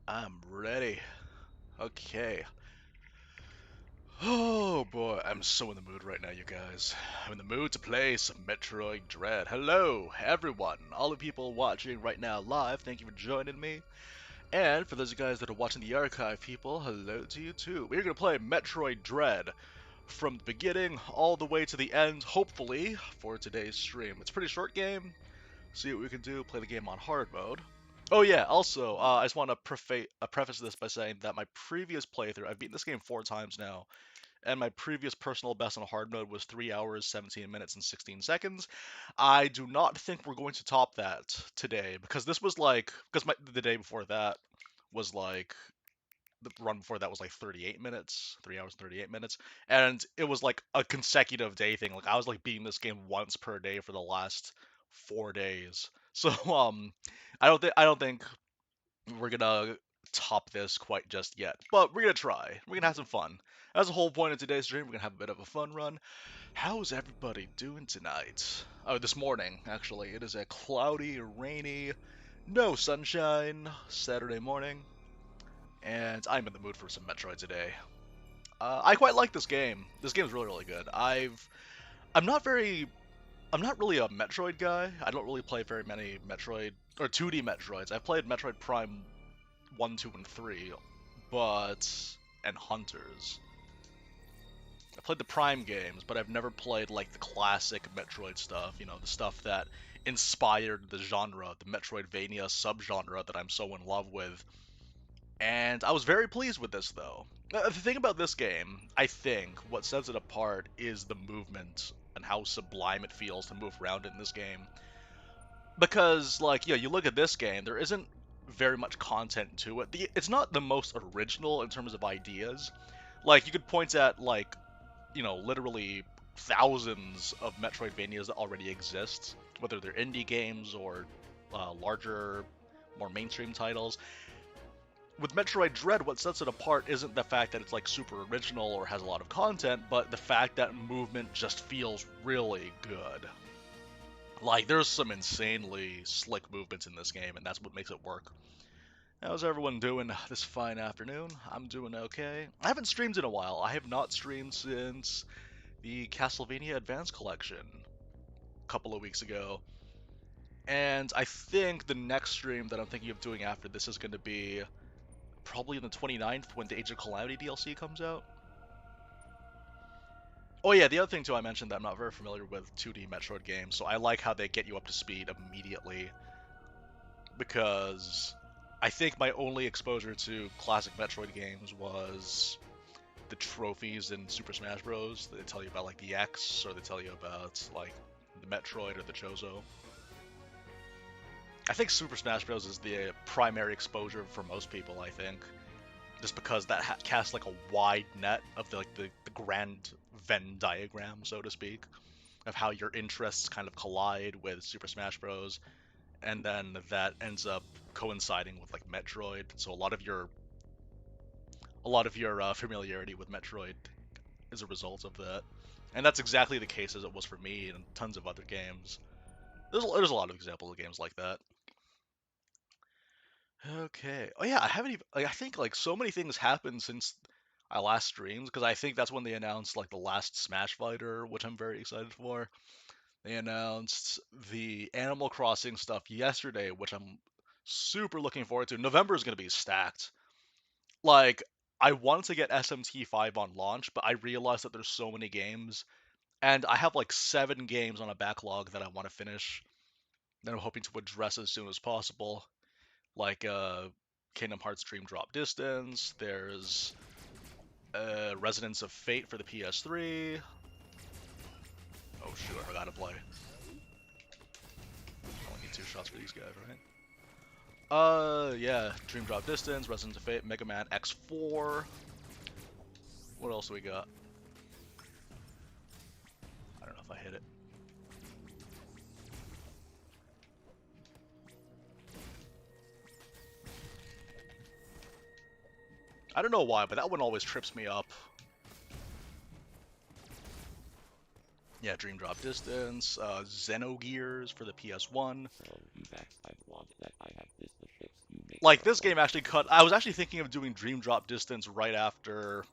I'm ready. Okay. Oh boy, I'm so in the mood right now, you guys. I'm in the mood to play some Metroid Dread. Hello, everyone. All the people watching right now live, thank you for joining me. And for those of you guys that are watching the archive, people, hello to you too. We're going to play Metroid Dread from the beginning all the way to the end, hopefully, for today's stream. It's a pretty short game. See what we can do, play the game on hard mode. Oh yeah, also, I just want to preface this by saying that my previous playthrough, I've beaten this game 4 times now, and my previous personal best on hard mode was 3 hours, 17 minutes, and 16 seconds. I do not think we're going to top that today, because this was like, the day before that was like, the run before that was like 38 minutes, 3 hours and 38 minutes, and it was like a consecutive day thing. Like, I was like beating this game once per day for the last 4 days. So, I don't think we're gonna top this quite just yet, but we're gonna try. We're gonna have some fun. That's the whole point of today's stream. We're gonna have a bit of a fun run. How's everybody doing tonight? Oh, this morning, actually. It is a cloudy, rainy, no sunshine Saturday morning, and I'm in the mood for some Metroid today. I quite like this game. This game is really, really good. I'm not very I'm not really a Metroid guy. I don't really play very many Metroid or 2D Metroids. I've played Metroid Prime 1, 2, and 3, but and Hunters. I played the Prime games, but I've never played like the classic Metroid stuff. You know, the stuff that inspired the genre, the Metroidvania subgenre that I'm so in love with. And I was very pleased with this, though. The thing about this game, I think, what sets it apart is the movement and how sublime it feels to move around in this game. Because, like, yeah, you look at this game, there isn't very much content to it. It's not the most original in terms of ideas. Like, you could point at, like, literally thousands of Metroidvanias that already exist, whether they're indie games or larger, more mainstream titles. With Metroid Dread, what sets it apart isn't the fact that it's like super original or has a lot of content, but the fact that movement just feels really good. Like, there's some insanely slick movements in this game, and that's what makes it work. How's everyone doing this fine afternoon? I'm doing okay. I haven't streamed in a while. I have not streamed since the Castlevania Advance Collection a couple of weeks ago. And I think the next stream that I'm thinking of doing after this is going to be probably on the 29th when the Age of Calamity DLC comes out. Oh yeah, the other thing too I mentioned that I'm not very familiar with 2D Metroid games, so I like how they get you up to speed immediately, because I think my only exposure to classic Metroid games was the trophies in Super Smash Bros. They tell you about like the X, or they tell you about like the Metroid or the Chozo. I think Super Smash Bros. Is the primary exposure for most people, I think, just because that casts like a wide net of the grand Venn diagram, so to speak, of how your interests kind of collide with Super Smash Bros. And then that ends up coinciding with like Metroid. So a lot of your familiarity with Metroid is a result of that, and that's exactly the case as it was for me and tons of other games. There's a lot of examples of games like that. Okay. Oh yeah, I haven't even like I think like so many things happened since I last streamed, because I think that's when they announced like the last Smash Fighter, which I'm very excited for. They announced the Animal Crossing stuff yesterday, which I'm super looking forward to. November is going to be stacked. Like, I wanted to get SMT5 on launch, but I realized that there's so many games, and I have like 7 games on a backlog that I want to finish that I'm hoping to address as soon as possible. Like Kingdom Hearts Dream Drop Distance, there's Resonance of Fate for the PS3. Oh shoot, I forgot to play. I only need 2 shots for these guys, right? Yeah, Dream Drop Distance, Resonance of Fate, Mega Man X4. What else do we got? I don't know if I hit it. I don't know why, but that one always trips me up. Yeah, Dream Drop Distance, Xenogears for the PS1. Like, this game actually cut... I was actually thinking of doing Dream Drop Distance right after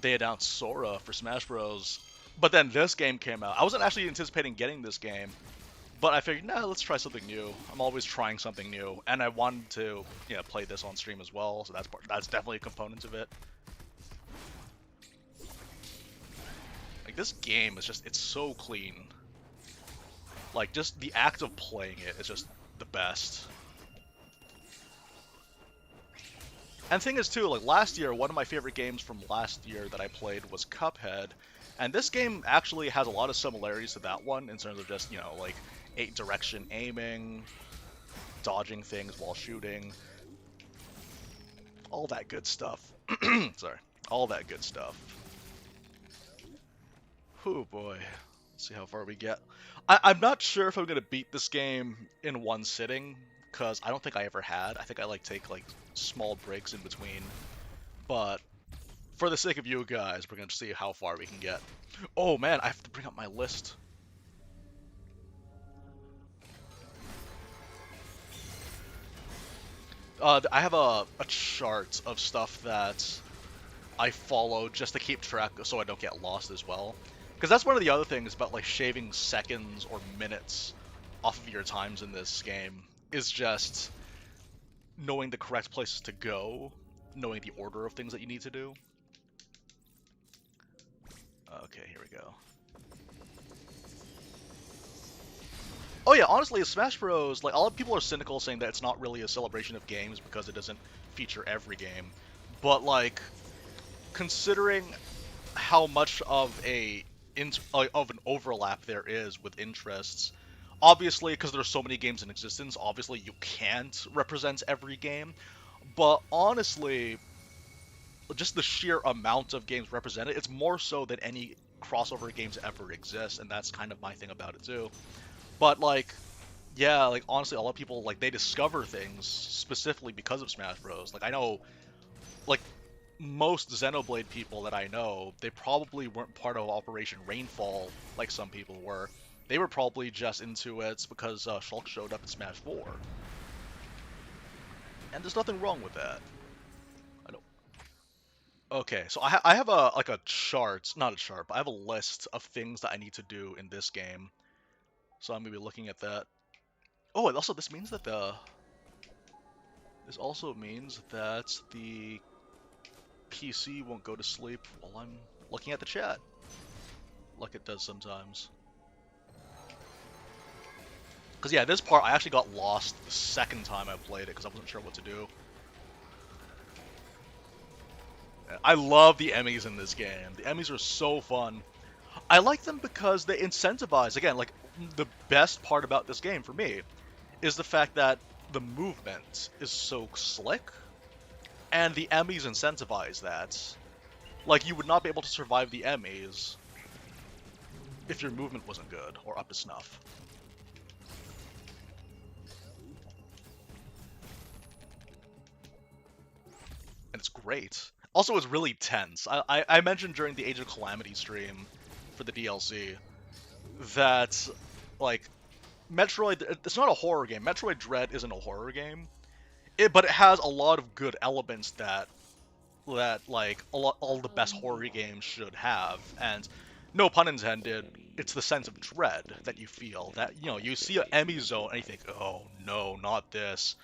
they announced Sora for Smash Bros. But then this game came out. I wasn't actually anticipating getting this game, but I figured, nah, let's try something new. I'm always trying something new, and I wanted to, you know, play this on stream as well, so that's definitely a component of it. Like, this game is just, it's so clean. Like, just the act of playing it is just the best. And the thing is, too, like, last year, one of my favorite games from last year that I played was Cuphead. And this game actually has a lot of similarities to that one in terms of just, you know, like, 8-direction aiming, dodging things while shooting. All that good stuff. Sorry. All that good stuff. Oh boy. Let's see how far we get. I'm not sure if I'm going to beat this game in one sitting, because I don't think I ever had. I think I take small breaks in between. But for the sake of you guys, we're going to see how far we can get. Oh man, I have to bring up my list. I have a chart of stuff that I follow just to keep track so I don't get lost as well. Because that's one of the other things about like shaving seconds or minutes off of your times in this game is just knowing the correct places to go, knowing the order of things that you need to do. Okay, here we go. Oh yeah, honestly, Smash Bros, like, a lot of people are cynical saying that it's not really a celebration of games because it doesn't feature every game. But, like, considering how much of an overlap there is with interests, obviously, because there's so many games in existence, obviously you can't represent every game. But honestly, just the sheer amount of games represented, it's more so than any crossover games ever exist, and that's kind of my thing about it too. But, like, yeah, like, honestly, a lot of people, like, they discover things specifically because of Smash Bros. Like, I know, like, most Xenoblade people that I know, they probably weren't part of Operation Rainfall like some people were. They were probably just into it because Shulk showed up in Smash 4. And there's nothing wrong with that. I don't... Okay, so I have a chart, not a chart, but I have a list of things that I need to do in this game. So I'm going to be looking at that. Oh, and also this means that this also means that the PC won't go to sleep while I'm looking at the chat, like it does sometimes. Because yeah, this part I actually got lost the second time I played it because I wasn't sure what to do. I love the EMMIs in this game. The EMMIs are so fun. I like them because they incentivize, again, like, the best part about this game for me is the fact that the movement is so slick, and the EMMIs incentivize that. Like, you would not be able to survive the EMMIs if your movement wasn't good or up to snuff. And it's great. Also, it's really tense. I mentioned during the Age of Calamity stream for the DLC that, like, Metroid, it's not a horror game. Metroid Dread isn't a horror game, but it has a lot of good elements that like all the best horror games should have. And no pun intended, it's the sense of dread that you feel. That, you know, you see an EMMI zone and you think, oh no, not this.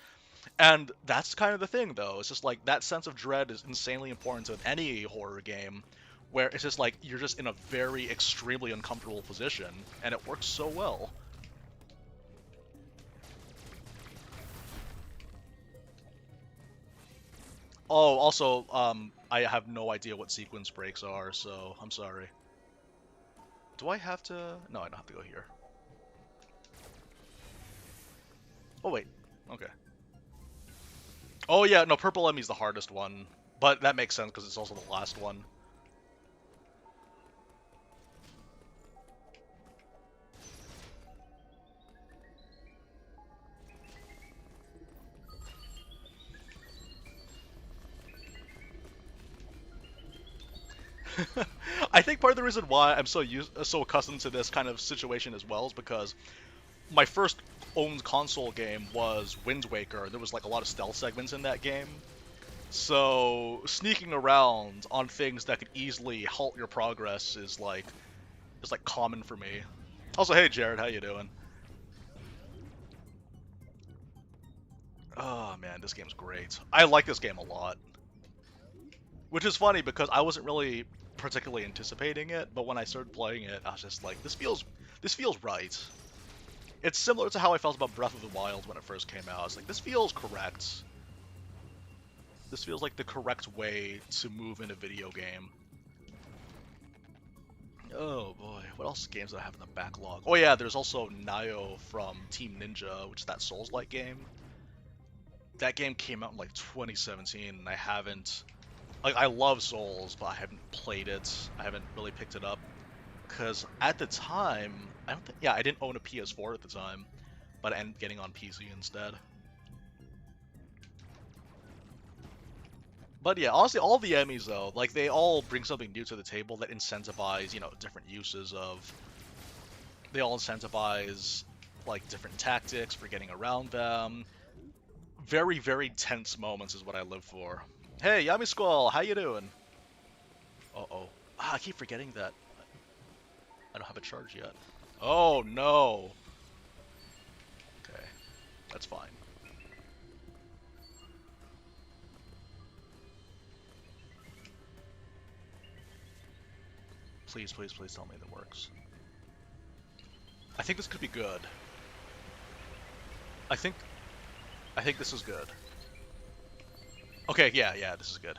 And that's kind of the thing, though. It's just like that sense of dread is insanely important to any horror game, where it's just like you're just in a very extremely uncomfortable position, and it works so well. Oh, also, I have no idea what sequence breaks are, so I'm sorry. Do I have to? No, I don't have to go here. Oh, wait. Okay. Oh, yeah, no, Purple Emmy's the hardest one, but that makes sense because it's also the last one. I think part of the reason why I'm so accustomed to this kind of situation as well is because my first owned console game was Wind Waker. There was like a lot of stealth segments in that game. So sneaking around on things that could easily halt your progress is like common for me. Also, hey Jared, how you doing? Oh man, this game's great. I like this game a lot. Which is funny because I wasn't really particularly anticipating it, but when I started playing it, I was just like, this feels right. It's similar to how I felt about Breath of the Wild when it first came out. It's like, this feels correct. This feels like the correct way to move in a video game. Oh boy, what else games do I have in the backlog? Oh yeah, there's also Nioh from Team Ninja, which is that Souls-like game. That game came out in like 2017, and I haven't... Like, I love Souls, but I haven't played it. I haven't really picked it up. Because at the time, I don't think... Yeah, I didn't own a PS4 at the time, but I ended up getting on PC instead. But yeah, honestly, all the EMMIs though, like they all bring something new to the table that incentivize, different uses of. They all incentivize like different tactics for getting around them. Very, very tense moments is what I live for. Hey, Yami Squall, how you doing? Uh-oh. I keep forgetting that I don't have a charge yet. Oh no. Okay, that's fine. Please, please, please tell me that works. I think this could be good. I think this is good. Okay, yeah, this is good.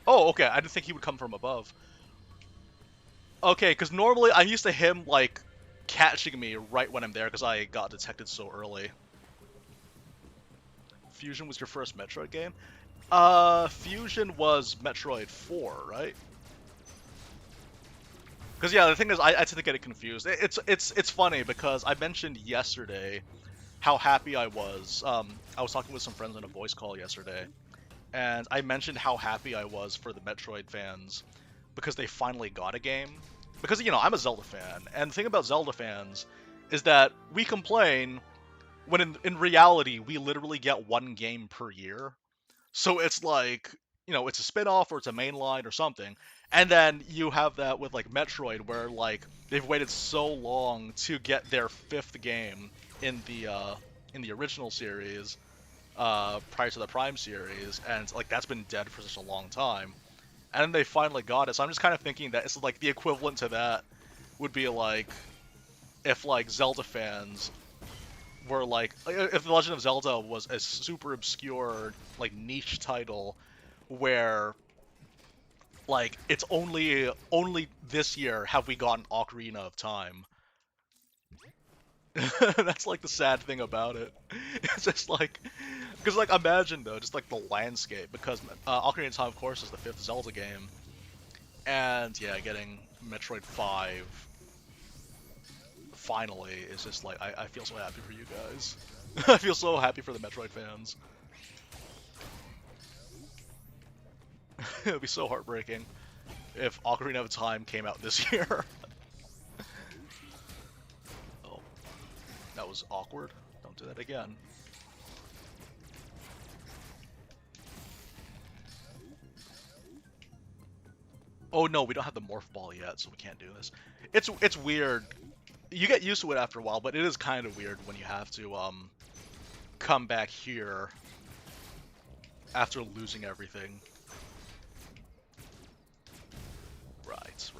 Oh, okay, I didn't think he would come from above. Okay, because normally I'm used to him, like, catching me right when I'm there because I got detected so early. Fusion was your first Metroid game? Fusion was Metroid 4, right? Because yeah, the thing is, I tend to get it confused. It's funny because I mentioned yesterday how happy I was. I was talking with some friends on a voice call yesterday, and I mentioned how happy I was for the Metroid fans because they finally got a game. Because I'm a Zelda fan, and the thing about Zelda fans is that we complain when in reality we literally get one game per year. So it's like, it's a spin-off or it's a mainline or something. And then you have that with like Metroid where like they've waited so long to get their fifth game in the original series prior to the Prime series, and like that's been dead for such a long time. And then they finally got it. So I'm just kind of thinking that it's like the equivalent to that would be like if like Zelda fans were like if The Legend of Zelda was a super obscure like niche title where like it's only this year have we gotten Ocarina of Time. That's like the sad thing about it. It's just like because like imagine though just like the landscape because Ocarina of Time of course is the fifth Zelda game, and yeah, getting Metroid 5 finally is just like I feel so happy for you guys. I feel so happy for the Metroid fans. It would be so heartbreaking if Ocarina of Time came out this year. Oh, that was awkward. Don't do that again. Oh no, we don't have the Morph Ball yet, so we can't do this. It's weird. You get used to it after a while, but it is kind of weird when you have to come back here after losing everything. Right.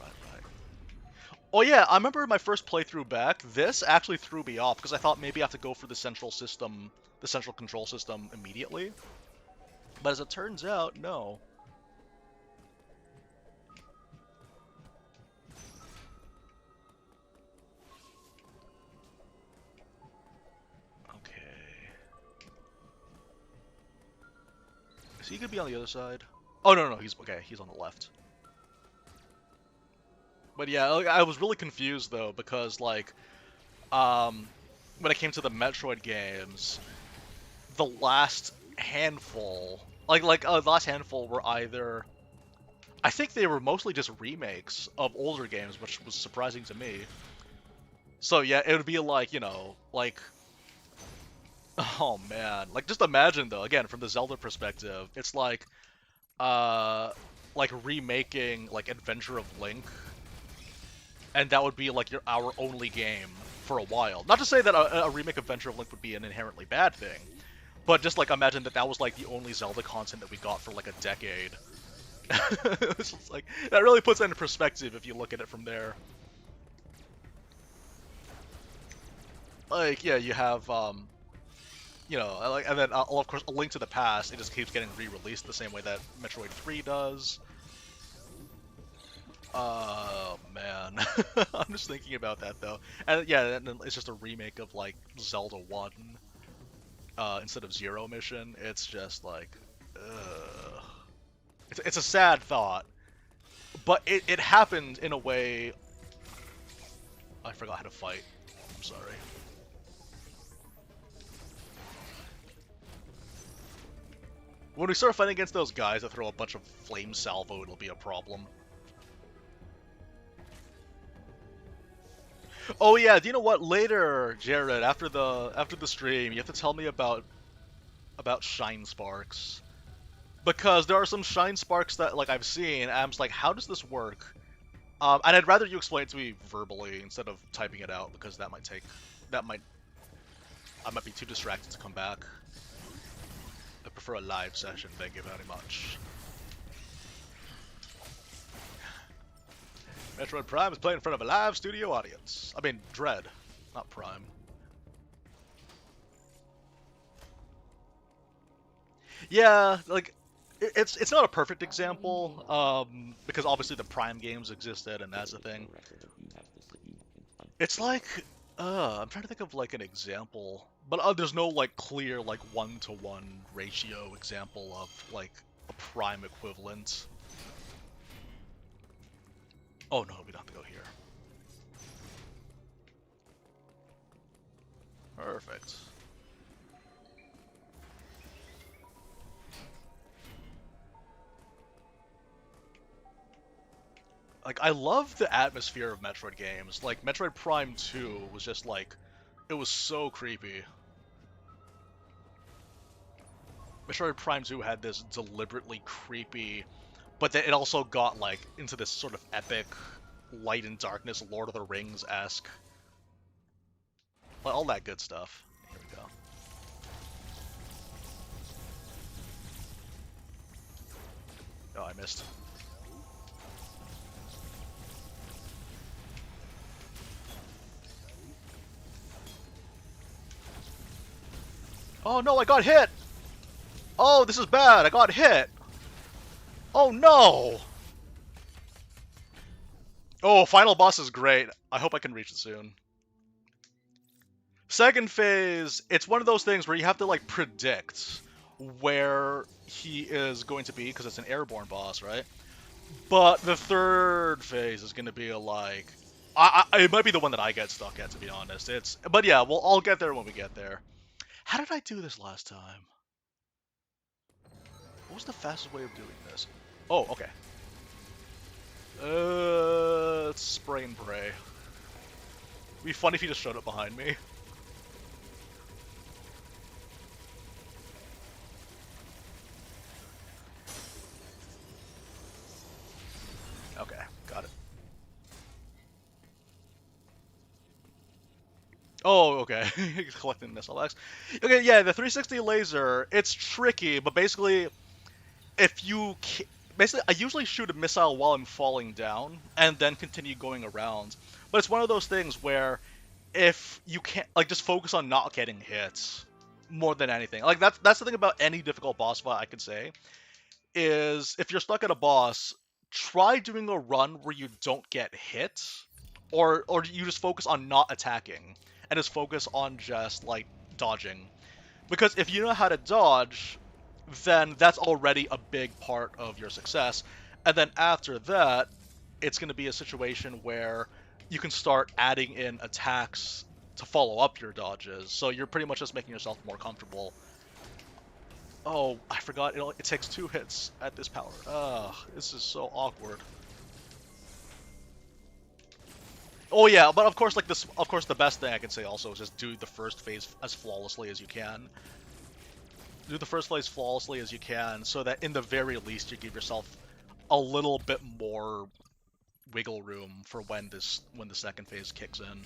Oh yeah, I remember my first playthrough back. This actually threw me off because I thought maybe I have to go for the central system, the central control system immediately. But as it turns out, no. Okay. Is he gonna be on the other side? Oh no, he's okay. He's on the left. But yeah, I was really confused though because like, when it came to the Metroid games, the last handful, the last handful were either I think they were mostly just remakes of older games, which was surprising to me. So yeah, it would be like, you know, like, oh man, like just imagine though, again, from the Zelda perspective, it's uh, like remaking like Adventure of Link, and that would be like our only game for a while. Not to say that a remake of Adventure of Link would be an inherently bad thing, but just like imagine that that was like the only Zelda content that we got for like a decade. It's just like that really puts it into perspective if you look at it from there. Like yeah, you have you know, like, and then of course, A Link to the Past. It just keeps getting re-released the same way that Metroid 3 does. Oh man, I'm just thinking about that though, and yeah, and it's just a remake of like Zelda 1 instead of Zero Mission. It's just like, it's a sad thought, but it happened in a way. I forgot how to fight. I'm sorry. When we start fighting against those guys that throw a bunch of flame salvo, it'll be a problem. Oh yeah, do you know what? Later, Jared, after the stream, you have to tell me about Shine Sparks. Because there are some Shine Sparks that like I've seen, and I'm just like, how does this work? And I'd rather you explain it to me verbally instead of typing it out, because I might be too distracted to come back. I prefer a live session, thank you very much. Metroid Prime is playing in front of a live studio audience. I mean, Dread, not Prime. Yeah, like, it's not a perfect example, because obviously the Prime games existed, and that's the thing. It's like, I'm trying to think of like an example, but there's no like clear like 1-to-1 ratio example of like a Prime equivalent. Oh no, we don't have to go here. Perfect. Like, I love the atmosphere of Metroid games. Like, Metroid Prime 2 was just like, it was so creepy. Metroid Prime 2 had this deliberately creepy, but then it also got like into this sort of epic light and darkness, Lord of the Rings-esque. Like, all that good stuff. Here we go. Oh, I missed. Oh no, I got hit! Oh, this is bad, I got hit! Oh no! Oh, final boss is great. I hope I can reach it soon. Second phase, it's one of those things where you have to like predict where he is going to be, because it's an airborne boss, right? But the third phase is going to be like... it might be the one that I get stuck at, to be honest. But yeah, we'll all get there when we get there. How did I do this last time? What was the fastest way of doing this? Oh, okay. Let's spray and pray. It'd be funny if he just showed up behind me. Okay, got it. Oh, okay. Collecting missile X. Okay, yeah, the 360 laser, it's tricky, but basically, if you... Basically, I usually shoot a missile while I'm falling down, and then continue going around. But it's one of those things where, if you can't... Like, just focus on not getting hit, more than anything. Like, that's the thing about any difficult boss fight, I could say, is if you're stuck at a boss, try doing a run where you don't get hit, or you just focus on not attacking, and just focus on just, like, dodging. Because if you know how to dodge, then that's already a big part of your success. And then after that, it's going to be a situation where you can start adding in attacks to follow up your dodges. So you're pretty much just making yourself more comfortable. Oh, I forgot. It takes 2 hits at this power. Ugh, this is so awkward. Oh yeah, but of course, like this. Of course, the best thing I can say also is just do the first phase as flawlessly as you can. Do the first phase flawlessly as you can, so that in the very least you give yourself a little bit more wiggle room for when the second phase kicks in.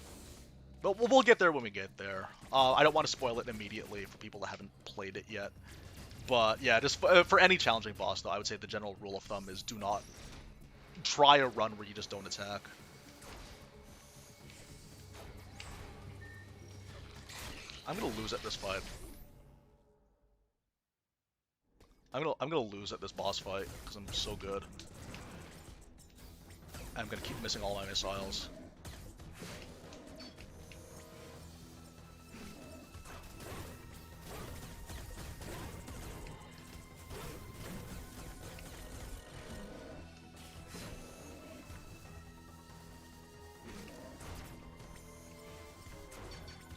But we'll get there when we get there. I don't want to spoil it immediately for people that haven't played it yet. But yeah, just for any challenging boss, though, I would say the general rule of thumb is do not try a run where you just don't attack. I'm gonna lose at this fight. I'm gonna lose at this boss fight because I'm so good. I'm gonna keep missing all my missiles.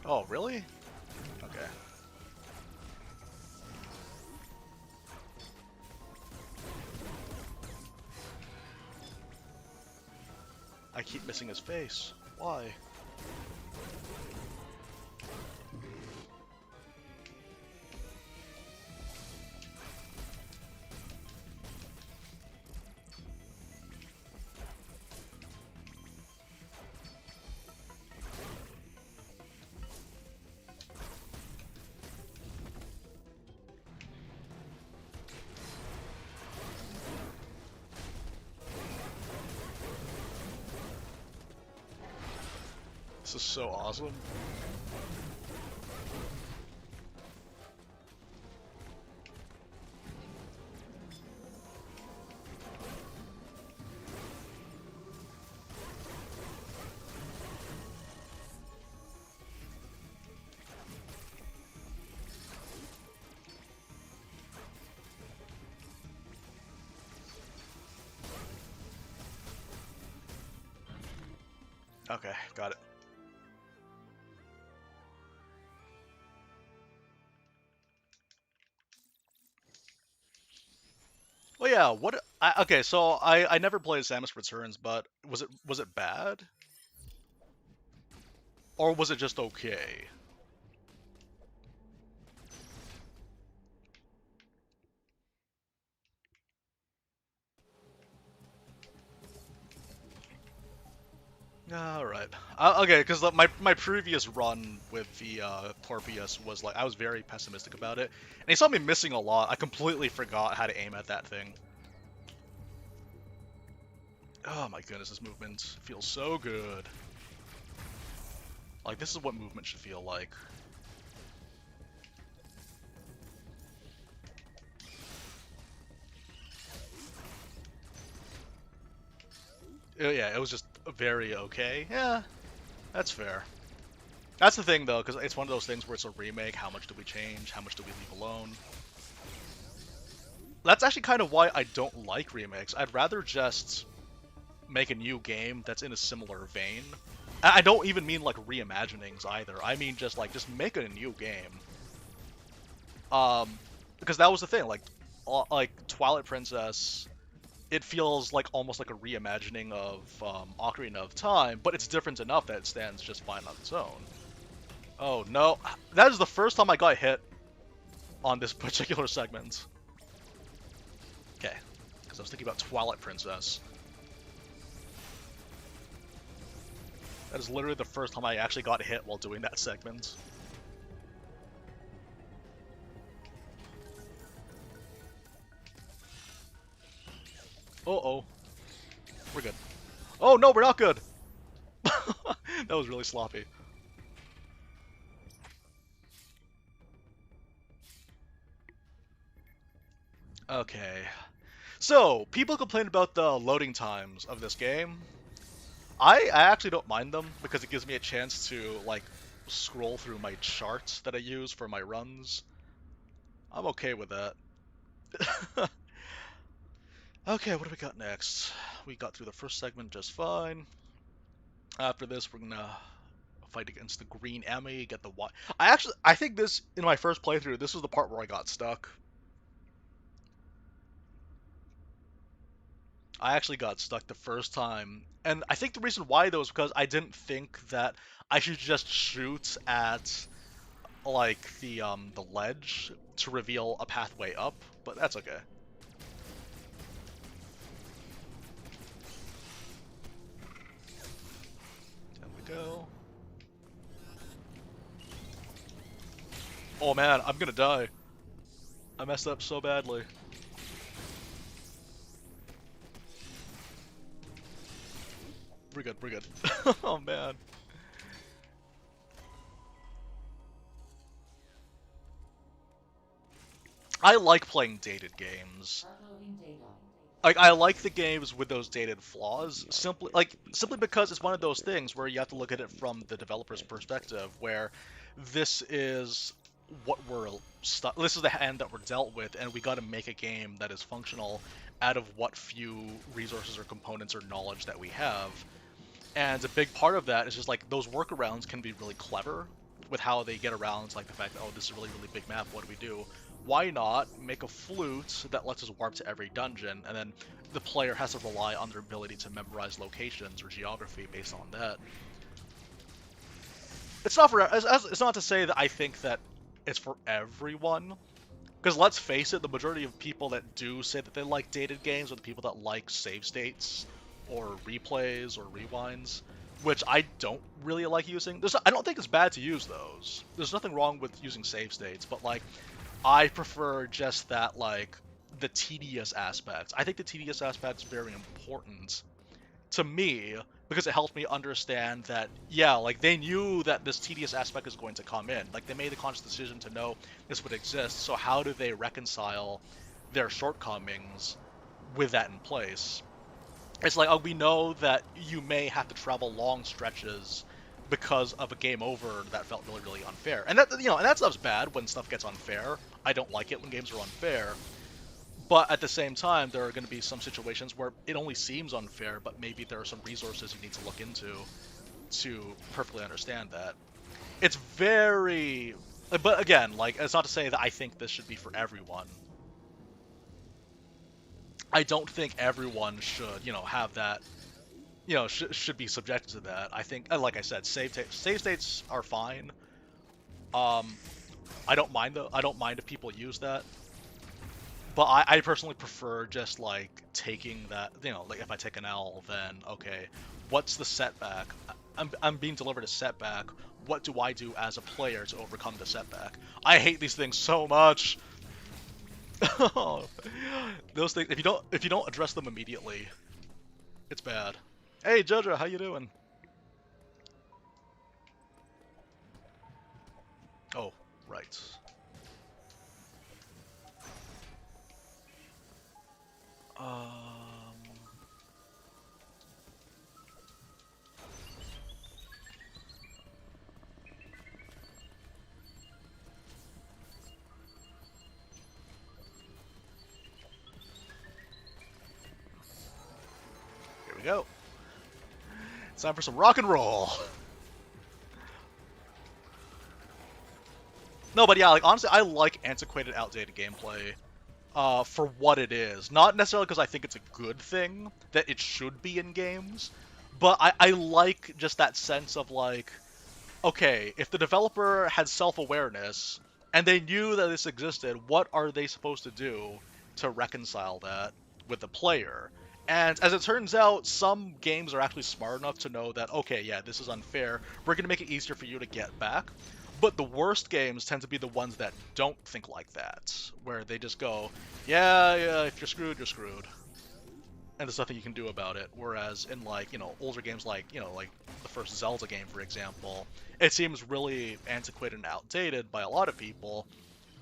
Oh, really? Okay. I keep missing his face. Why? This is so awesome. Okay, got it. Well, yeah. Okay, so I never played Samus Returns, but was it bad or was it just okay? All right. Okay, because my previous run with the Torpius was like I was very pessimistic about it, and he saw me missing a lot. I completely forgot how to aim at that thing. Oh my goodness, this movement feels so good. Like this is what movement should feel like. Yeah, it was just very okay. Yeah, that's fair. That's the thing though, because it's one of those things where it's a remake. How much do we change? How much do we leave alone? That's actually kind of why I don't like remakes. I'd rather just make a new game that's in a similar vein. I don't even mean like reimaginings either. I mean just make a new game. Because that was the thing. Like Twilight Princess, it feels like almost like a reimagining of Ocarina of Time, but it's different enough that it stands just fine on its own. Oh no, that is the first time I got hit on this particular segment. Okay, because I was thinking about Twilight Princess. That is literally the first time I actually got hit while doing that segment. Uh-oh. We're good. Oh no, we're not good! That was really sloppy. Okay. So, people complain about the loading times of this game. I actually don't mind them because it gives me a chance to, like, scroll through my charts that I use for my runs. I'm okay with that. Okay, what do we got next? We got through the first segment just fine. After this, we're gonna fight against the green EMMI, get the white. I think this, in my first playthrough, this was the part where I got stuck. I actually got stuck the first time, and I think the reason why though is because I didn't think that I should just shoot at like the ledge to reveal a pathway up, but that's okay. There we go. Oh man, I'm gonna die. I messed up so badly. We're good, we're good. Oh man. I like playing dated games. Like I like the games with those dated flaws, simply because it's one of those things where you have to look at it from the developer's perspective, where this is what we're stuck. This is the hand that we're dealt with, and we got to make a game that is functional out of what few resources or components or knowledge that we have. And a big part of that is just like those workarounds can be really clever with how they get around like the fact that, oh, this is a really, really big map, what do we do? Why not make a flute that lets us warp to every dungeon, and then the player has to rely on their ability to memorize locations or geography based on that. It's not for it's not to say that I think that it's for everyone, because let's face it, the majority of people that do say that they like dated games are the people that like save states or replays or rewinds, which I don't really like using. I don't think it's bad to use those. There's nothing wrong with using save states, but like I prefer just that, like, the tedious aspects. I think the tedious aspect's very important to me because it helps me understand that, yeah, like, they knew that this tedious aspect is going to come in. Like, they made the conscious decision to know this would exist, so how do they reconcile their shortcomings with that in place? It's like, oh, we know that you may have to travel long stretches because of a game over that felt really, really unfair. And that, and that stuff's bad when stuff gets unfair. I don't like it when games are unfair. But at the same time, there are going to be some situations where it only seems unfair, but maybe there are some resources you need to look into to perfectly understand that. It's very... But again, like, it's not to say that I think this should be for everyone. I don't think everyone should, have that, should be subjected to that. I think, like I said, save states are fine. I don't mind if people use that. But I personally prefer just, like, taking that, like, if I take an L, then, okay, what's the setback? I'm being delivered a setback. What do I do as a player to overcome the setback? I hate these things so much! Those things, if you don't address them immediately, it's bad. Hey Jojo, how you doing? Oh, right. Here we go. It's time for some rock and roll. No, but yeah, like, honestly, I like antiquated, outdated gameplay for what it is. Not necessarily because I think it's a good thing that it should be in games, but I like just that sense of, like, okay, if the developer had self-awareness and they knew that this existed, what are they supposed to do to reconcile that with the player? And as it turns out, some games are actually smart enough to know that, okay, yeah, this is unfair. We're going to make it easier for you to get back. But the worst games tend to be the ones that don't think like that, where they just go, yeah, if you're screwed, you're screwed. And there's nothing you can do about it. Whereas in, like, older games like, like the first Zelda game, for example, it seems really antiquated and outdated by a lot of people,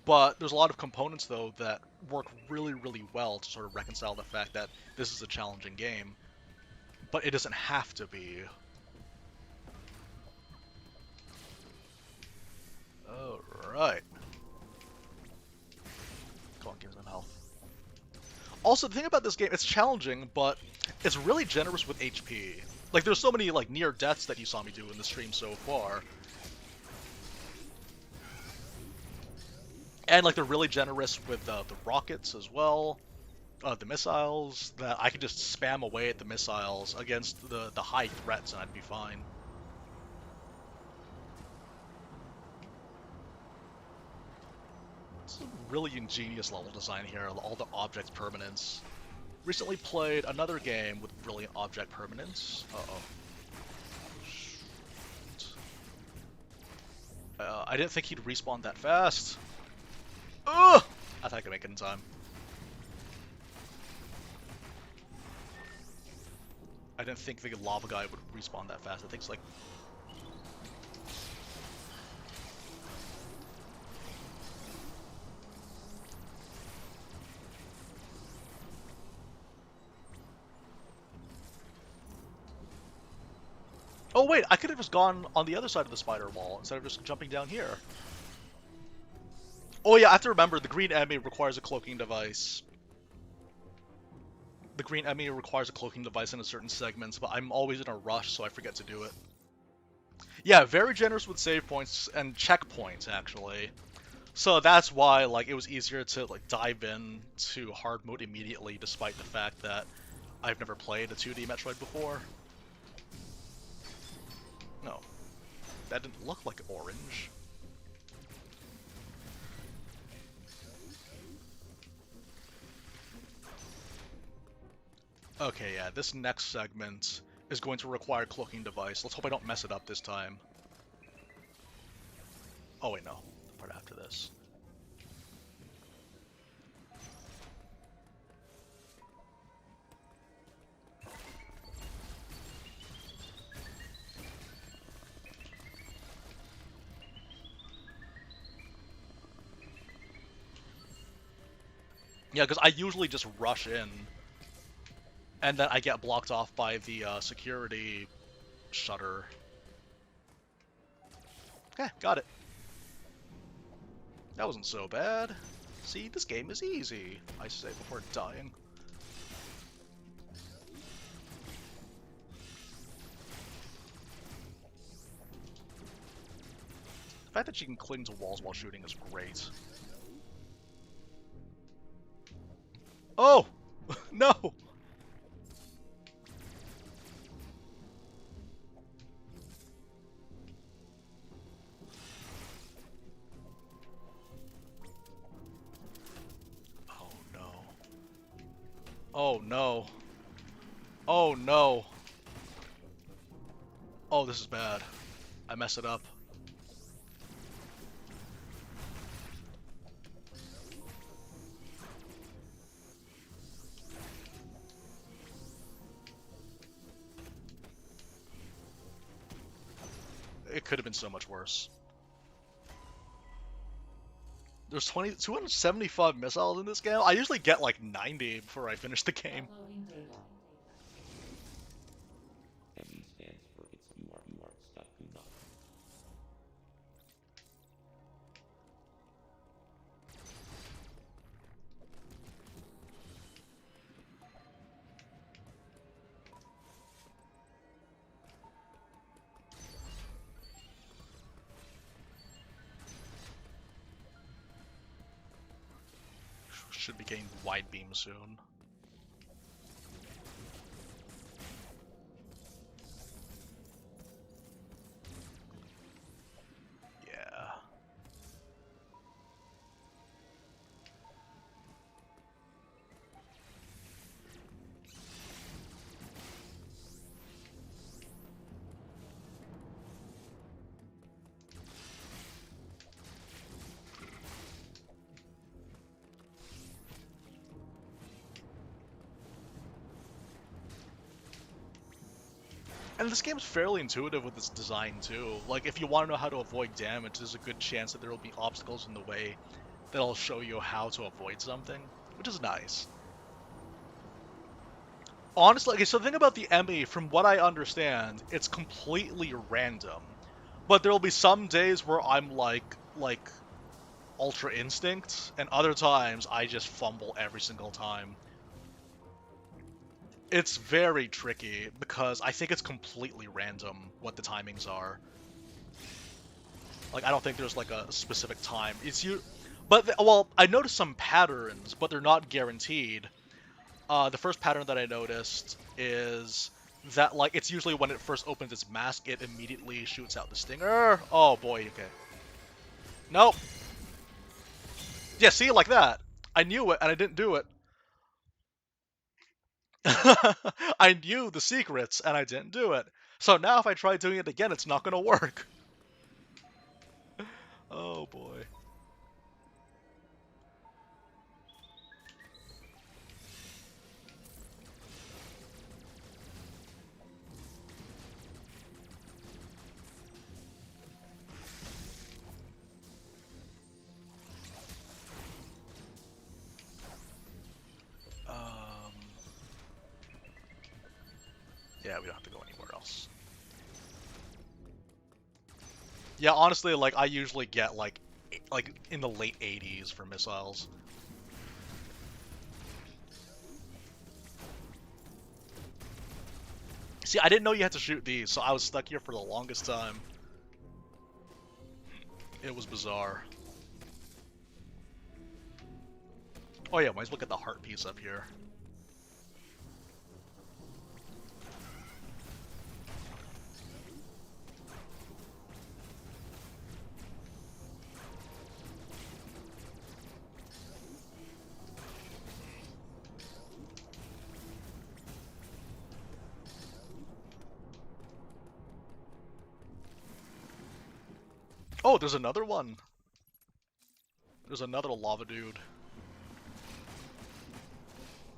but there's a lot of components, though, that work really, really well to sort of reconcile the fact that this is a challenging game, but it doesn't have to be. Alright. Come on, give me some health. Also, the thing about this game, it's challenging, but it's really generous with HP. Like, there's so many, like, near deaths that you saw me do in the stream so far. And, like, they're really generous with the rockets as well. the missiles, that I could just spam away at the missiles against the high threats and I'd be fine. It's a really ingenious level design here, all the object permanence. Recently played another game with brilliant object permanence. Uh-oh. I didn't think he'd respawn that fast. Ugh! I thought I could make it in time. I didn't think the lava guy would respawn that fast. I think it's like... Oh wait, I could have just gone on the other side of the spider wall instead of just jumping down here. Oh yeah, I have to remember, the green EMMI requires a cloaking device. The green EMMI requires a cloaking device in a certain segments, but I'm always in a rush, so I forget to do it. Yeah, very generous with save points and checkpoints, actually. So that's why, like, it was easier to, like, dive in to hard mode immediately, despite the fact that I've never played a 2D Metroid before. No. That didn't look like orange. Okay, yeah, this next segment is going to require cloaking device. Let's hope I don't mess it up this time. Oh wait, no. The part after this. Yeah, because I usually just rush in, and then I get blocked off by the security shutter. Okay, got it. That wasn't so bad. See, this game is easy, I say before dying. The fact that she can cling to walls while shooting is great. Oh! No! Oh no. Oh no. Oh no. Oh, this is bad. I messed it up. It could have been so much worse. There's 275 missiles in this game. I usually get like 90 before I finish the game. Should be getting wide beam soon. Yeah. And this game's fairly intuitive with its design too. Like, if you want to know how to avoid damage, there's a good chance that there will be obstacles in the way that'll show you how to avoid something, which is nice. Honestly, okay, so the thing about the EMMI, from what I understand, it's completely random. But there will be some days where I'm like Ultra Instinct, and other times I just fumble every single time. It's very tricky, because I think it's completely random what the timings are. Like, I don't think there's, like, a specific time. It's you... But, well, I noticed some patterns, but they're not guaranteed. the first pattern that I noticed is that, like, it's usually when it first opens its mask, it immediately shoots out the stinger. Oh boy, okay. Nope. Yeah, see, like that. I knew it, and I didn't do it. I knew the secrets, and I didn't do it. So now if I try doing it again, it's not gonna work. Oh boy. Um... Yeah, we don't have to go anywhere else. Yeah, honestly, like, I usually get, like in the late 80s for missiles. See, I didn't know you had to shoot these, so I was stuck here for the longest time. It was bizarre. Oh yeah, might as well get the heart piece up here. Oh, there's another one. There's another lava dude.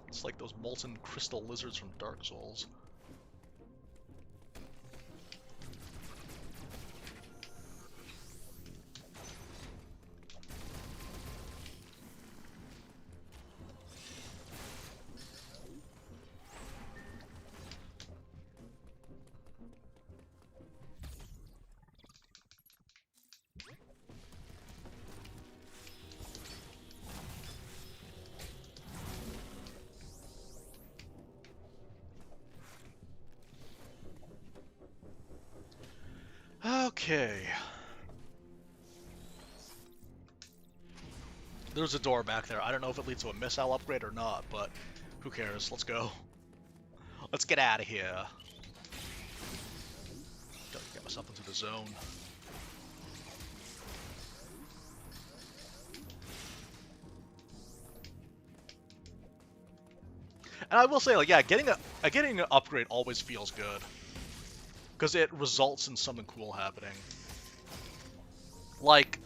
It's like those molten crystal lizards from Dark Souls. Okay. There's a door back there. I don't know if it leads to a missile upgrade or not, but who cares? Let's go. Let's get out of here. Gotta get myself into the zone. And I will say, like, yeah, getting an upgrade always feels good, because it results in something cool happening. Like,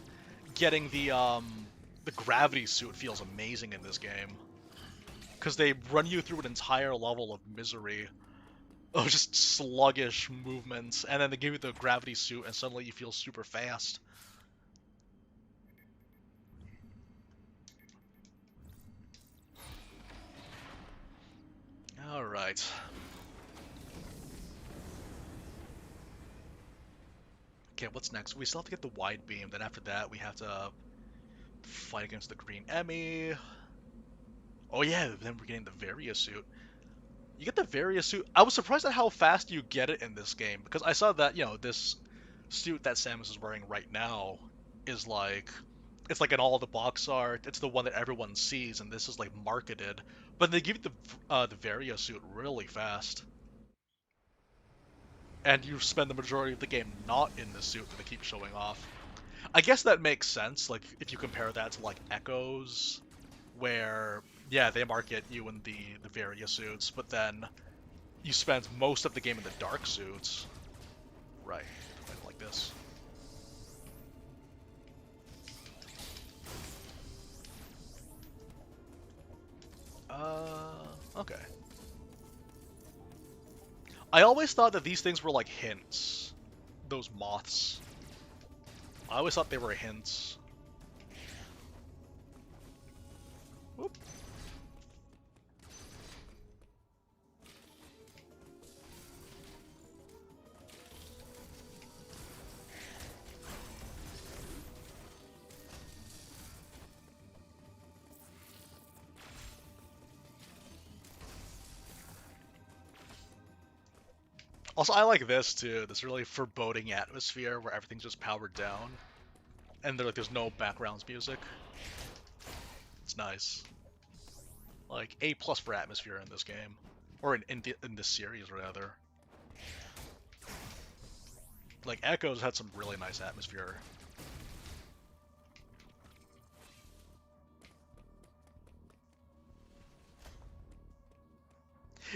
getting the gravity suit feels amazing in this game, because they run you through an entire level of misery, of just sluggish movements, and then they give you the gravity suit, and suddenly you feel super fast. All right. Okay, what's next? We still have to get the wide beam. Then after that, we have to fight against the green EMMI. Oh yeah, then we're getting the Varia suit. You get the Varia suit. I was surprised at how fast you get it in this game, because I saw that, you know, this suit that Samus is wearing right now is like, it's like in all the box art. It's the one that everyone sees, and this is like marketed. But they give you the Varia suit really fast, and you spend the majority of the game not in the suit that they keep showing off. I guess that makes sense. Like if you compare that to like Echoes, where yeah, they market you in the Varia suits, but then you spend most of the game in the dark suits. Right, like this. Okay. I always thought that these things were like hints. Those moths. I always thought they were hints. Whoop. Also, I like this too, this really foreboding atmosphere where everything's just powered down, and there's no background music. It's nice. Like, A plus for atmosphere in this game. Or in this series, rather. Like, Echoes had some really nice atmosphere.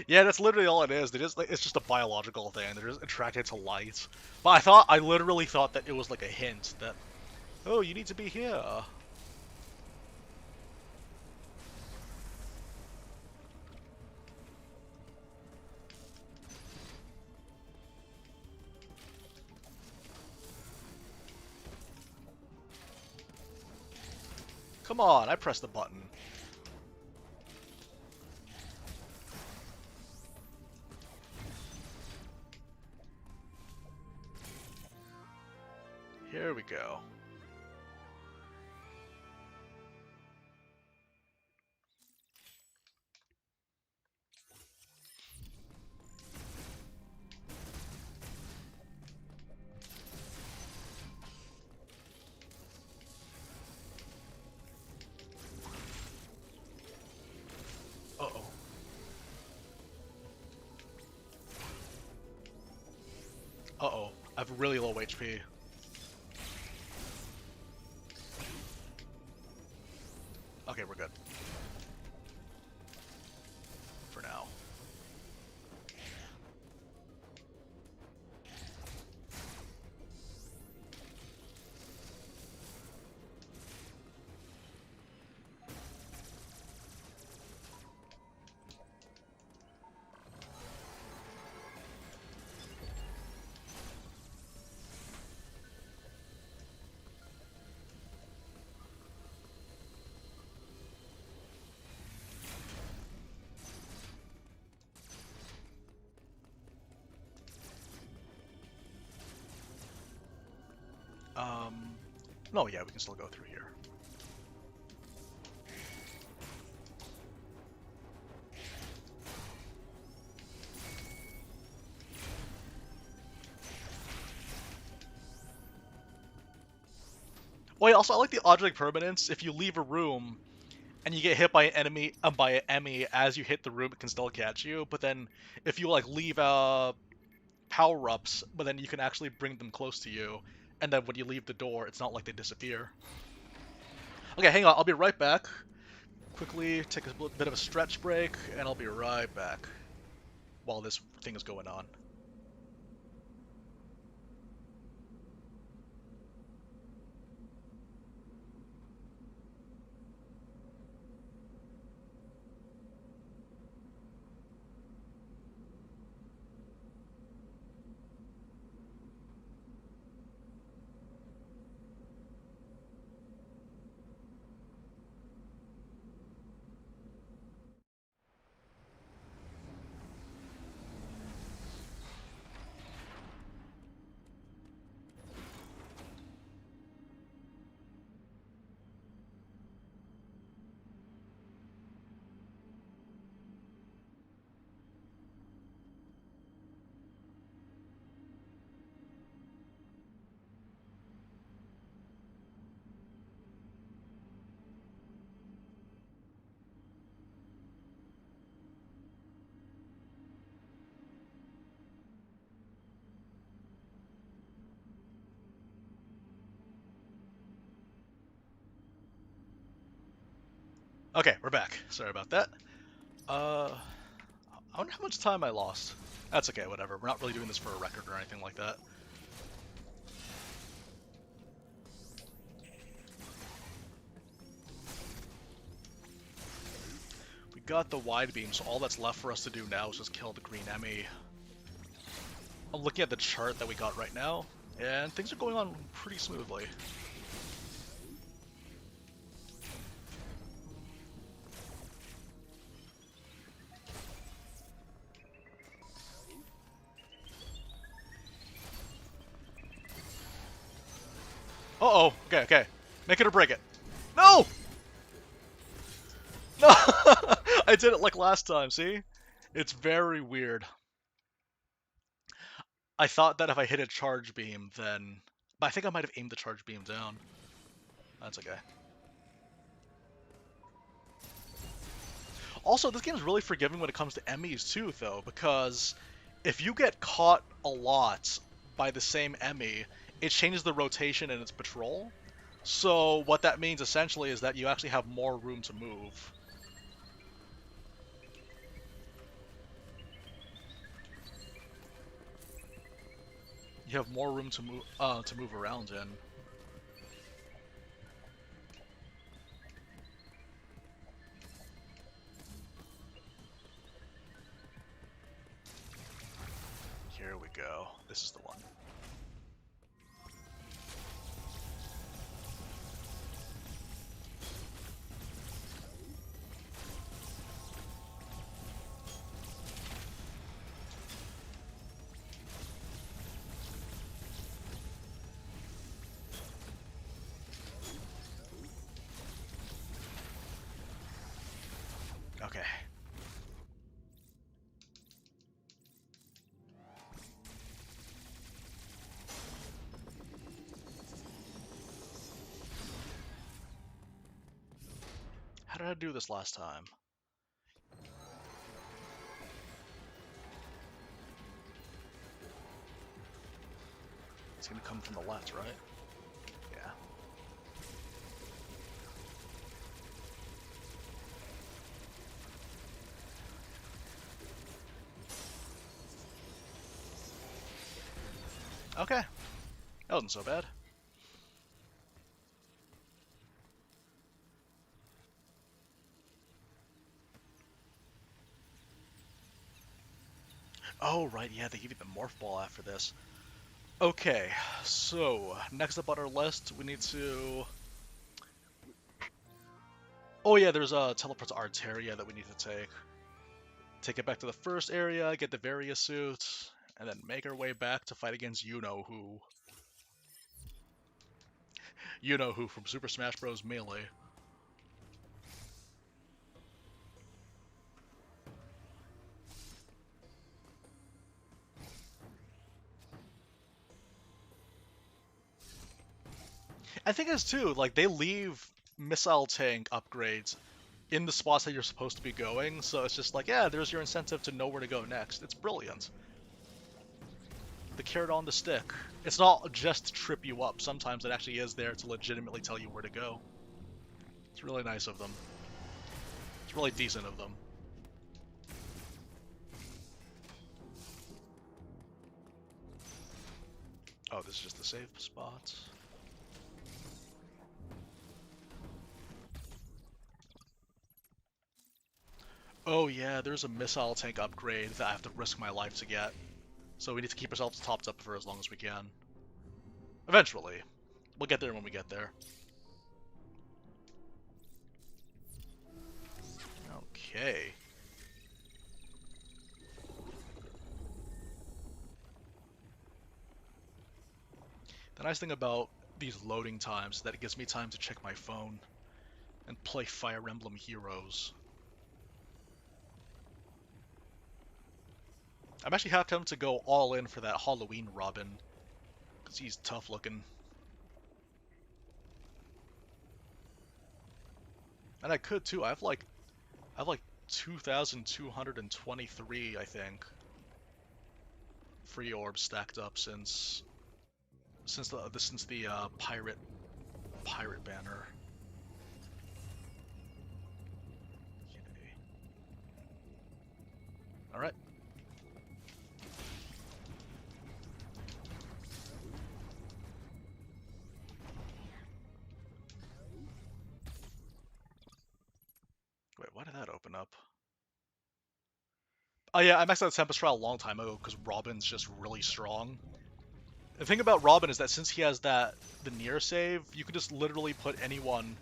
Yeah, that's literally all it is. It's just a biological thing. They're just attracted to light. But I literally thought that it was like a hint that, oh, you need to be here. Come on, I pressed the button. Here we go. Uh-oh. Uh-oh. I have really low HP. Okay, we're good. For now. No, yeah, we can still go through here. Well, yeah, also, I like the object permanence. If you leave a room and you get hit by an enemy, by an EMMI as you hit the room, it can still catch you. But then, if you like leave power-ups, but then you can actually bring them close to you, and then when you leave the door, it's not like they disappear. Okay, hang on, I'll be right back. Quickly take a bit of a stretch break, and I'll be right back while this thing is going on. Okay, we're back. Sorry about that. I wonder how much time I lost. That's okay, whatever. We're not really doing this for a record or anything like that. We got the wide beam, so all that's left for us to do now is just kill the green EMMI. I'm looking at the chart that we got right now, and things are going on pretty smoothly. Uh-oh. Okay, okay. Make it or break it. No! No! I did it like last time, see? It's very weird. I thought that if I hit a charge beam, then... But I think I might have aimed the charge beam down. That's okay. Also, this game is really forgiving when it comes to EMMIs too, though, because if you get caught a lot by the same EMMI, it changes the rotation in its patrol. So what that means essentially is that you actually have more room to move. You have more room to move around in. Here we go. This is the one. Okay. How did I do this last time? It's gonna come from the left, right? Yeah. Okay. That wasn't so bad. Oh, right, yeah, they give you the Morph Ball after this. Okay, so, next up on our list, we need to... Oh yeah, there's a teleport to Arteria that we need to take. Take it back to the first area, get the Varia suit, and then make our way back to fight against you-know-who. You-know-who from Super Smash Bros. Melee. I think it's too, like, they leave missile tank upgrades in the spots that you're supposed to be going, so it's just like, yeah, there's your incentive to know where to go next. It's brilliant. The carrot on the stick. It's not just to trip you up, sometimes it actually is there to legitimately tell you where to go. It's really nice of them. It's really decent of them. Oh, this is just the safe spot. Oh yeah, there's a missile tank upgrade that I have to risk my life to get. So we need to keep ourselves topped up for as long as we can. Eventually. We'll get there when we get there. Okay. The nice thing about these loading times is that it gives me time to check my phone and play Fire Emblem Heroes. I'm actually half tempted to go all in for that Halloween Robin, because he's tough looking. And I could too. I have like 2,223, I think, free orbs stacked up since the pirate banner. Okay. All right. Wait, why did that open up? Oh yeah, I maxed out Tempest Trial a long time ago because Robin's just really strong. The thing about Robin is that since he has the near save, you can just literally put anyone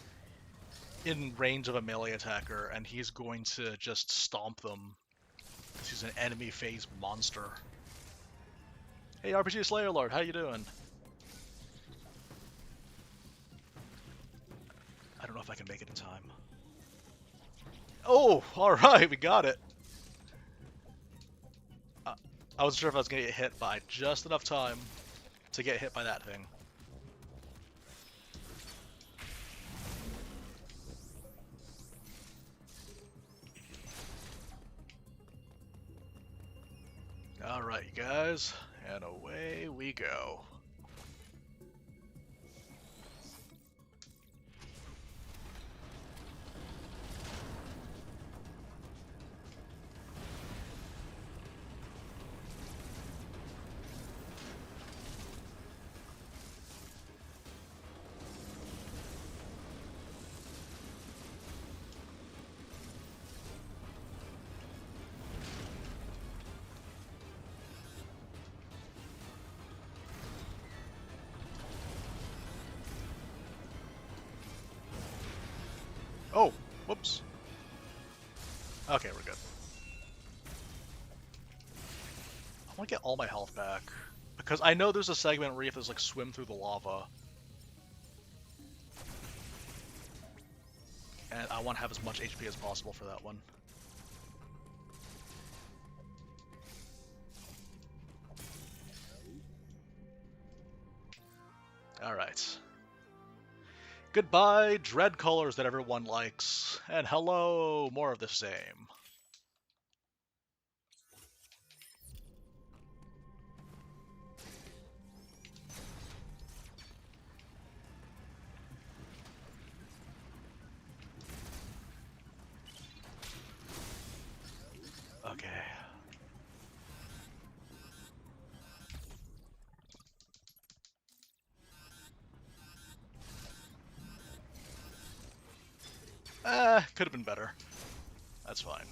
in range of a melee attacker and he's going to just stomp them. Because he's an enemy phase monster. Hey RPG Slayer Lord, how you doing? I don't know if I can make it in time. Oh, alright, we got it. I wasn't sure if I was going to get hit by just enough time to get hit by that thing. Alright, you guys, and away we go. Oh, whoops. Okay, we're good. I want to get all my health back, because I know there's a segment where you have to like swim through the lava. And I want to have as much HP as possible for that one. Alright. Goodbye, Dread colors that everyone likes. And hello, more of the same. Okay. Could have been better. That's fine.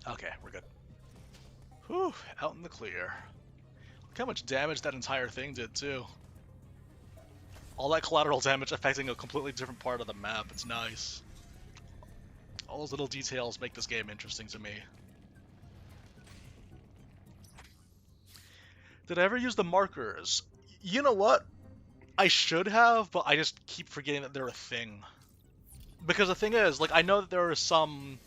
Okay, we're good. Whew, out in the clear. Look how much damage that entire thing did, too. All that collateral damage affecting a completely different part of the map. It's nice. All those little details make this game interesting to me. Did I ever use the markers? You know what? I should have, but I just keep forgetting that they're a thing. Because the thing is, like, I know that there are some...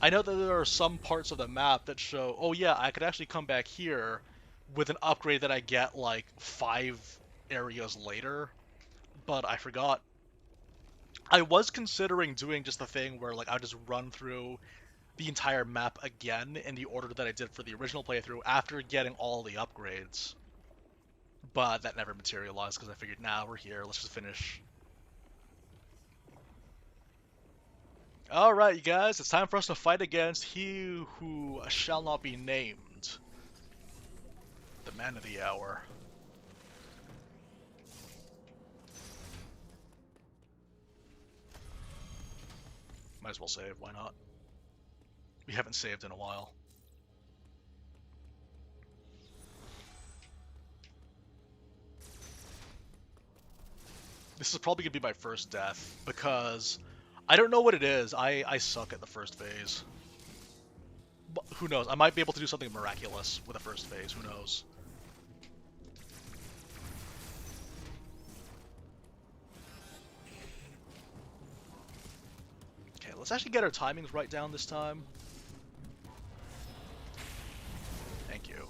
I know that there are some parts of the map that show, oh yeah, I could actually come back here with an upgrade that I get, like, 5 areas later. But I forgot. I was considering doing just the thing where, like, I would just run through the entire map again in the order that I did for the original playthrough after getting all the upgrades. But that never materialized because I figured, nah, we're here, let's just finish. Alright, you guys, it's time for us to fight against he who shall not be named. The man of the hour. Might as well save, why not? We haven't saved in a while. This is probably going to be my first death, because I don't know what it is. I suck at the first phase. But who knows? I might be able to do something miraculous with the first phase. Who knows? Okay, let's actually get our timings right down this time. Thank you.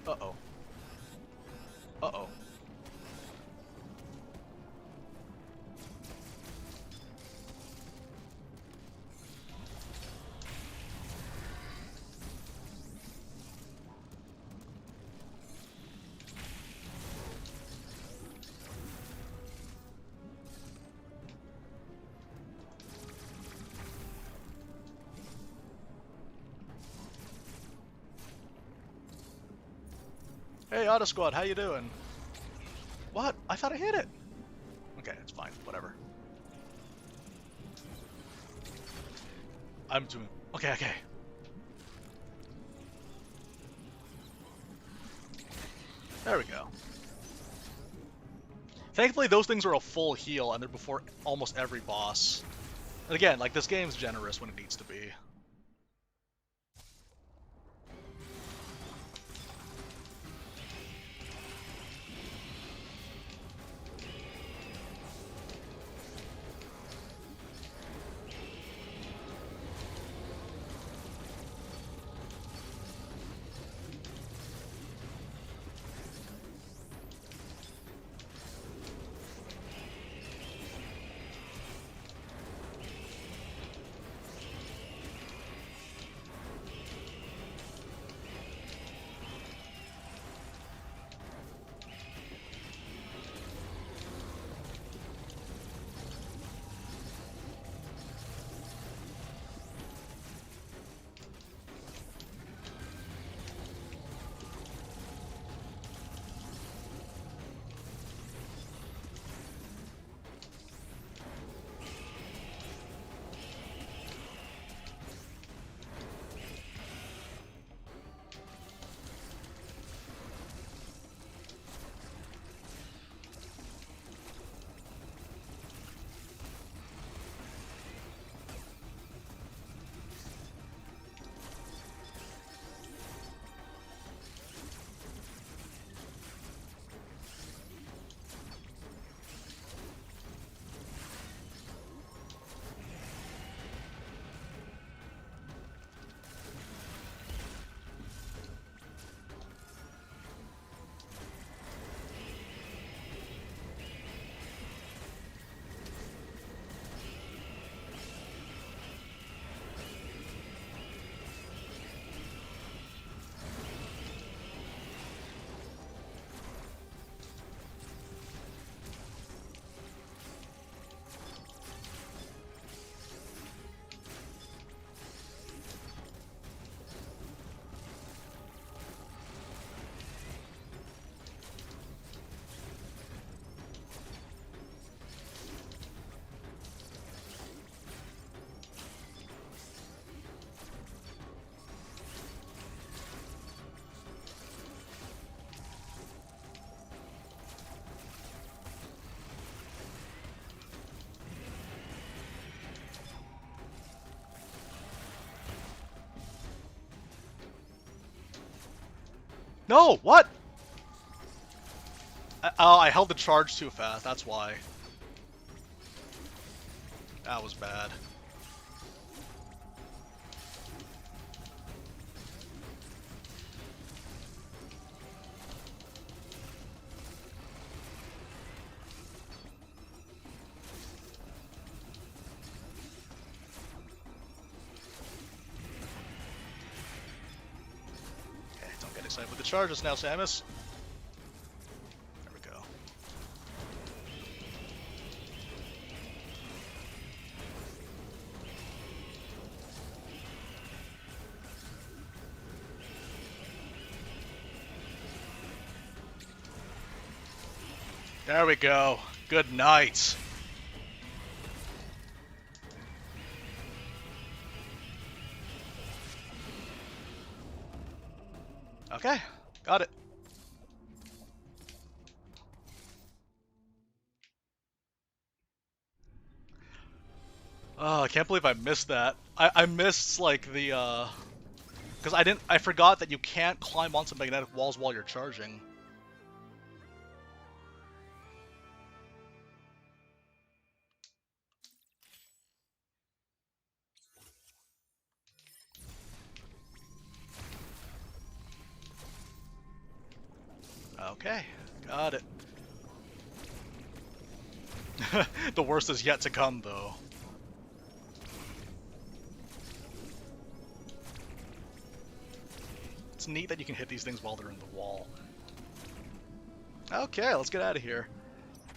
Uh-oh. Uh-oh. Hey, Auto Squad, how you doing? What? I thought I hit it. Okay, it's fine. Whatever. I'm doing... Okay, okay. There we go. Thankfully, those things are a full heal, and they're before almost every boss. And again, like, this game's generous when it needs to be. No! What? Oh, I held the charge too fast, that's why. That was bad. Okay, don't get excited with the charges now, Samus. There we go. There we go. Good night. Okay, got it. Oh, I can't believe I missed that. I missed, like, the, because I forgot that you can't climb onto magnetic walls while you're charging. Okay, got it. The worst is yet to come, though. It's neat that you can hit these things while they're in the wall. Okay, let's get out of here.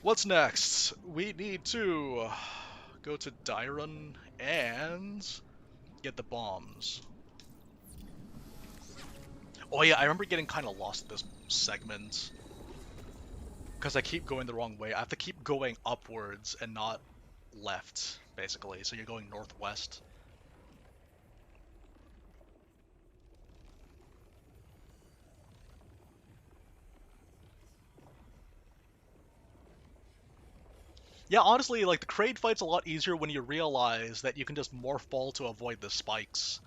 What's next? We need to go to Dyrun and get the bombs. Oh yeah, I remember getting kind of lost at this segment. Because I keep going the wrong way. I have to keep going upwards and not left, basically. So you're going northwest. Yeah, honestly, like the Kraid fight's a lot easier when you realize that you can just morph ball to avoid the spikes.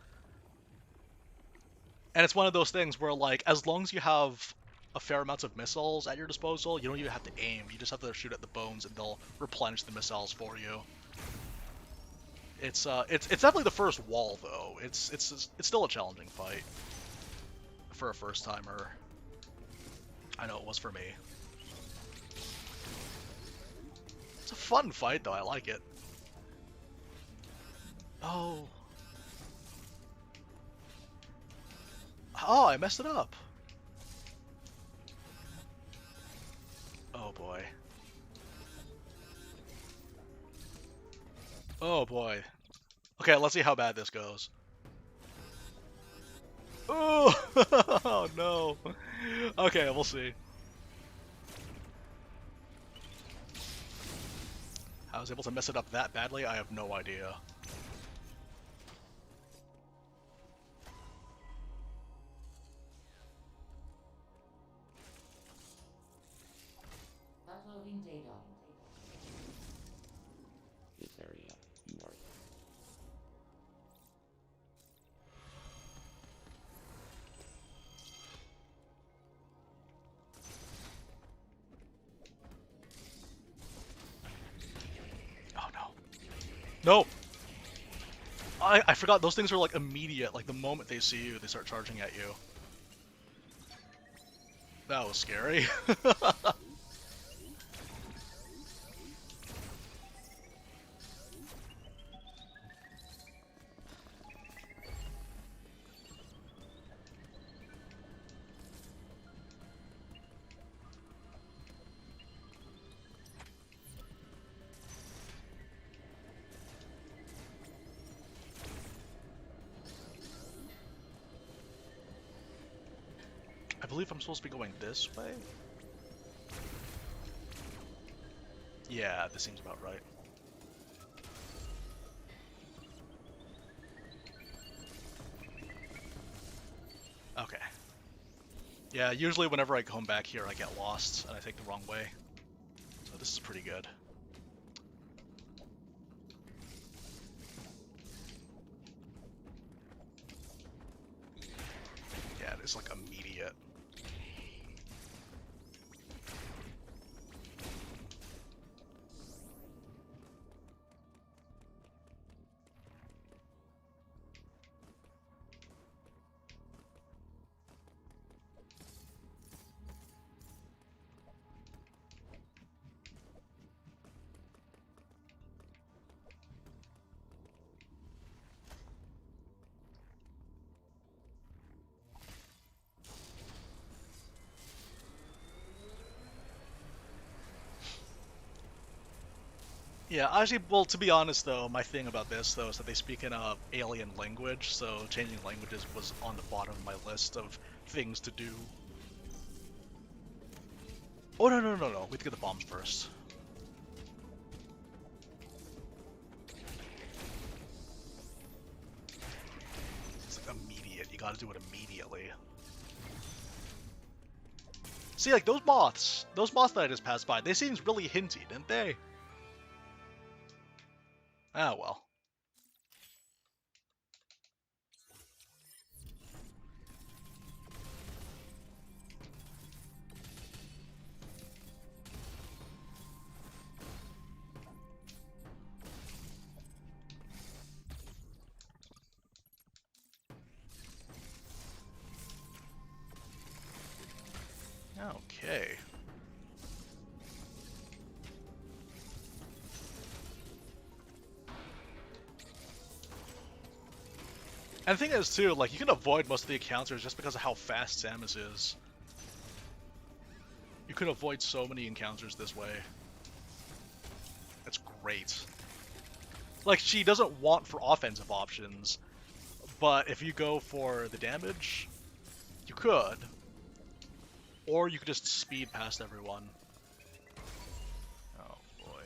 And it's one of those things where, like, as long as you have a fair amount of missiles at your disposal, you don't even have to aim. You just have to shoot at the bones, and they'll replenish the missiles for you. It's definitely the first wall though. It's still a challenging fight for a first timer. I know it was for me. It's a fun fight though. I like it. Oh. Oh, I messed it up. Oh boy. Oh boy. Okay, let's see how bad this goes. Oh, oh no. Okay, we'll see. I was able to mess it up that badly, I have no idea. Uploading data. This area north. Oh no. No! I forgot those things are like immediate, like the moment they see you, they start charging at you. That was scary. I believe I'm supposed to be going this way? Yeah, this seems about right. Okay. Yeah, usually whenever I come back here I get lost and I take the wrong way. So this is pretty good. Yeah, it's like immediate. Yeah, actually, well, to be honest though, my thing about this though is that they speak in a alien language, so changing languages was on the bottom of my list of things to do. Oh no no no no, we have to get the bombs first. It's like immediate, you gotta do it immediately. See, like those moths that I just passed by, they seemed really hinty, didn't they? Ah well. Okay. And the thing is too, like you can avoid most of the encounters just because of how fast Samus is. You can avoid so many encounters this way. That's great. Like, she doesn't want for offensive options, but if you go for the damage, you could. Or you could just speed past everyone. Oh boy.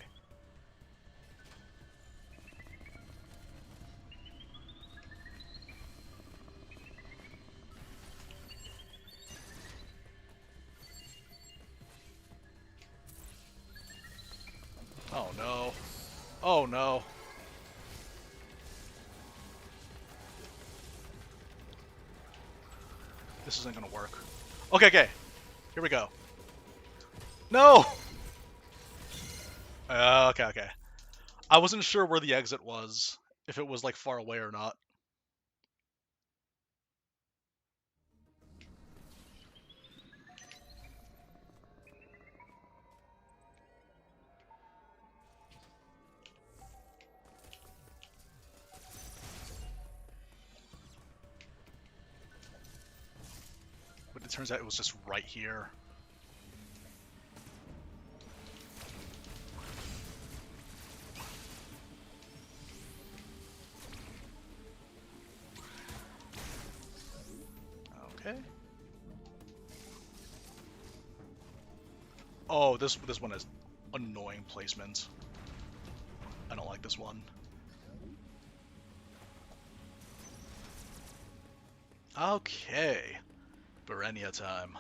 Oh no. Oh no. This isn't gonna work. Okay, okay. Here we go. No! Okay, okay. I wasn't sure where the exit was. If it was, like, far away or not. But it turns out it was just right here. Okay. Oh, this one has annoying placement. I don't like this one. Okay. Berenia time.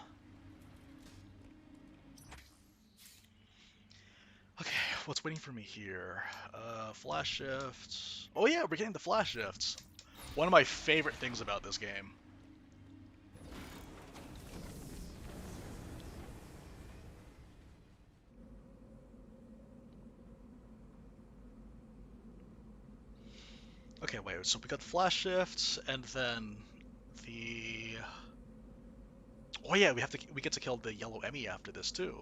Okay, what's waiting for me here? Flash shifts. Oh yeah, we're getting the flash shifts. One of my favorite things about this game. Okay, wait, so we got flash shifts, and then the... Oh yeah, we get to kill the yellow EMMI after this too.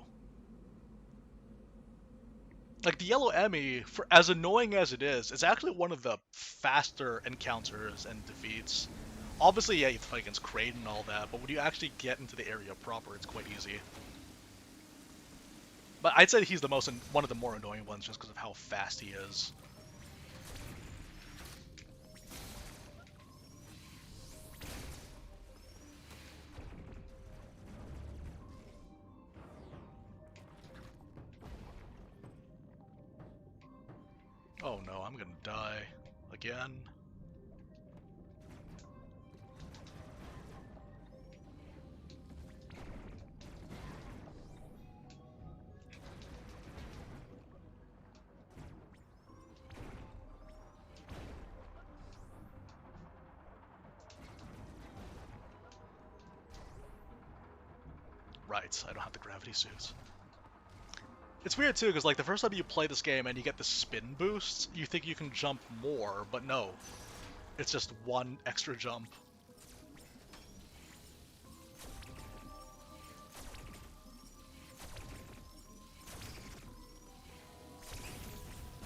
Like the yellow EMMI, for as annoying as it is, it's actually one of the faster encounters and defeats. Obviously, yeah, you have to fight against Kraid and all that, but when you actually get into the area proper, it's quite easy. But I'd say he's one of the more annoying ones just because of how fast he is. Oh no, I'm gonna die again. Right, I don't have the gravity suits. It's weird too, because like the first time you play this game and you get the spin boost, you think you can jump more, but no. It's just one extra jump.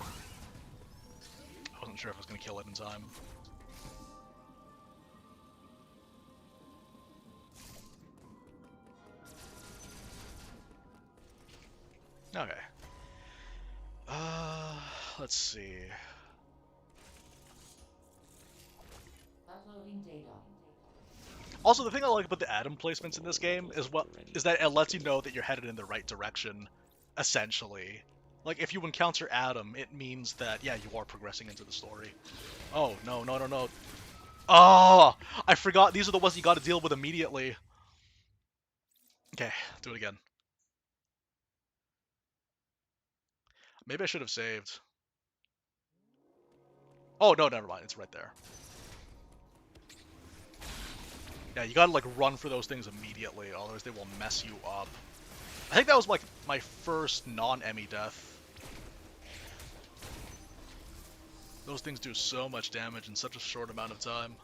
I wasn't sure if I was gonna kill it in time. Okay. Let's see. Uploading data. Also, the thing I like about the atom placements in this game is that it lets you know that you're headed in the right direction, essentially. Like, if you encounter Adam, it means that, yeah, you are progressing into the story. Oh, no, no, no, no. Oh! I forgot, these are the ones you gotta deal with immediately. Okay, do it again. Maybe I should have saved. Oh, no, never mind, it's right there. Yeah, you gotta, like, run for those things immediately, otherwise they will mess you up. I think that was, like, my first non-EMMI death. Those things do so much damage in such a short amount of time.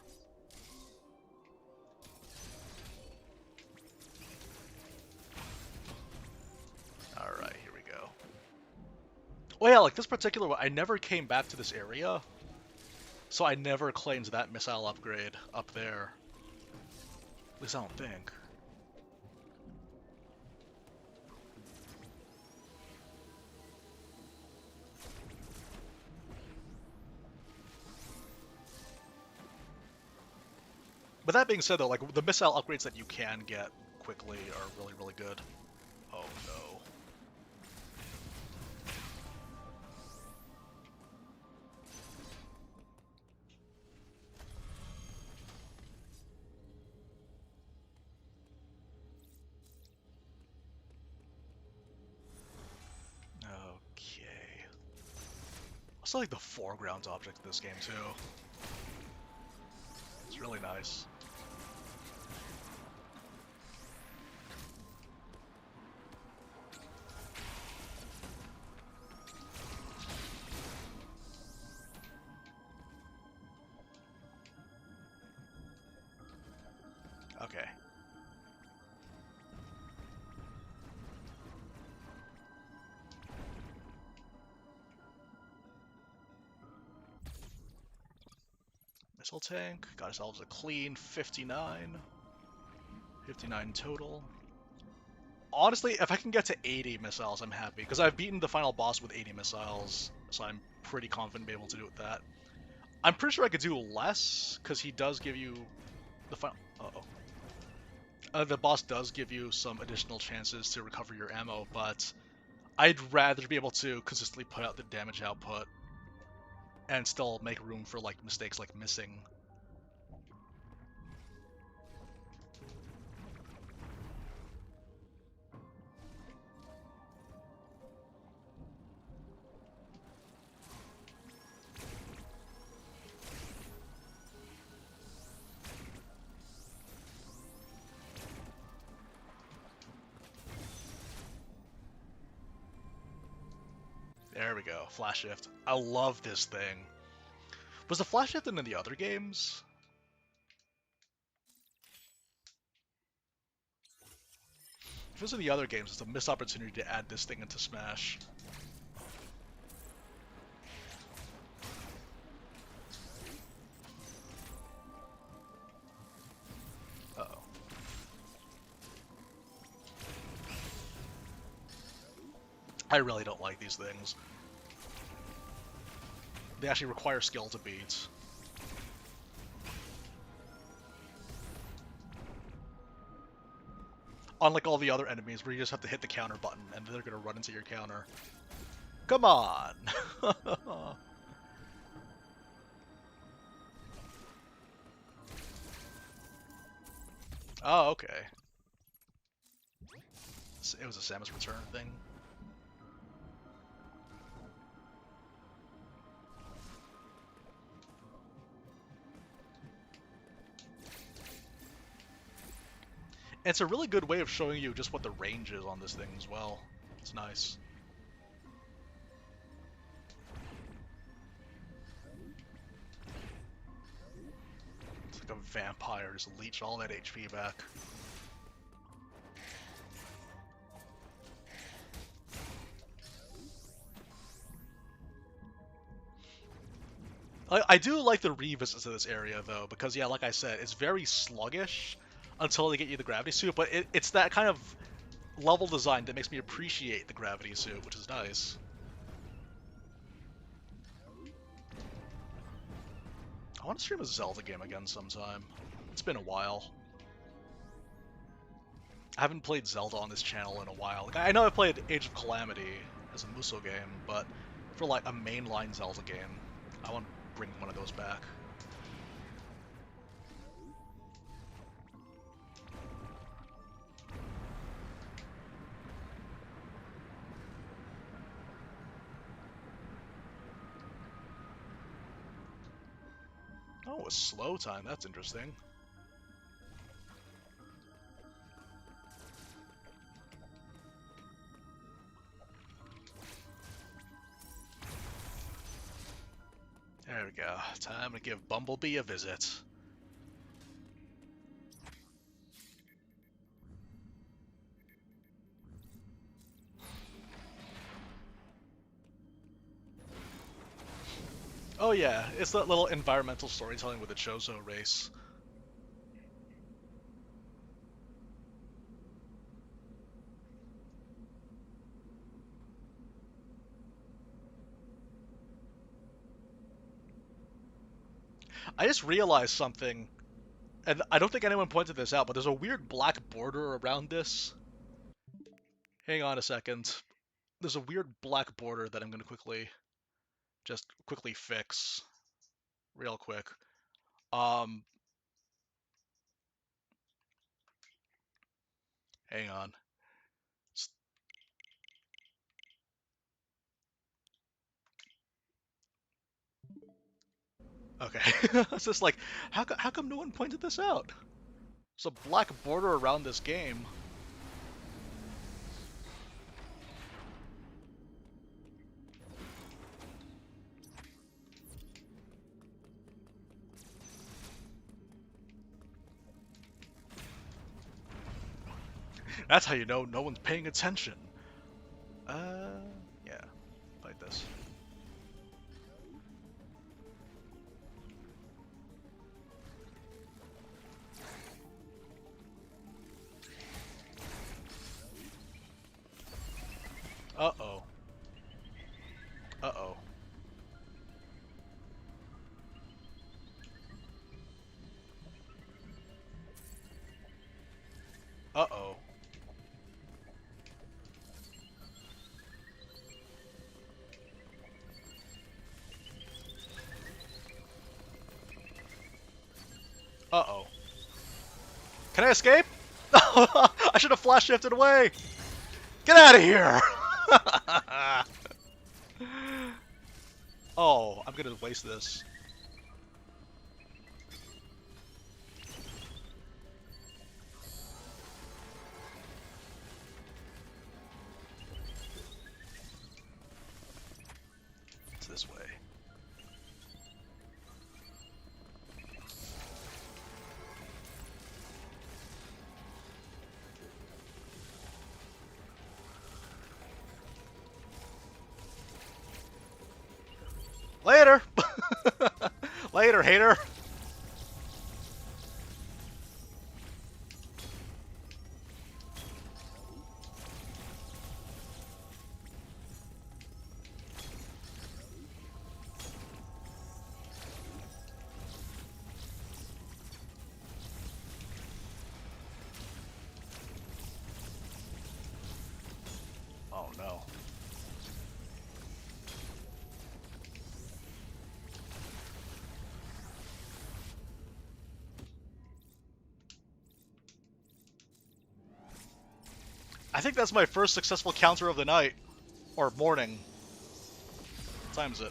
Alright, here we go. Oh yeah, like this particular one, I never came back to this area, so I never claimed that missile upgrade up there. At least I don't think. But that being said though, like the missile upgrades that you can get quickly are really, really good. Oh no. Okay. also like the foreground object in this game too. It's really nice. Okay. Missile tank. Got ourselves a clean 59. 59 total. Honestly, if I can get to 80 missiles, I'm happy. Because I've beaten the final boss with 80 missiles, so I'm pretty confident to be able to do it with that. I'm pretty sure I could do less, because he does give you the final... Uh-oh. The boss does give you some additional chances to recover your ammo, but I'd rather be able to consistently put out the damage output and still make room for like mistakes like missing. There we go, flash shift. I love this thing. Was the flash shift in the other games? If it was in the other games, it's a missed opportunity to add this thing into Smash. Uh-oh. I really don't like these things. They actually require skill to beat. Unlike all the other enemies where you just have to hit the counter button and they're gonna run into your counter. Come on! Oh, okay. It was a Samus Return thing. It's a really good way of showing you just what the range is on this thing as well. It's nice. It's like a vampire, just leech all that HP back. I do like the revisits to this area though, because yeah, like I said, it's very sluggish until they get you the gravity suit, but it's that kind of level design that makes me appreciate the gravity suit, which is nice. I want to stream a Zelda game again sometime. It's been a while. I haven't played Zelda on this channel in a while. Like, I know I played Age of Calamity as a Musou game, but for like a mainline Zelda game, I want to bring one of those back. Oh, a slow time. That's interesting. There we go. Time to give Bumblebee a visit. Oh yeah, it's that little environmental storytelling with the Chozo race. I just realized something, and I don't think anyone pointed this out, but there's a weird black border around this. Hang on a second. There's a weird black border that I'm going to quickly fix real quick. Um, Hang on. Okay. It's just like, how come no one pointed this out? There's a black border around this game. That's how you know no one's paying attention. Yeah, like this. Uh-oh. Uh-oh. Uh-oh. Uh-oh. Can I escape? I should have flash shifted away. Get out of here. Oh, I'm gonna waste this. It's this way. Later! Later, hater! Oh no. I think that's my first successful counter of the night. Or morning. What time is it?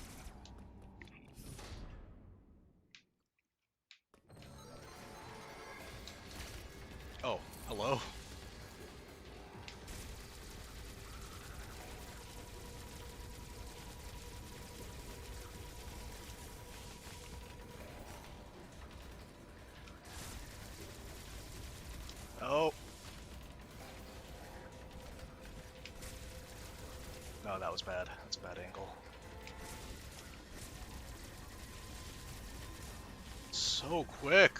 Oh, hello. Oh. No, that was bad. That's a bad angle. So quick.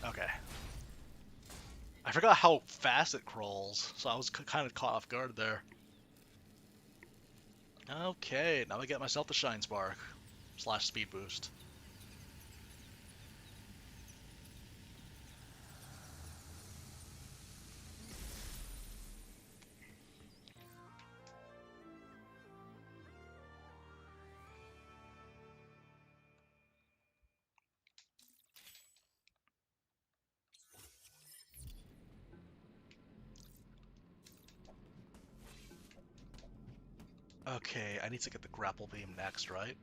Okay. I forgot how fast it crawls, so I was kind of caught off guard there. Okay, now I get myself the Shine Spark. / speed boost. Okay, I need to get the grapple beam next, right?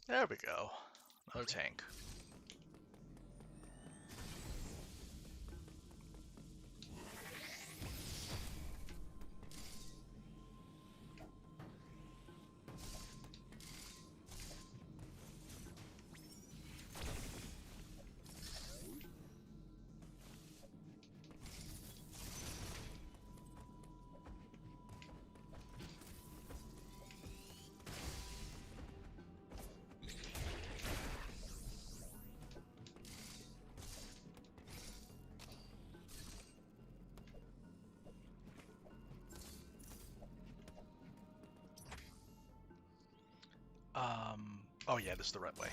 There we go. Another tank. Oh yeah, this is the right way.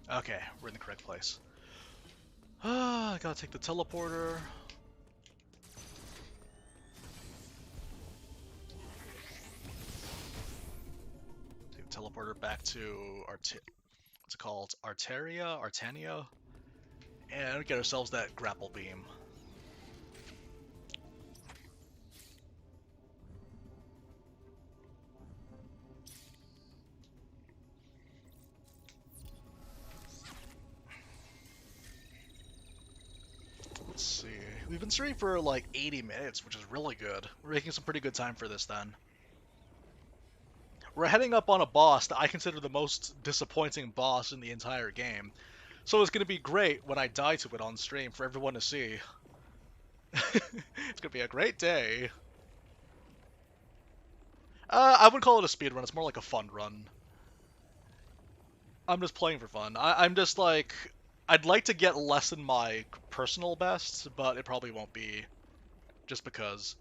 Okay, we're in the correct place. I gotta take the teleporter. Take the teleporter back to what's it called? Artania? And we get ourselves that grapple beam. Let's see. We've been streaming for like 80 minutes, which is really good. We're making some pretty good time for this then. We're heading up on a boss that I consider the most disappointing boss in the entire game. So it's going to be great when I die to it on stream for everyone to see. It's going to be a great day. I wouldn't call it a speed run. It's more like a fun run. I'm just playing for fun. I'm just like... I'd like to get less than my personal best, but it probably won't be. Just because.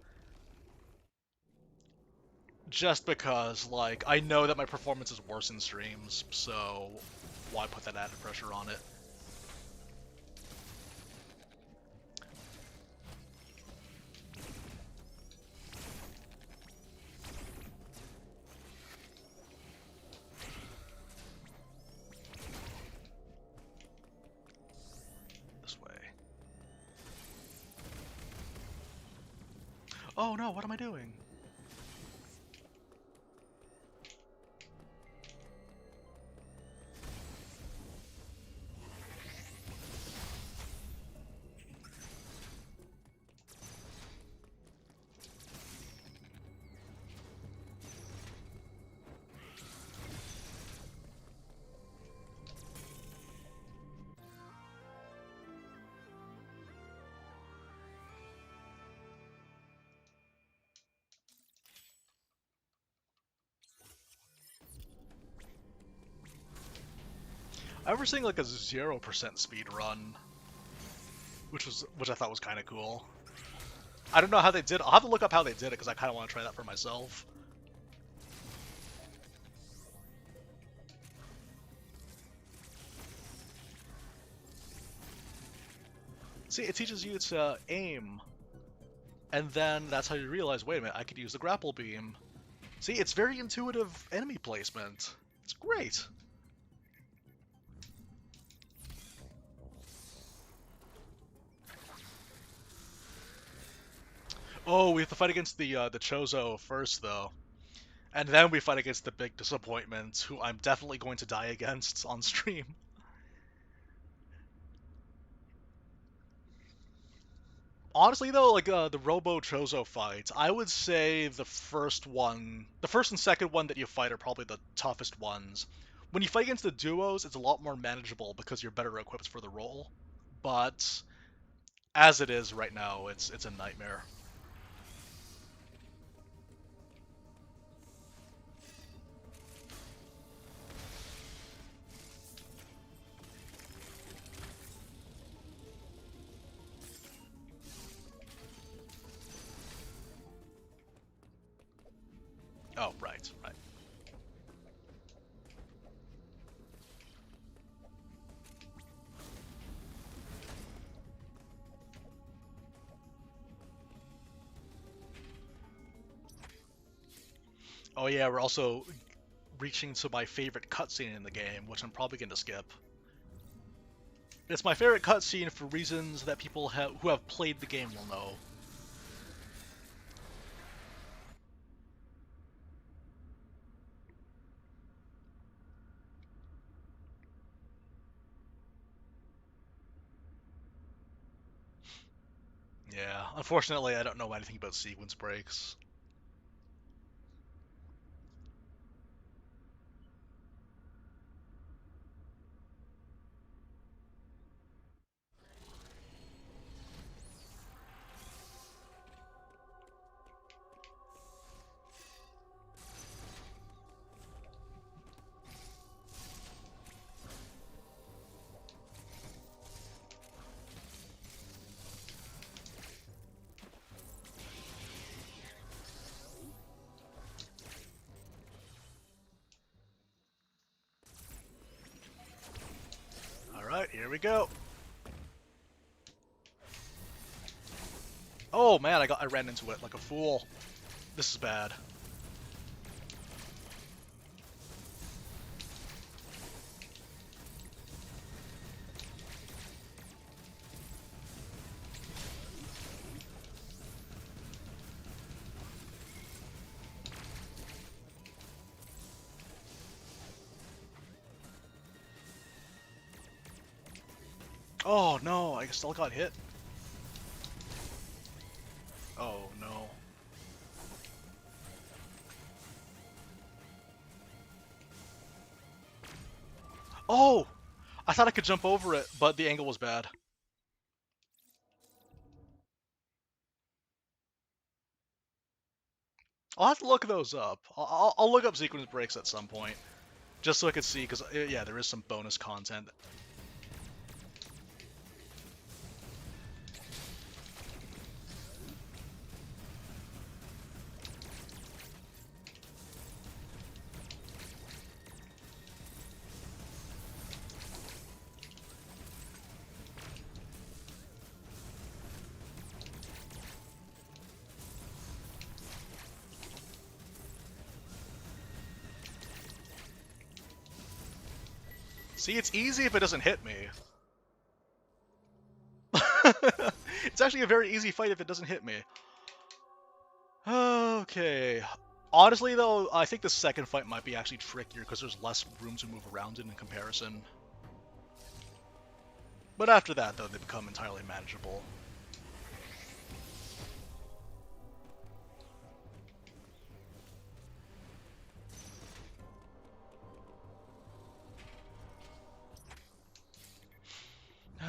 Just because, like, I know that my performance is worse in streams, so why put that added pressure on it? This way. Oh no, what am I doing? I remember seeing like a 0% speed run, which I thought was kind of cool. I don't know how they did. I'll have to look up how they did it because I kind of want to try that for myself. See, it teaches you to aim, and then that's how you realize, wait a minute, I could use the grapple beam. See, it's very intuitive enemy placement. It's great. Oh, we have to fight against the Chozo first, though. And then we fight against the big disappointment, who I'm definitely going to die against on stream. Honestly, though, like the Robo Chozo fight, I would say the first and second one that you fight are probably the toughest ones. When you fight against the duos, it's a lot more manageable because you're better equipped for the role. But as it is right now, it's a nightmare. Oh, right, right. Oh yeah, we're also reaching to my favorite cutscene in the game, which I'm probably going to skip. It's my favorite cutscene for reasons that people who have played the game will know. Yeah, unfortunately, I don't know anything about sequence breaks. Alright, here we go. Oh man, I ran into it like a fool. This is bad. Oh no, I still got hit. Oh no. Oh! I thought I could jump over it, but the angle was bad. I'll have to look those up. I'll look up sequence breaks at some point, just so I could see, because yeah, there is some bonus content. See, it's easy if it doesn't hit me. It's actually a very easy fight if it doesn't hit me. Okay. Honestly, though, I think the second fight might be actually trickier because there's less room to move around in comparison. But after that, though, they become entirely manageable.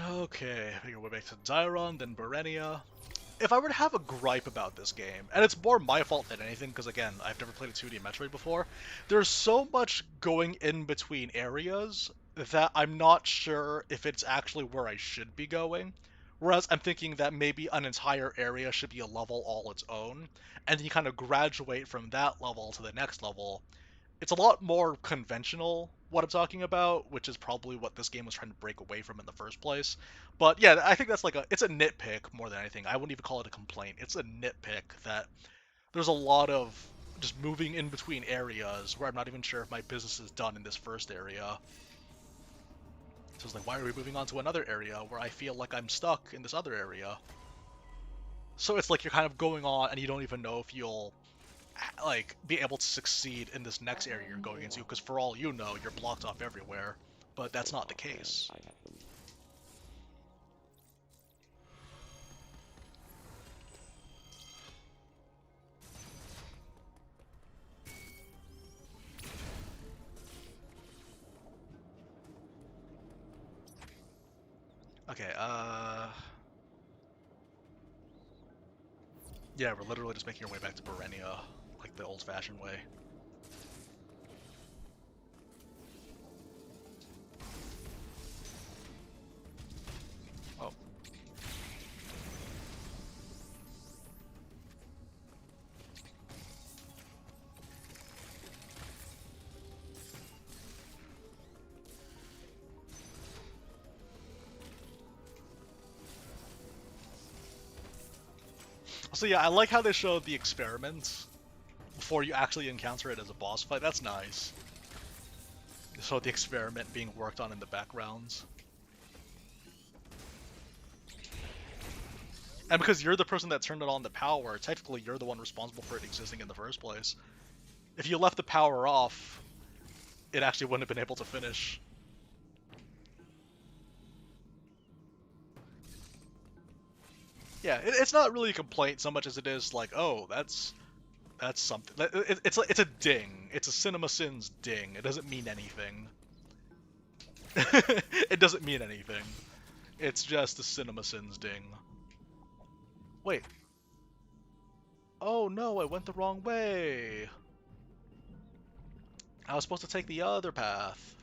Okay, we go back to Dairon, then Berenia. If I were to have a gripe about this game, and it's more my fault than anything, because again, I've never played a 2D Metroid before, there's so much going in between areas that I'm not sure if it's actually where I should be going. Whereas I'm thinking that maybe an entire area should be a level all its own, and then you kind of graduate from that level to the next level. It's a lot more conventional what I'm talking about, which is probably what this game was trying to break away from in the first place. But yeah, I think that's like it's a nitpick more than anything. I wouldn't even call it a complaint. It's a nitpick that there's a lot of just moving in between areas where I'm not even sure if my business is done in this first area. So it's like, why are we moving on to another area where I feel like I'm stuck in this other area? So it's like you're kind of going on and you don't even know if you'll like be able to succeed in this next area you're going into, because for all you know you're blocked off everywhere, but that's not the case. I have them. Okay, yeah, we're literally just making our way back to Berenia like the old-fashioned way. Oh, so yeah, I like how they showed the experiments before you actually encounter it as a boss fight. That's nice. So the experiment being worked on in the backgrounds. And because you're the person that turned it on the power, technically you're the one responsible for it existing in the first place. If you left the power off, it actually wouldn't have been able to finish. Yeah, it's not really a complaint so much as it is like, oh, that's something. It's a ding. It's a Cinema Sins ding. It doesn't mean anything. It doesn't mean anything. It's just a Cinema Sins ding. Wait. Oh no, I went the wrong way. I was supposed to take the other path.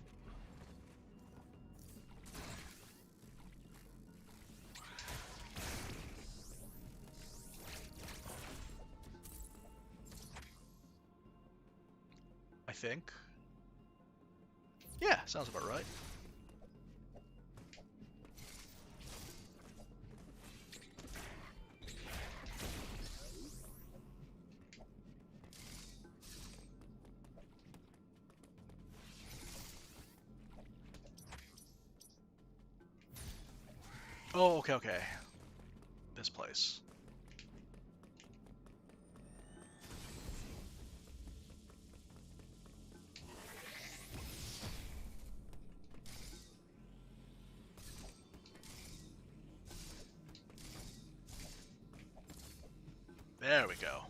I think. Yeah, sounds about right. Oh, okay, okay. This place. There we go.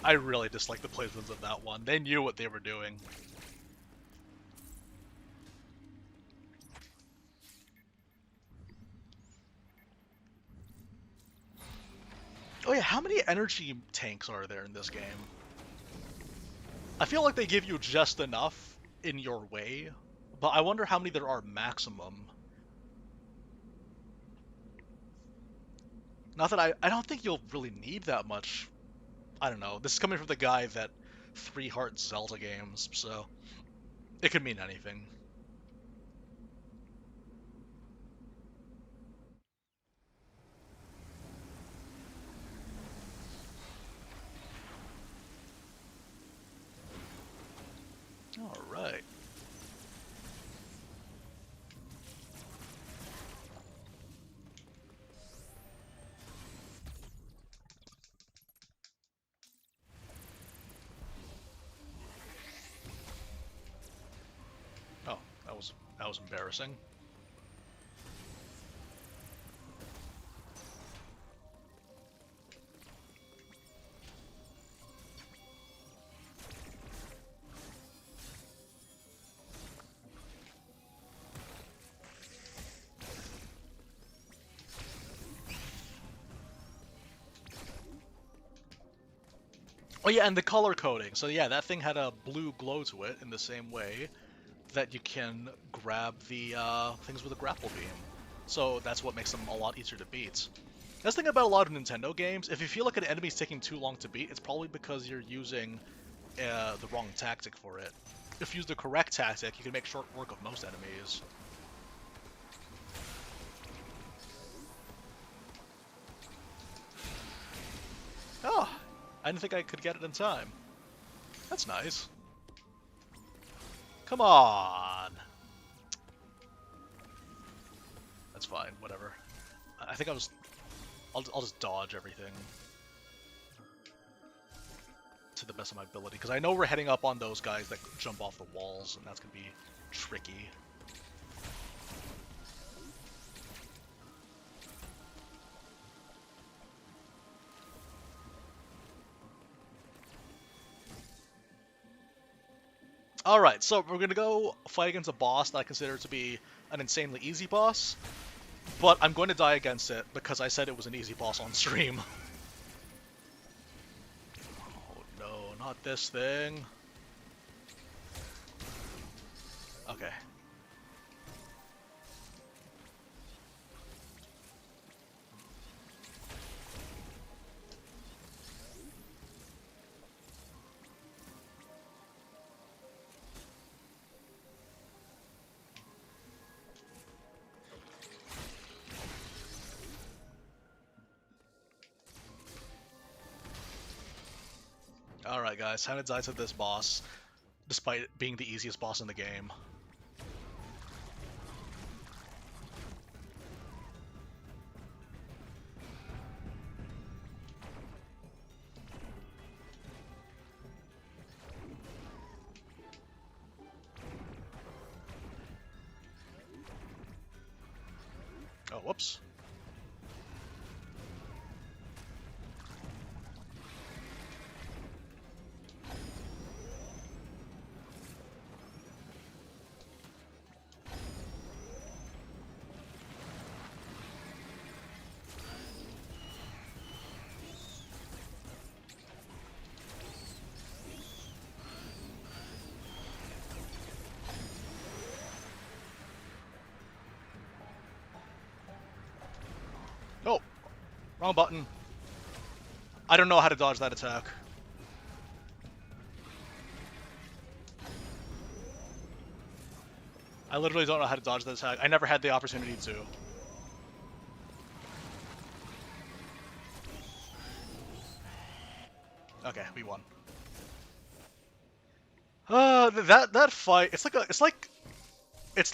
I really dislike the placements of that one. They knew what they were doing. Oh yeah, how many energy tanks are there in this game? I feel like they give you just enough in your way, but I wonder how many there are maximum. Not that I don't think you'll really need that much. I don't know. This is coming from the guy that 3 Heart Zelda games, so it could mean anything. All right. Oh, that was embarrassing. Oh yeah, and the color coding. So yeah, that thing had a blue glow to it in the same way that you can grab the things with a grapple beam. So that's what makes them a lot easier to beat. That's the thing about a lot of Nintendo games. If you feel like an enemy's taking too long to beat, it's probably because you're using the wrong tactic for it. If you use the correct tactic, you can make short work of most enemies. Oh, I didn't think I could get it in time. That's nice. Come on. That's fine, whatever. I think I'll just dodge everything to the best of my ability, because I know we're heading up on those guys that jump off the walls, and that's going to be tricky. Alright, so we're going to go fight against a boss that I consider to be an insanely easy boss, but I'm going to die against it because I said it was an easy boss on stream. Oh no, not this thing. Okay. Alright guys, time to die to this boss, despite it being the easiest boss in the game. Whoops. Oh, wrong button. I don't know how to dodge that attack. I literally don't know how to dodge that attack. I never had the opportunity to. Okay, we won. That fight, it's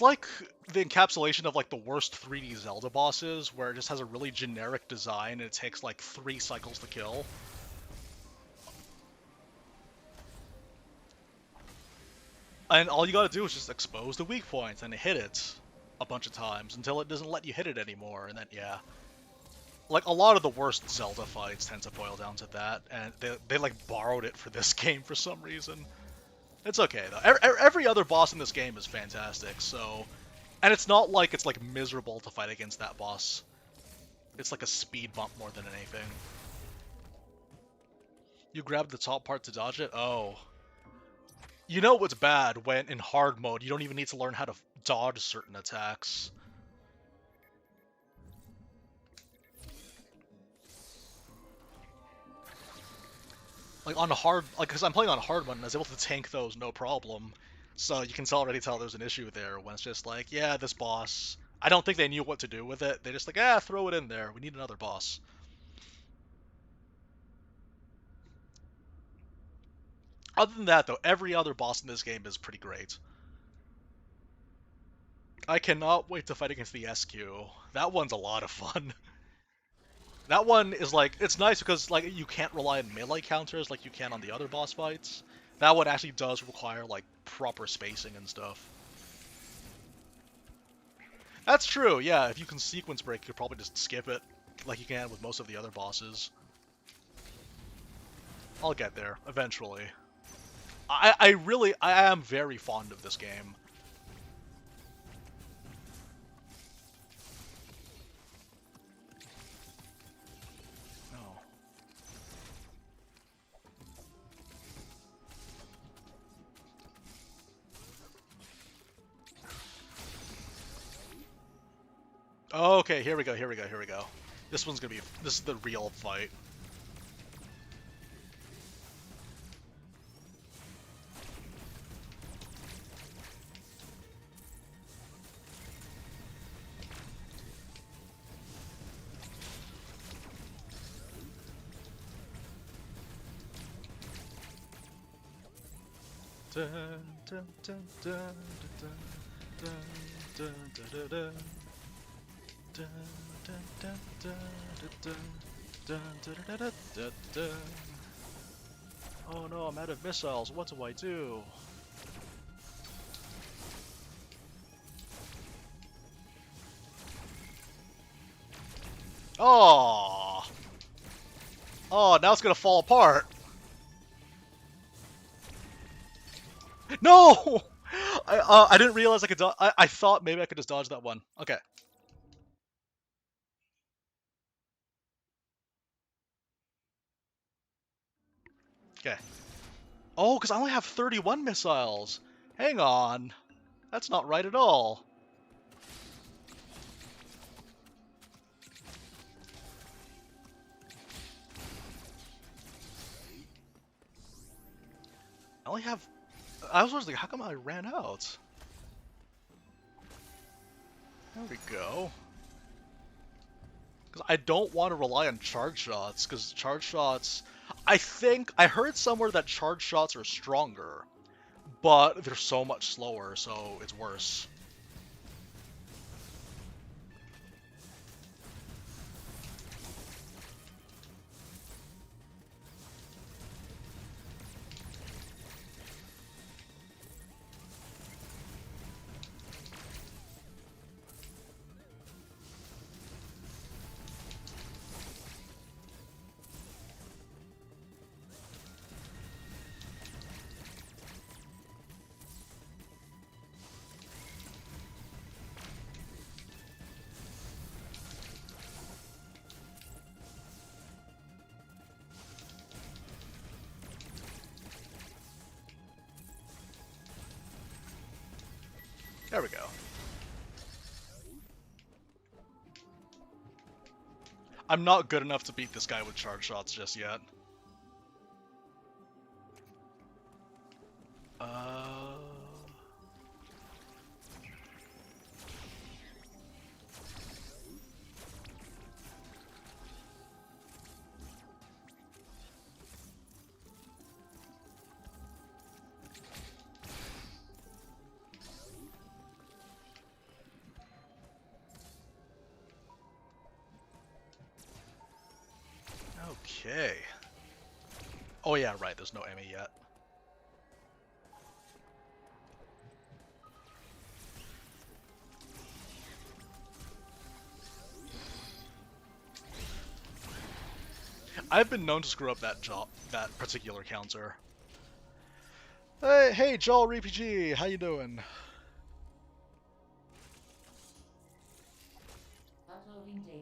like the encapsulation of like the worst 3D Zelda bosses, where it just has a really generic design and it takes like 3 cycles to kill. And all you gotta do is just expose the weak points and hit it a bunch of times until it doesn't let you hit it anymore, and then yeah. Like, a lot of the worst Zelda fights tend to boil down to that, and they like borrowed it for this game for some reason. It's okay though. Every other boss in this game is fantastic, so... And it's not like it's like miserable to fight against that boss. It's like a speed bump more than anything. You grab the top part to dodge it? Oh. You know what's bad when in hard mode you don't even need to learn how to dodge certain attacks. Like on hard, like because I'm playing on hard mode and I was able to tank those no problem. So you can already tell there's an issue there when it's just like, yeah, this boss. I don't think they knew what to do with it. They're just like, ah, throw it in there. We need another boss. Other than that, though, every other boss in this game is pretty great. I cannot wait to fight against the SQ. That one's a lot of fun. That one is like, it's nice because like you can't rely on melee counters like you can on the other boss fights. That one actually does require like proper spacing and stuff. That's true, yeah, if you can sequence break, you could probably just skip it, like you can with most of the other bosses. I'll get there, eventually. I am very fond of this game. Oh. Okay, here we go, here we go, here we go. This one's gonna be, this is the real fight. Oh no, I'm out of missiles. What do I do? Oh! Oh, now it's gonna fall apart. No! I didn't realize I could I thought maybe I could just dodge that one. Okay. Okay. Oh, because I only have 31 missiles. Hang on. That's not right at all. I only have... I was wondering, how come I ran out? There we go. Because I don't want to rely on charge shots, because charge shots... I heard somewhere that charge shots are stronger, but they're so much slower, so it's worse. There we go. I'm not good enough to beat this guy with charge shots just yet. Okay. Oh yeah, right, there's no EMMI yet. I've been known to screw up that particular counter. Hey, Joel RPG, how you doing? Uploading data.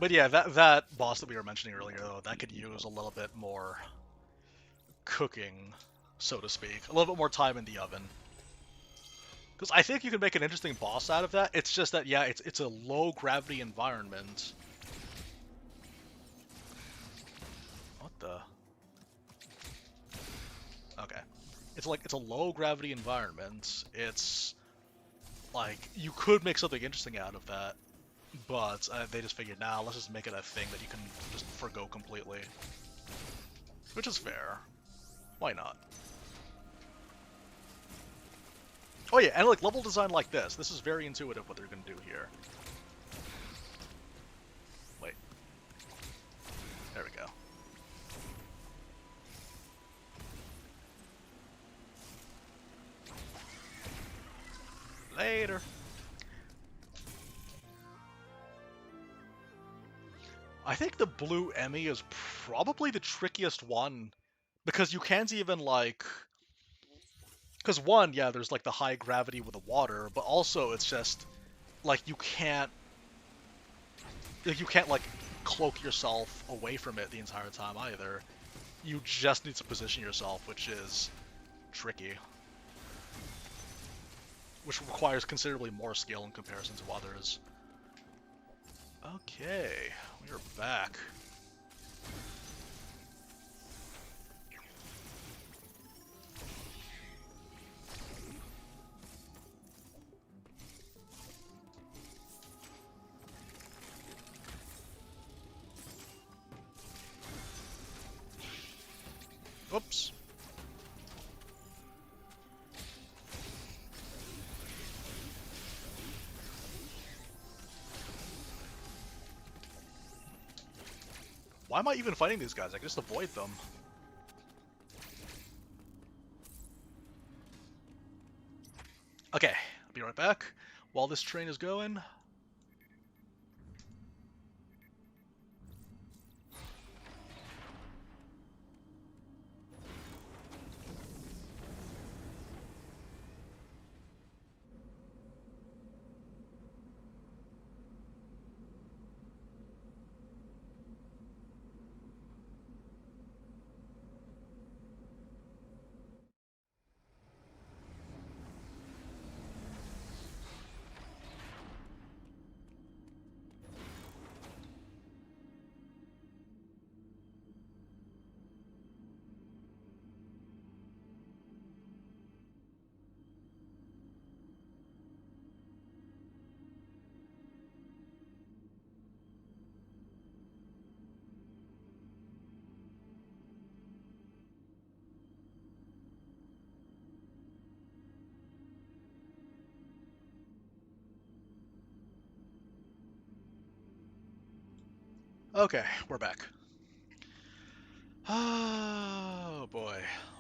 But yeah, that boss that we were mentioning earlier, though, that could use a little bit more cooking, so to speak. A little bit more time in the oven. Because I think you can make an interesting boss out of that. It's just that, yeah, it's a low-gravity environment. What the? Okay. It's a low-gravity environment. It's like, you could make something interesting out of that. But they just figured, nah, let's just make it a thing that you can just forgo completely. Which is fair. Why not? Oh yeah, and like level design like this is very intuitive what they're gonna do here. Wait. There we go. Later. I think the blue EMMI is probably the trickiest one, because you can't even like... Because one, yeah, there's like the high gravity with the water, but also it's just like you can't like cloak yourself away from it the entire time either. You just need to position yourself, which is tricky. Which requires considerably more skill in comparison to others. Okay, we are back. Oops. Why am I even fighting these guys? I can just avoid them. Okay, I'll be right back. While this train is going... Okay, we're back. Oh boy.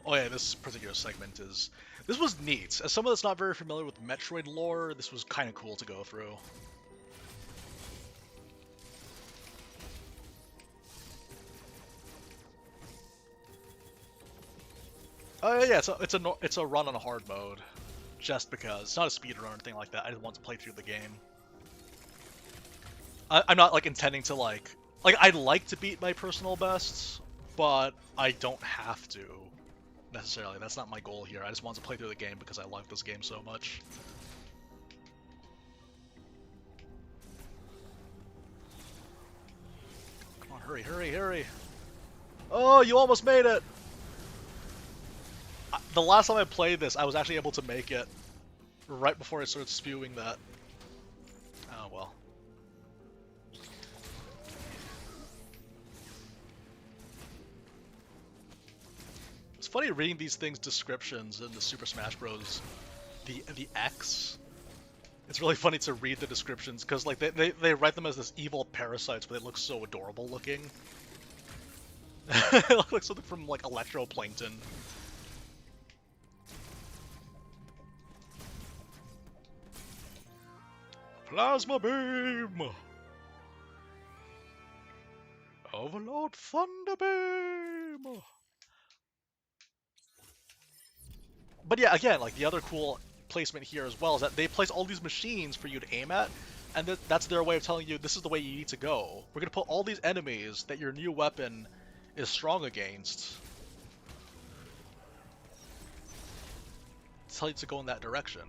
Oh yeah, this particular segment is... This was neat. As someone that's not very familiar with Metroid lore, this was kind of cool to go through. Oh yeah, it's a run on a hard mode, just because it's not a speedrun or anything like that. I just want to play through the game. I'm not like intending to like I'd like to beat my personal bests, but I don't have to. necessarily. That's not my goal here. I just want to play through the game because I like this game so much. Come on, hurry, hurry, hurry! Oh, you almost made it! The last time I played this, I was actually able to make it right before I started spewing that. Oh well. It's funny reading these things descriptions in the Super Smash Bros. The X. It's really funny to read the descriptions because like they write them as this evil parasites, but they look so adorable looking. It looks like something from like electroplankton. Plasma beam. Overload thunder beam. But yeah, again, like the other cool placement here as well is that they place all these machines for you to aim at, and that's their way of telling you this is the way you need to go. We're gonna put all these enemies that your new weapon is strong against to tell you to go in that direction.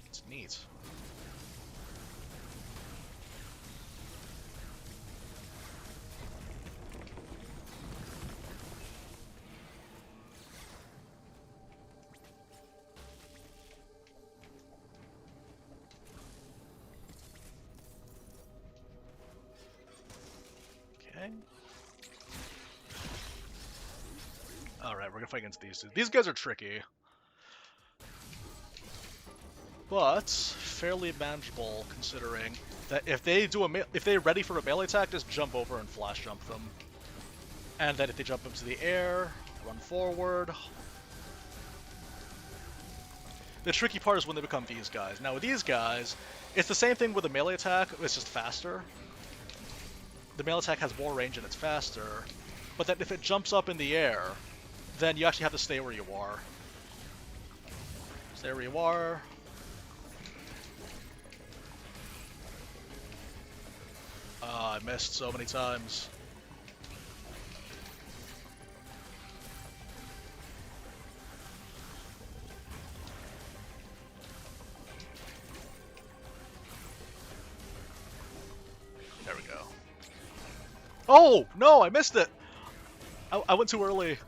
It's neat. Okay. Alright, we're gonna fight against these two. These guys are tricky, but fairly manageable considering that if they do if they're ready for a melee attack, just jump over and flash jump them. And then if they jump into the air, run forward. The tricky part is when they become these guys. Now with these guys, it's the same thing with a melee attack, it's just faster. The melee attack has more range and it's faster, but that if it jumps up in the air, then you actually have to stay where you are. Stay where you are. I missed so many times. There we go. Oh, no, I missed it! I went too early.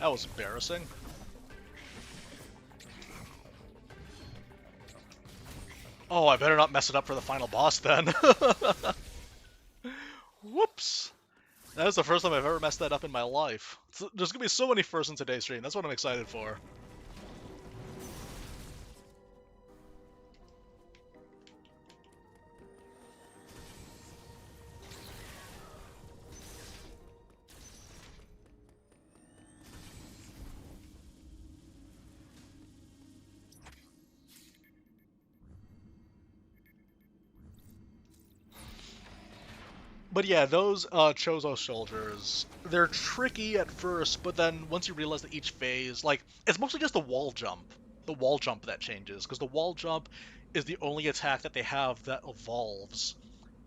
That was embarrassing. Oh, I better not mess it up for the final boss then. Whoops. That was the first time I've ever messed that up in my life. There's gonna be so many firsts in today's stream. That's what I'm excited for. But yeah, those Chozo soldiers, they're tricky at first, but then once you realize that each phase, like, it's mostly just the wall jump. The wall jump that changes, because the wall jump is the only attack that they have that evolves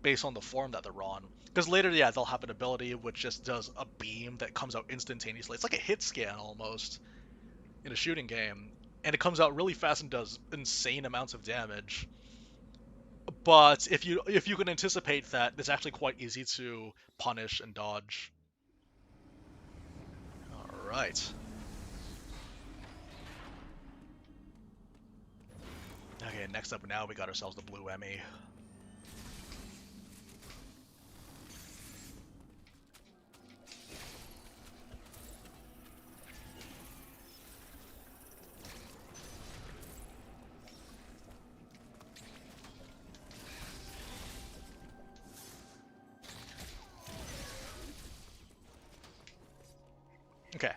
based on the form that they're on. Because later, yeah, they'll have an ability which just does a beam that comes out instantaneously. It's like a hit scan almost in a shooting game, and it comes out really fast and does insane amounts of damage. But if you can anticipate that, it's actually quite easy to punish and dodge. All right. Okay, next up now we got ourselves the blue EMMI. Okay.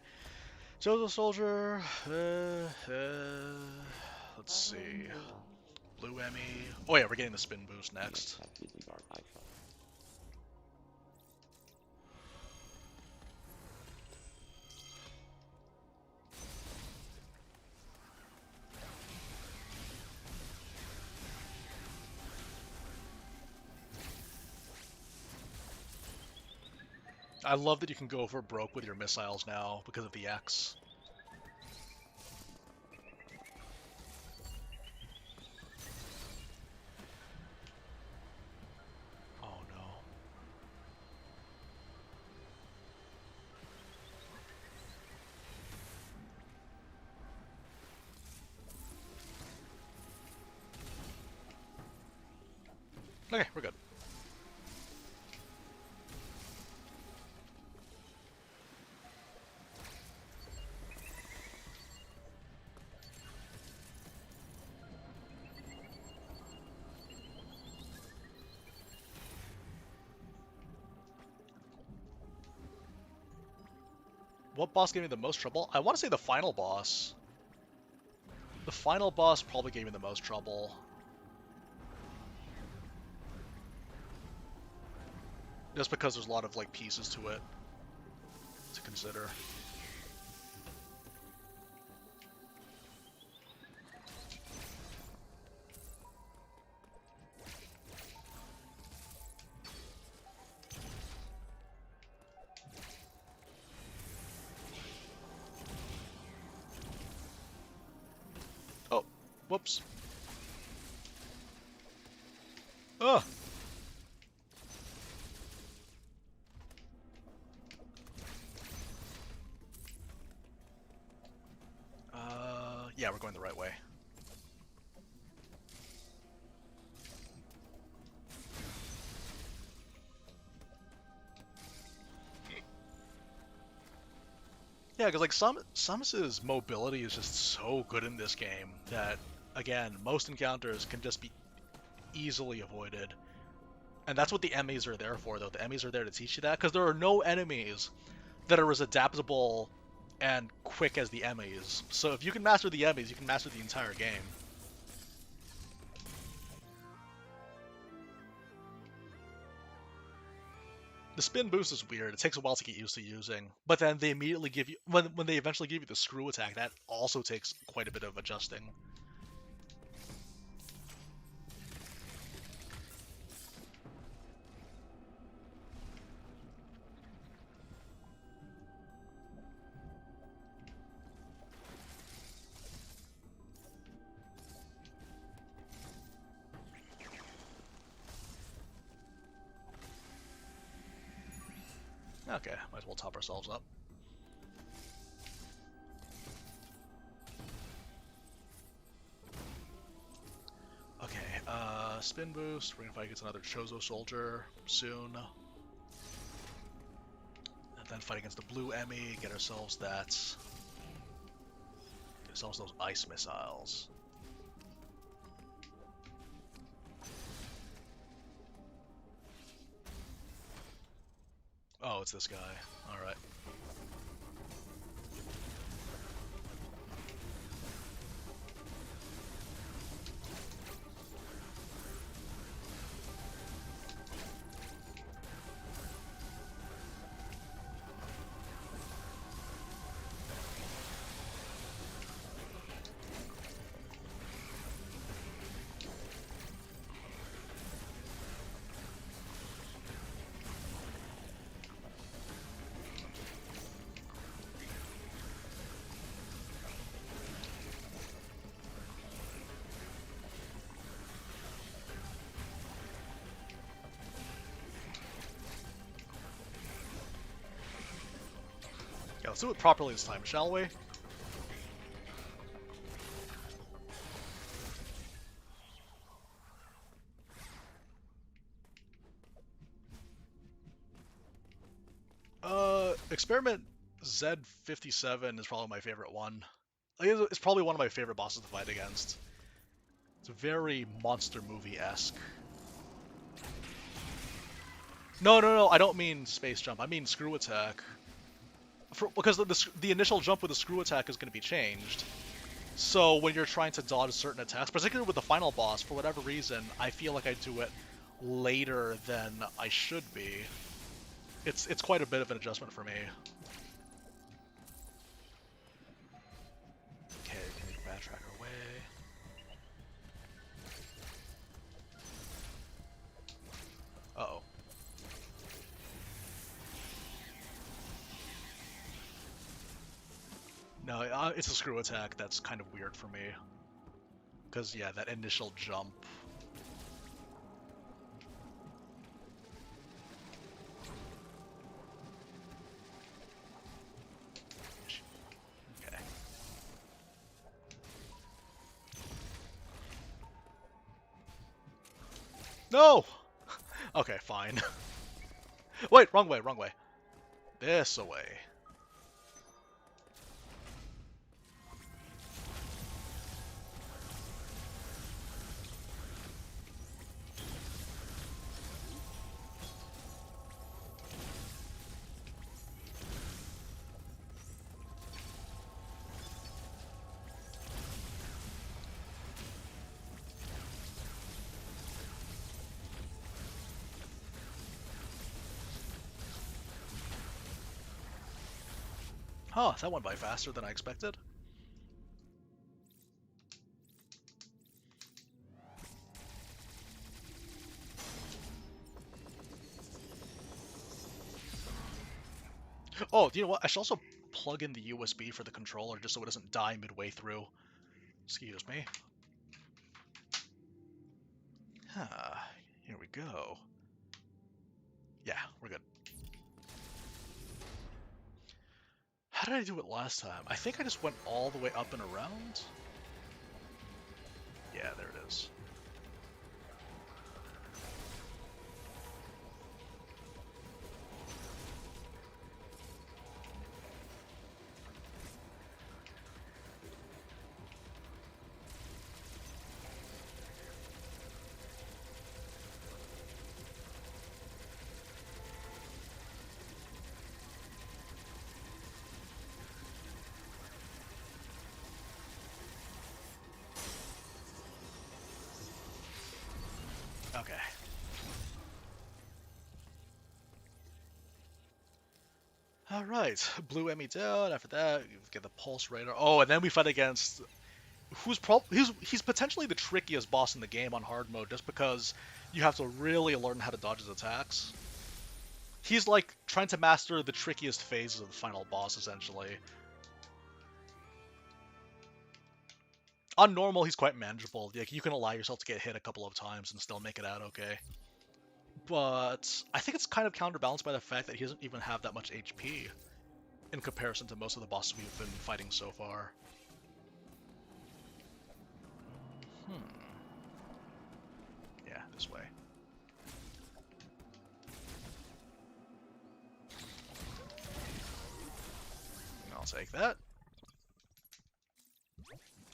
So the soldier. Let's see. Blue EMMI. Oh yeah, we're getting the spin boost next. I love that you can go for broke with your missiles now because of the X. Oh no. Okay, we're good. What boss gave me the most trouble? I want to say the final boss. The final boss probably gave me the most trouble. Just because there's a lot of like pieces to it to consider. Oh, whoops. Ugh. Yeah, we're going the right way. Yeah, because like Samus's mobility is just so good in this game that, again, most encounters can just be easily avoided. And that's what the EMMIs are there for, though. The EMMIs are there to teach you that, because there are no enemies that are as adaptable and quick as the EMMIs. So if you can master the EMMIs, you can master the entire game. The spin boost is weird. It takes a while to get used to using, but then they immediately give you when they eventually give you the screw attack. That also takes quite a bit of adjusting. Okay, might as well top ourselves up. Okay, spin boost. We're gonna fight against another Chozo soldier soon. And then fight against the blue Emmy, get ourselves those ice missiles. Oh, it's this guy. Alright. Yeah, let's do it properly this time, shall we? Experiment Z57 is probably my favorite one. It's probably one of my favorite bosses to fight against. It's very monster movie-esque. No, I don't mean space jump. I mean screw attack. Because the initial jump with the screw attack is going to be changed. So when you're trying to dodge certain attacks, particularly with the final boss, for whatever reason, I feel like I do it later than I should be. It's quite a bit of an adjustment for me. Okay, can we backtrack our way? Uh-oh. No, it's a screw attack that's kind of weird for me. Because, yeah, that initial jump. Okay. No! Okay, fine. Wait, wrong way, wrong way. This away. Huh, that went by faster than I expected. Oh, you know what? I should also plug in the USB for the controller just so it doesn't die midway through. Excuse me. Here we go. Yeah, we're good. How did I do it last time? I think I just went all the way up and around. Yeah, there it is. Okay. Alright, blue EMMI down. After that, you get the pulse radar. Oh, and then we fight against he's potentially the trickiest boss in the game on hard mode just because you have to really learn how to dodge his attacks. He's like trying to master the trickiest phases of the final boss, essentially. On normal, he's quite manageable. Like, you can allow yourself to get hit a couple of times and still make it out okay. But I think it's kind of counterbalanced by the fact that he doesn't even have that much HP in comparison to most of the bosses we've been fighting so far. Yeah, this way. I'll take that.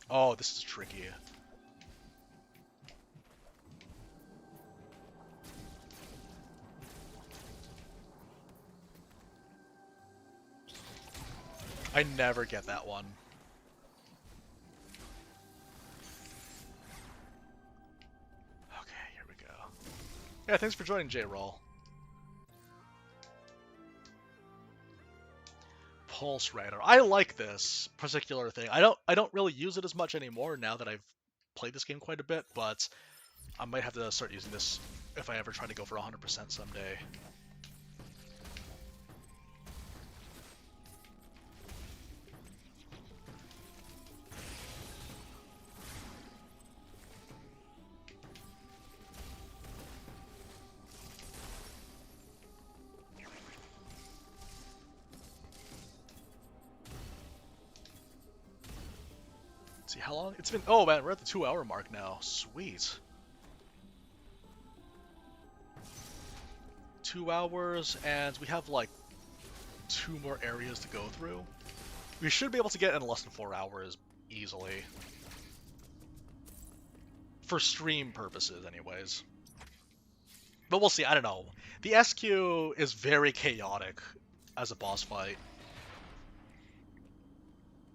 Oh, this is tricky. I never get that one. Okay, here we go. Yeah, thanks for joining, J-Roll. Pulse Radar. I like this particular thing. I don't really use it as much anymore now that I've played this game quite a bit, but I might have to start using this if I ever try to go for 100% someday. Let's see how long it's been. Oh man, we're at the 2-hour mark now. Sweet. 2 hours, and we have like 2 more areas to go through. We should be able to get in less than 4 hours easily. For stream purposes, anyways. But we'll see, I don't know. The SQ is very chaotic as a boss fight.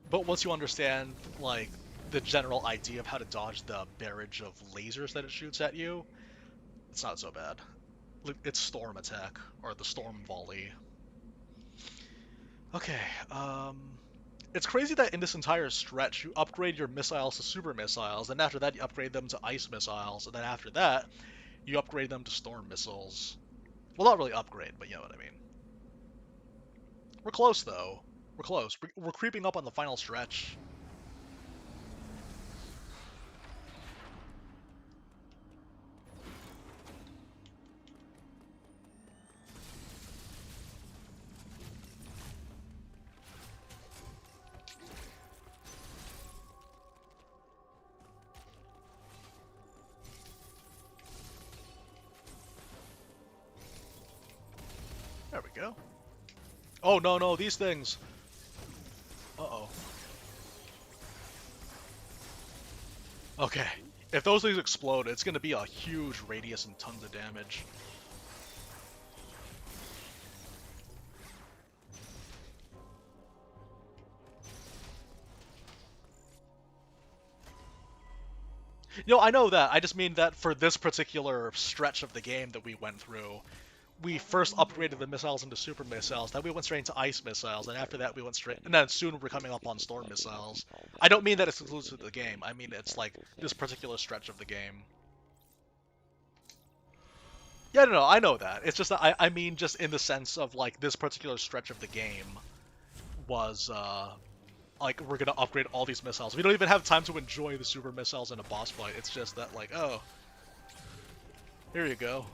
But once you understand, like, the general idea of how to dodge the barrage of lasers that it shoots at you, it's not so bad. It's Storm Attack, or the Storm Volley. Okay, it's crazy that in this entire stretch, you upgrade your missiles to super missiles, and after that you upgrade them to ice missiles, and then after that, you upgrade them to storm missiles. Well, not really upgrade, but you know what I mean. We're close, though. We're close. We're creeping up on the final stretch. There we go. Oh, no, no, these things. Uh-oh. Okay. If those things explode, it's going to be a huge radius and tons of damage. You know, I know that. I just mean that for this particular stretch of the game that we went through, we first upgraded the missiles into super missiles, then we went straight into ice missiles, and after that we went straight, and then soon we're coming up on storm missiles. I don't mean that it's exclusive to the game. I mean it's like this particular stretch of the game. Yeah, no, I know that. It's just that I mean just in the sense of like this particular stretch of the game was like we're gonna upgrade all these missiles. We don't even have time to enjoy the super missiles in a boss fight. It's just that like, oh, here you go.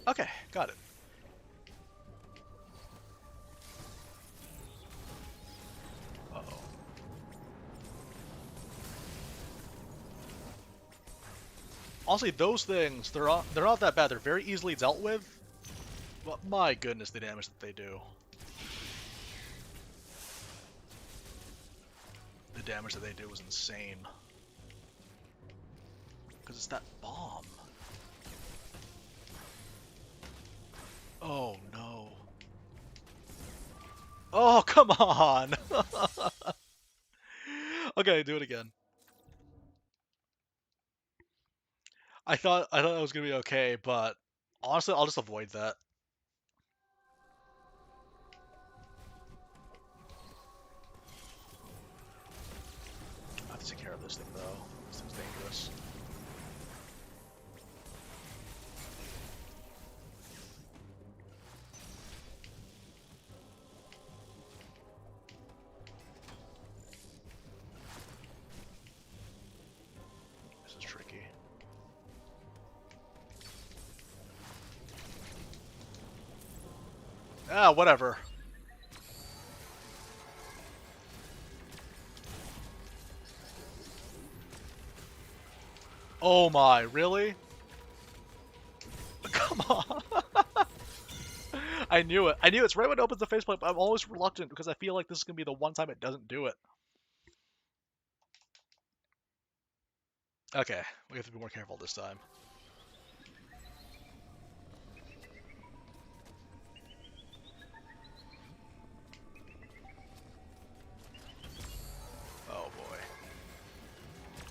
Okay, got it. Uh-oh. Honestly, those things, they're not that bad. They're very easily dealt with. But my goodness, the damage that they do. The damage that they do was insane. Because it's that bomb. Oh no. Oh, come on! Okay, do it again. I thought that was gonna be okay, but honestly, I'll just avoid that. I have to take care of this thing though. This thing's dangerous. This is tricky. Ah, whatever. Oh my, really? Come on. I knew it. I knew it's right when it opens the faceplate, but I'm always reluctant because I feel like this is gonna be the one time it doesn't do it. Okay, we have to be more careful this time. Oh boy.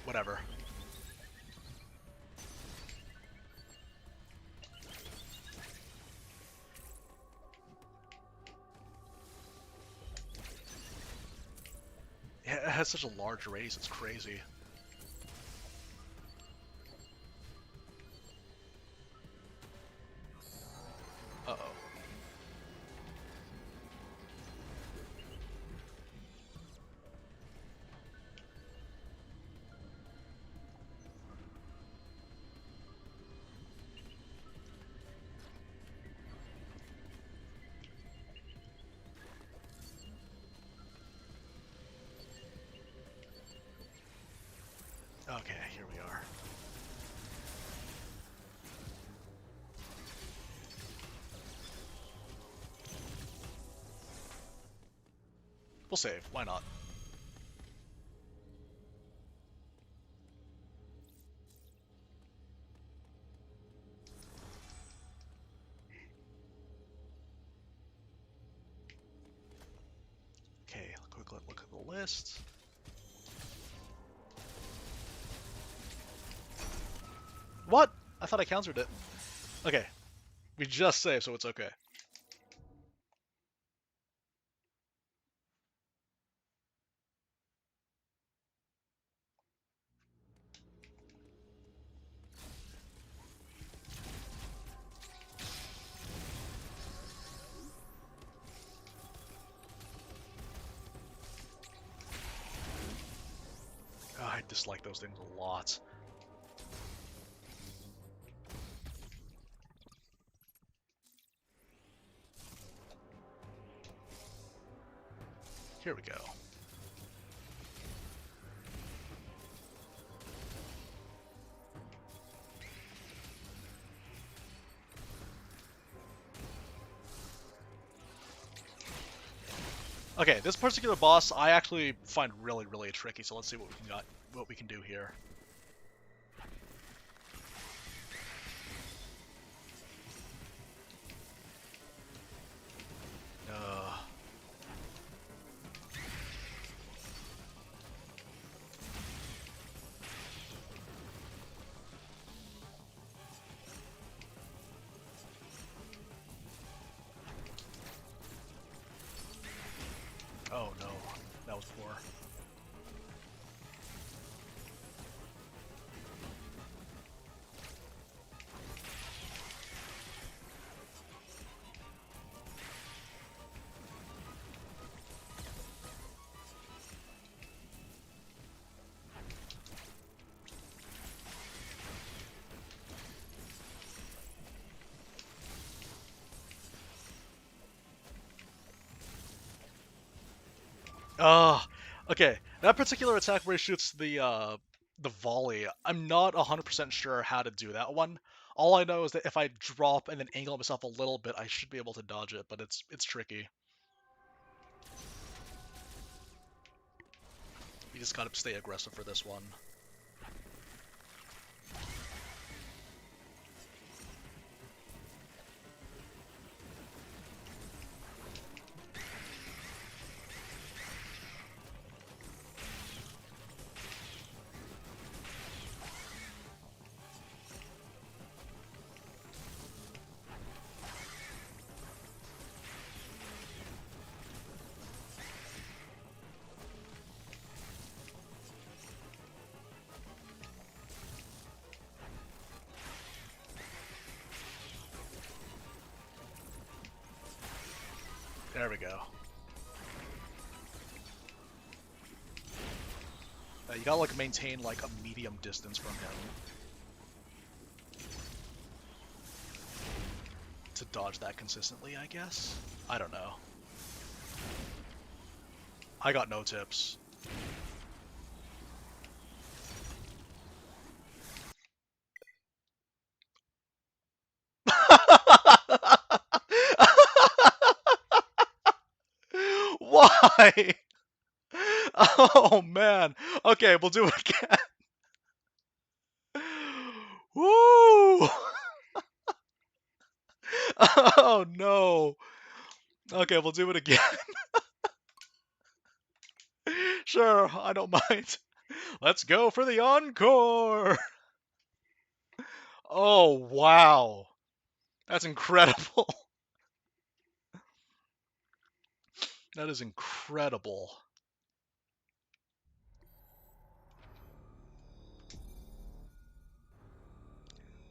Whatever. Yeah, it has such a large radius, it's crazy. Uh-oh. Okay, here we are. We'll save. Why not? list. What? I thought I countered it. Okay. We just saved, so it's okay. Oh, I dislike those things a lot. Here we go. Okay, this particular boss I actually find really, really tricky, so let's see what we can do here. Uh, oh no, that was poor. Okay. That particular attack where he shoots the volley, I'm not 100% sure how to do that one. All I know is that if I drop and then angle myself a little bit, I should be able to dodge it, but it's tricky. You just gotta stay aggressive for this one. There we go. You gotta like maintain like a medium distance from him to dodge that consistently, I guess. I don't know. I got no tips. Why? Oh man. Okay, we'll do it again. Woo! Oh no. Okay, we'll do it again. Sure, I don't mind. Let's go for the encore. Oh wow. That's incredible. That is incredible.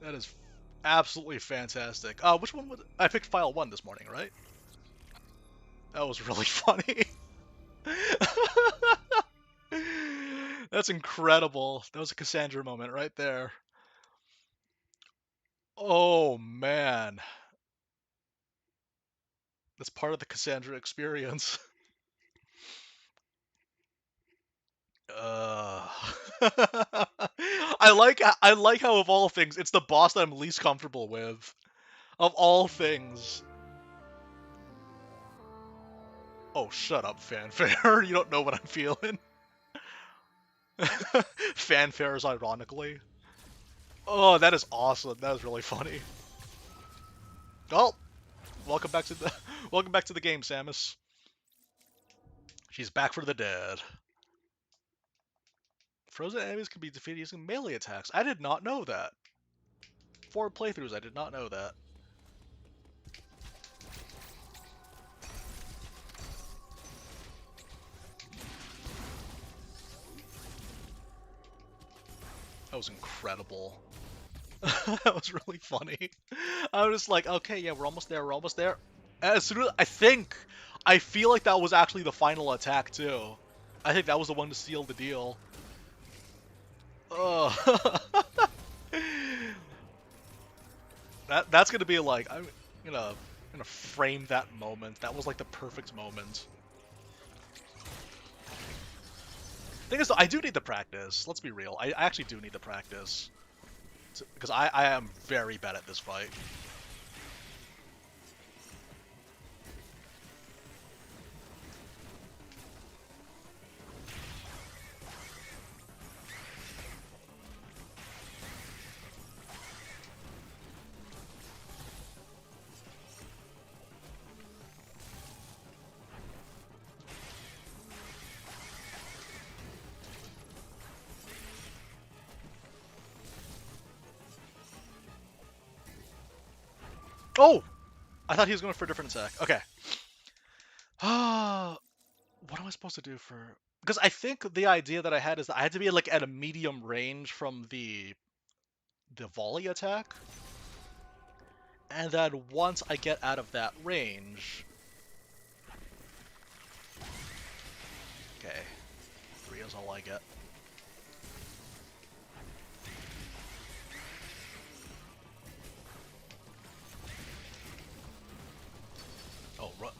That is absolutely fantastic. Which one was I picked file 1 this morning, right? That was really funny. That's incredible. That was a Cassandra moment right there. Oh man. That's part of the Cassandra experience. Uh, I like how of all things, it's the boss that I'm least comfortable with. Of all things. Oh, shut up, fanfare. You don't know what I'm feeling. Fanfares, ironically. Oh, that is awesome. That is really funny. Oh, welcome back to the welcome back to the game, Samus. She's back for the dead. Frozen enemies can be defeated using melee attacks. I did not know that. 4 playthroughs, I did not know that. That was incredible. That was really funny. I was just like, okay, yeah, we're almost there, we're almost there. And as soon as I feel like that was actually the final attack too. I think that was the one to seal the deal. Oh, that's gonna be like I'm gonna frame that moment. That was like the perfect moment. Thing is, though, I do need the practice. Let's be real. I actually do need the practice because I am very bad at this fight. Oh! I thought he was going for a different attack. Okay. What am I supposed to do for... Because I think the idea that I had is that I had to be like at a medium range from the volley attack. And then once I get out of that range... Okay. 3 is all I get. Oh, right.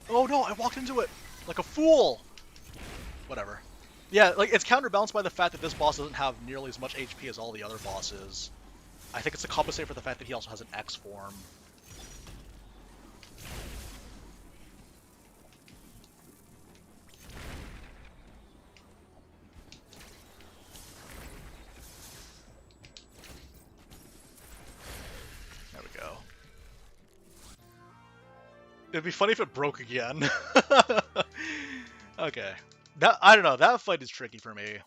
Oh no, I walked into it! Like a fool! Whatever. Yeah, like, it's counterbalanced by the fact that this boss doesn't have nearly as much HP as all the other bosses. I think it's to compensate for the fact that he also has an X form. There we go. It'd be funny if it broke again. Okay. I don't know, that fight is tricky for me.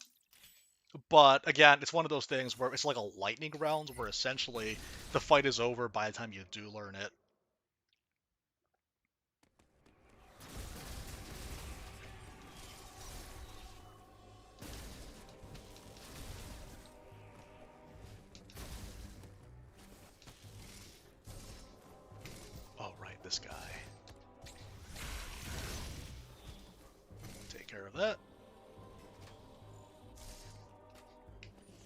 But, again, it's one of those things where it's like a lightning round, where essentially the fight is over by the time you do learn it. Oh, right, this guy. Take care of that.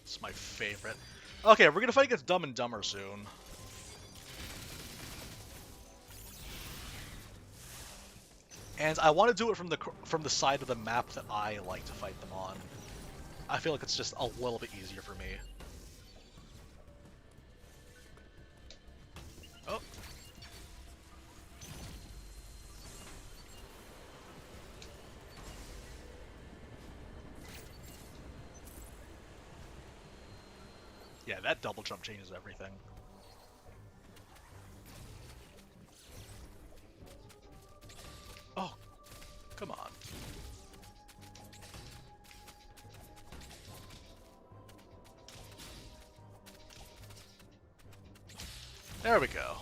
It's my favorite. Okay, we're gonna fight against Dumb and Dumber soon. And I want to do it from the side of the map that I like to fight them on. I feel like it's just a little bit easier for me. Oh. Yeah, that double jump changes everything. Oh, come on. There we go.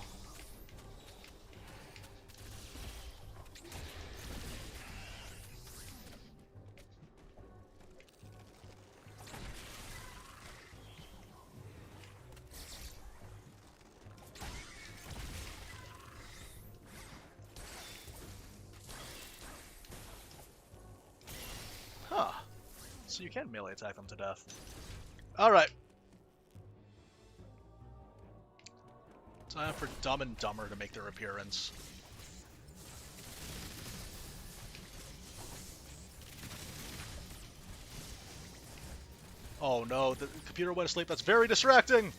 Huh. So you can melee attack them to death. Alright. Time for Dumb and Dumber to make their appearance. Oh no, the computer went to sleep. That's very distracting!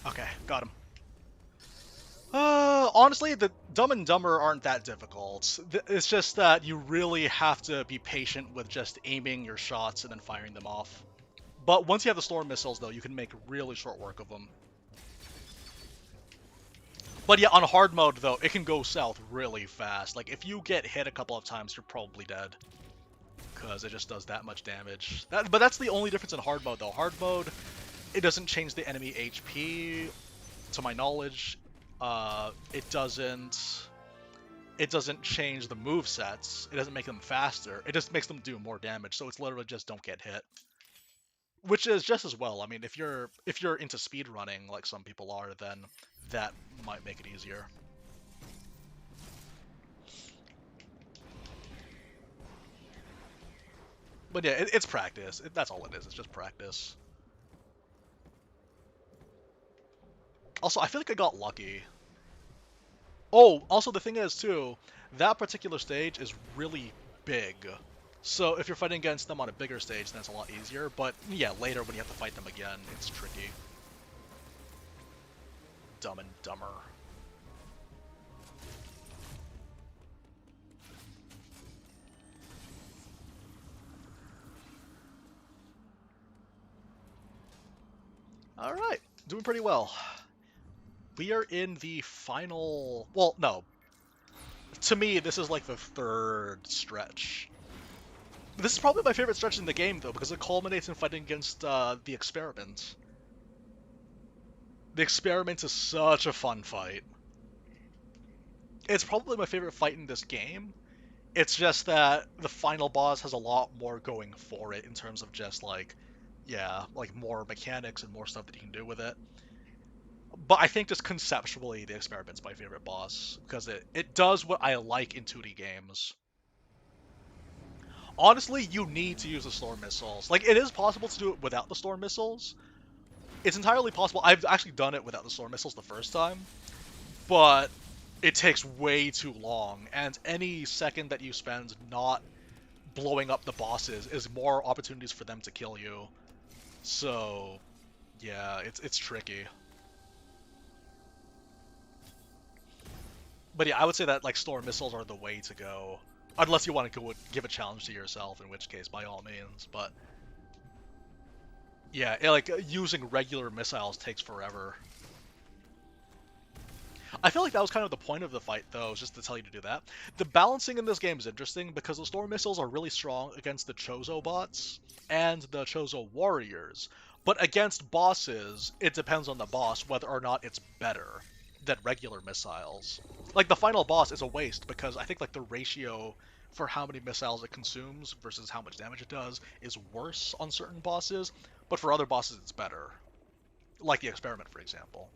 Okay, got him. Honestly, the Dumb and Dumber aren't that difficult. It's just that you really have to be patient with just aiming your shots and then firing them off. But once you have the storm missiles, though, you can make really short work of them. But yeah, on hard mode, though, it can go south really fast. Like, if you get hit a couple of times, you're probably dead. Because it just does that much damage. But that's the only difference in hard mode, though. Hard mode, it doesn't change the enemy HP, to my knowledge. It doesn't change the move sets. It doesn't make them faster. It just makes them do more damage. So it's literally just don't get hit, which is just as well. I mean, if you're into speed running like some people are, then that might make it easier. But yeah, it's practice. That's all it is. It's just practice. Also, I feel like I got lucky. Oh, also the thing is too, that particular stage is really big. So if you're fighting against them on a bigger stage, then it's a lot easier. But yeah, later when you have to fight them again, it's tricky. Dumb and Dumber. Alright, doing pretty well. We are in the final... Well, no. To me, this is like the third stretch. This is probably my favorite stretch in the game, though, because it culminates in fighting against the Experiment. The Experiment is such a fun fight. It's probably my favorite fight in this game. It's just that the final boss has a lot more going for it in terms of just like, yeah, like more mechanics and more stuff that you can do with it. But I think just conceptually, the Experiment's my favorite boss because it does what I like in 2D games. Honestly, you need to use the storm missiles. Like, it is possible to do it without the storm missiles. It's entirely possible. I've actually done it without the storm missiles the first time, but it takes way too long, and any second that you spend not blowing up the bosses is more opportunities for them to kill you. So, yeah, it's tricky. But yeah, I would say that like storm missiles are the way to go, unless you want to go give a challenge to yourself, in which case by all means. But yeah, like using regular missiles takes forever. I feel like that was kind of the point of the fight, though, just to tell you to do that. The balancing in this game is interesting because the storm missiles are really strong against the Chozo bots and the Chozo warriors, but against bosses, it depends on the boss whether or not it's better than regular missiles. Like the final boss is a waste because I think like the ratio for how many missiles it consumes versus how much damage it does is worse on certain bosses, but for other bosses it's better. Like the Experiment, for example.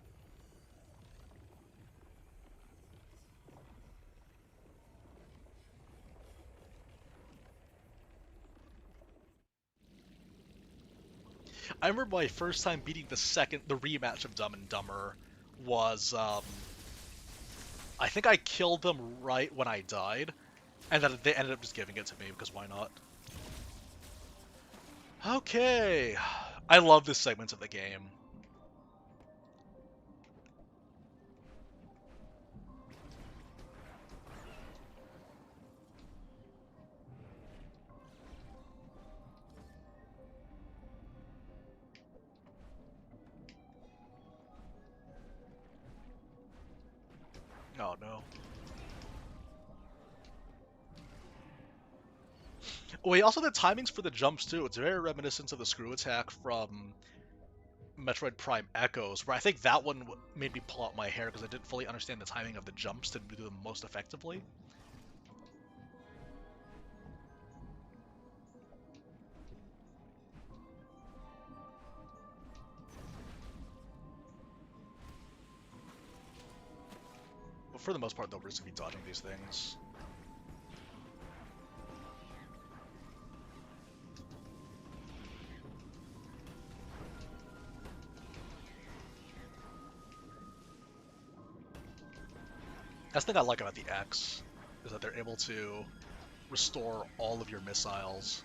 I remember my first time beating the rematch of Dumb and Dumber was, I think I killed them right when I died, and then they ended up just giving it to me, because why not? Okay, I love this segment of the game. Oh no. Wait, also the timings for the jumps too, it's very reminiscent of the screw attack from Metroid Prime Echoes, where I think that one made me pull out my hair because I didn't fully understand the timing of the jumps to do them most effectively. for the most part, though, we're just gonna be dodging these things. That's the thing I like about the X, is that they're able to restore all of your missiles.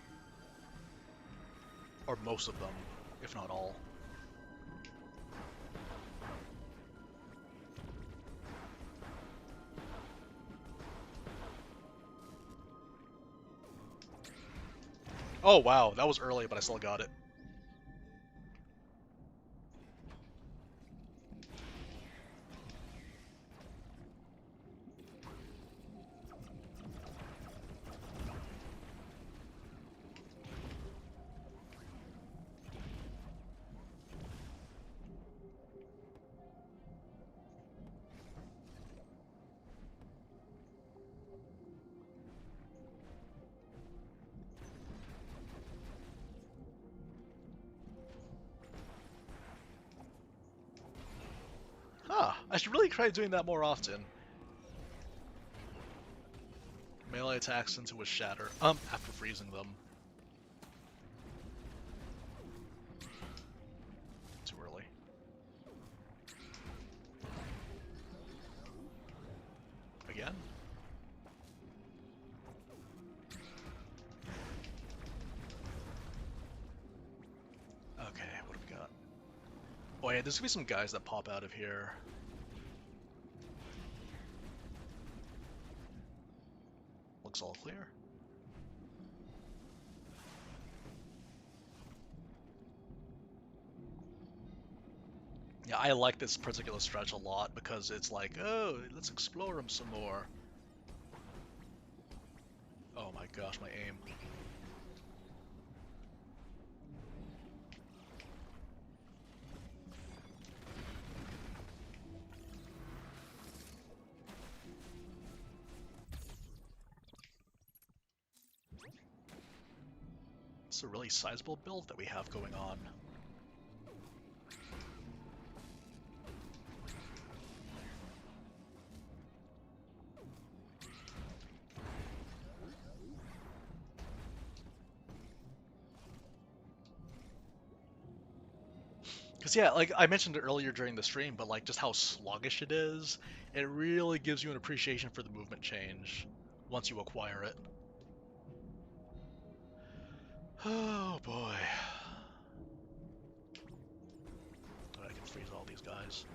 Or most of them, if not all. Oh wow, that was early, but I still got it. Huh, I should really try doing that more often. Melee attacks into a shatter, after freezing them. Too early. Again? Okay, what have we got? Oh yeah, there's gonna be some guys that pop out of here. Looks all clear. Yeah, I like this particular stretch a lot because it's like, oh, let's explore them some more. Oh my gosh, my aim. It's a really sizable build that we have going on. Because yeah, like I mentioned it earlier during the stream, but like just how sluggish it is, it really gives you an appreciation for the movement change once you acquire it. Oh boy. I can freeze all these guys.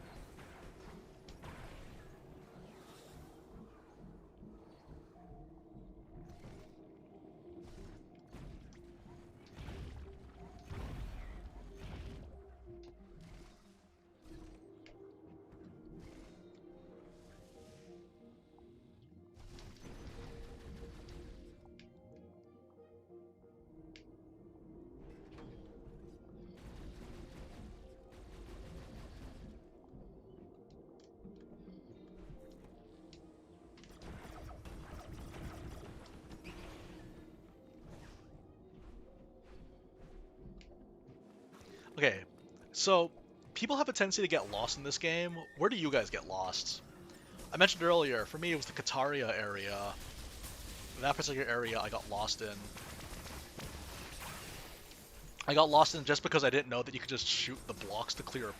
Okay, so people have a tendency to get lost in this game. Where do you guys get lost? I mentioned earlier, for me it was the Kataria area. That particular area I got lost in. I got lost in just because I didn't know that you could just shoot the blocks to clear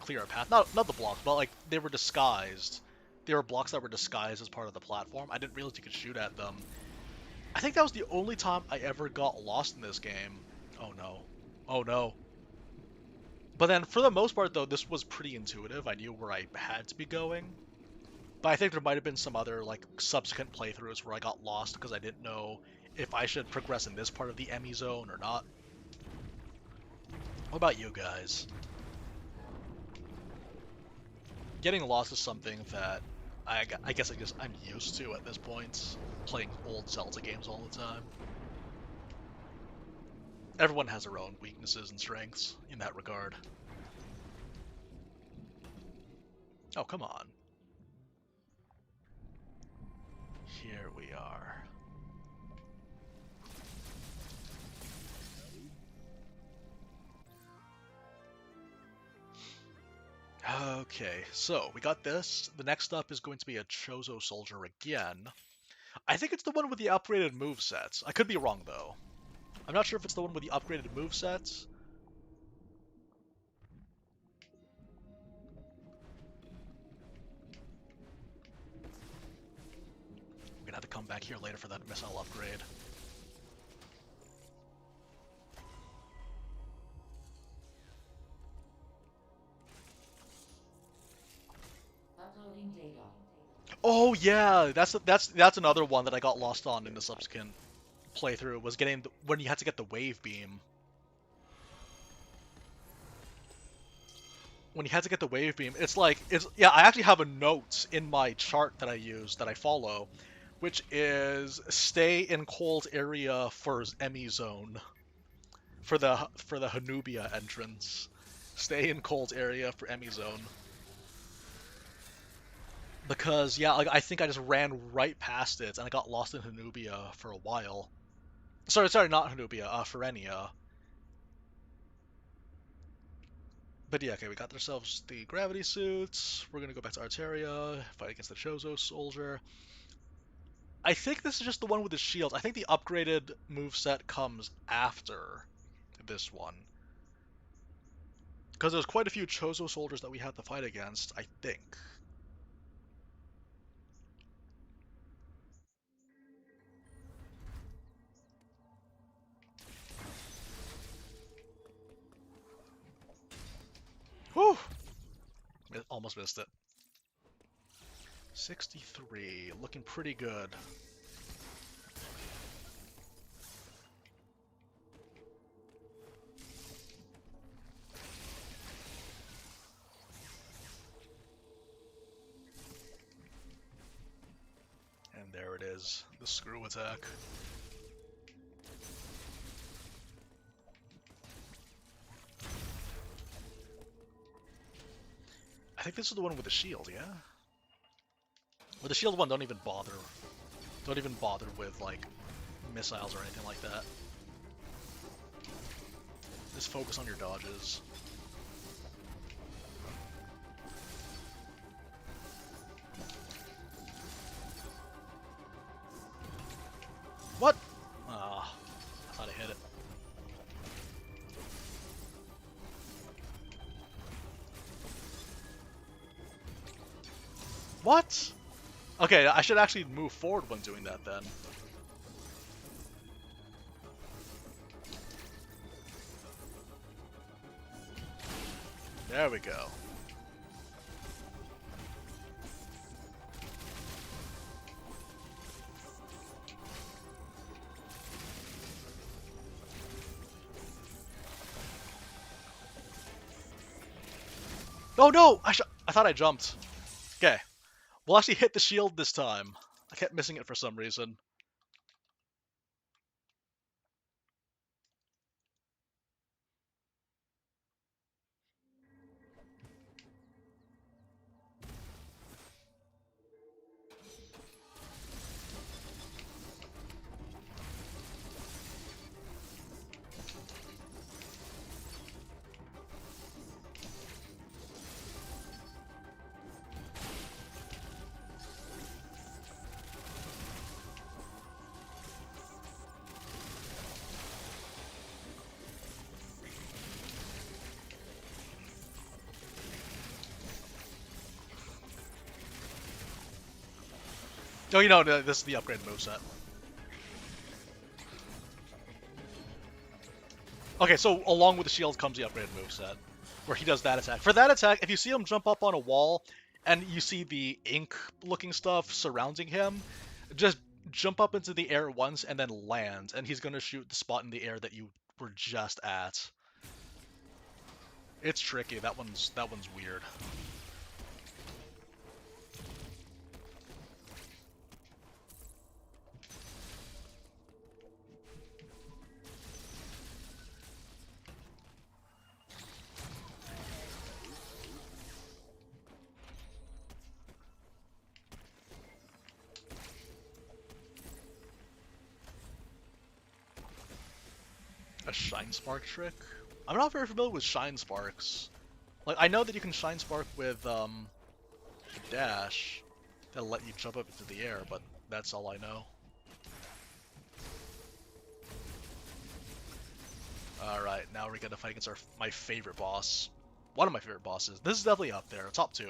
a path. Not the blocks, but like they were disguised. They were blocks that were disguised as part of the platform. I didn't realize you could shoot at them. I think that was the only time I ever got lost in this game. Oh no. Oh no. But then for the most part though, this was pretty intuitive. I knew where I had to be going. But I think there might have been some other like subsequent playthroughs where I got lost because I didn't know if I should progress in this part of the EMMI zone or not. What about you guys? Getting lost is something that I guess I'm used to at this point, playing old Zelda games all the time. Everyone has their own weaknesses and strengths in that regard. Oh, come on. Here we are. Okay, so we got this. The next up is going to be a Chozo Soldier again. I think it's the one with the upgraded movesets. I could be wrong though. I'm not sure if it's the one with the upgraded movesets. We're gonna have to come back here later for that missile upgrade. Uploading data. Oh yeah, that's another one that I got lost on in the subsequent playthrough. Was getting when you had to get the wave beam. When you had to get the wave beam, it's like yeah. I actually have a note in my chart that I use that I follow, which is stay in cold area for EMMI zone for the Hanubia entrance. Stay in cold area for EMMI zone. Because yeah, like I think I just ran right past it and I got lost in Hanubia for a while. Sorry, not Hanubia, Ferenia. But yeah, okay, we got ourselves the gravity suits. We're gonna go back to Arteria, fight against the Chozo soldier. I think this is just the one with the shield. I think the upgraded moveset comes after this one. Because there's quite a few Chozo soldiers that we had to fight against, I think. Whew! Almost missed it. 63, looking pretty good. And there it is, the screw attack. I think this is the one with the shield, yeah? With the shield one, don't even bother. Don't even bother with, like, missiles or anything like that. Just focus on your dodges. What? Ah, I thought I hit it. What? Okay, I should actually move forward when doing that then. There we go. Oh no! I thought I jumped. Okay. We'll actually hit the shield this time. I kept missing it for some reason. Oh, you know, this is the upgraded moveset. Okay, so along with the shield comes the upgraded moveset, where he does that attack. For that attack, if you see him jump up on a wall, and you see the ink-looking stuff surrounding him, just jump up into the air once and then land, and he's gonna shoot the spot in the air that you were just at. It's tricky. That one's weird. A Shine Spark trick? I'm not very familiar with Shine Sparks. Like, I know that you can Shine Spark with, the dash. That'll let you jump up into the air, but that's all I know. Alright, now we're gonna fight against my favorite boss. One of my favorite bosses. This is definitely up there, top 2.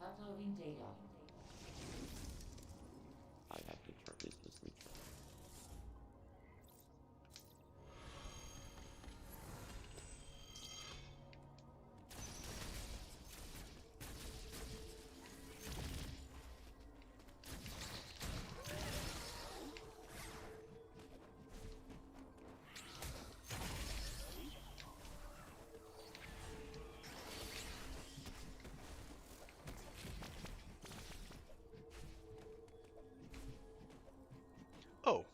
Uploading data. I have determined this return. Oh.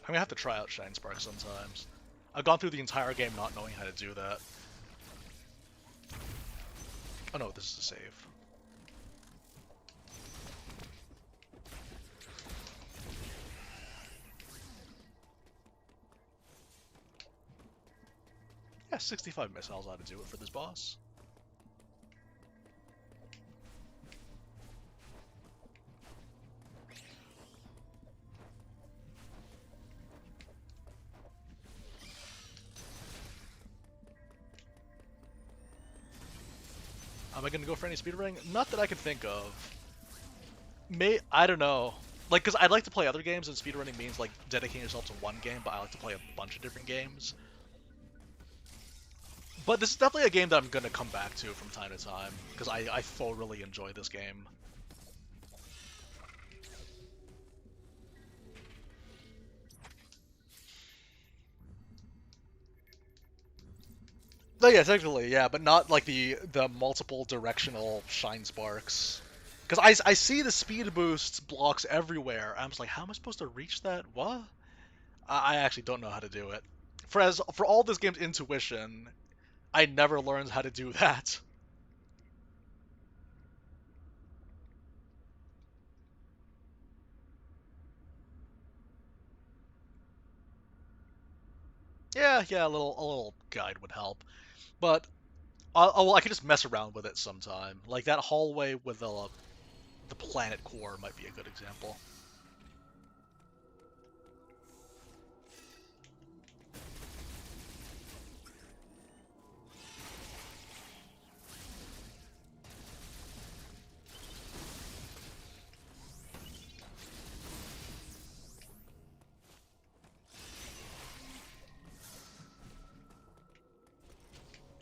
I'm gonna have to try out Shine Spark sometimes. I've gone through the entire game not knowing how to do that. Oh no, this is a save. Yeah, 65 missiles ought to do it for this boss. Am I gonna go for any speedrunning? Not that I can think of. I don't know. Like, cause I'd like to play other games, and speedrunning means like dedicating yourself to one game, but I like to play a bunch of different games. But this is definitely a game that I'm gonna come back to from time to time, because I thoroughly enjoy this game. No, yeah, technically, yeah, but not like the multiple directional shine sparks. Because I see the speed boost blocks everywhere. I'm just like, how am I supposed to reach that? What? I actually don't know how to do it. For all this game's intuition, I never learned how to do that. Yeah, yeah, a little guide would help. But well, I could just mess around with it sometime. Like that hallway with the planet core might be a good example.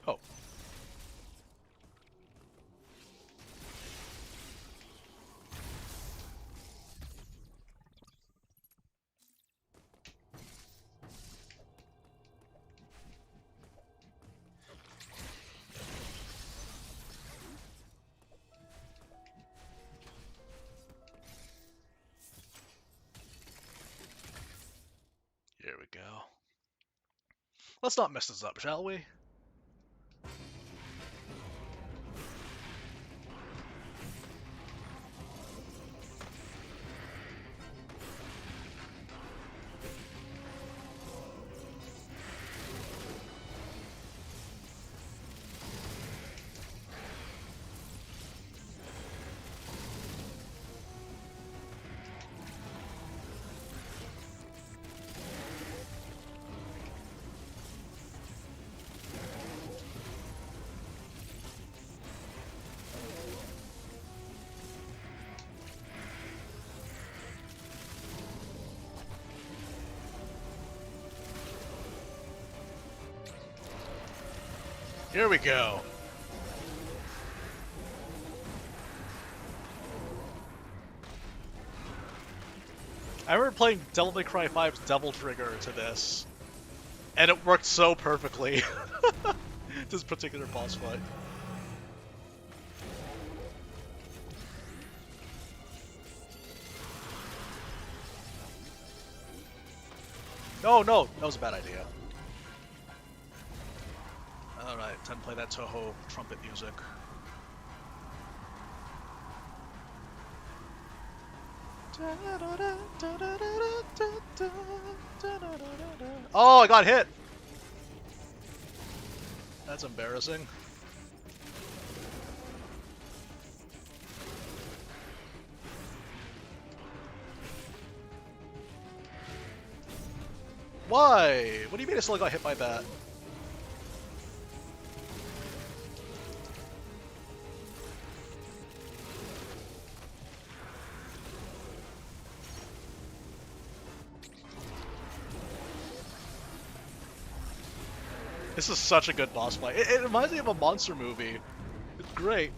Oh, here we go. Let's not mess this up, shall we? Here we go. I remember playing Devil May Cry 5's Devil Trigger to this, and it worked so perfectly. This particular boss fight. Oh no, that was a bad idea. Alright, time to play that Toho trumpet music. Oh, I got hit! That's embarrassing. Why? What do you mean I still got hit by that? This is such a good boss fight. It reminds me of a monster movie. It's great.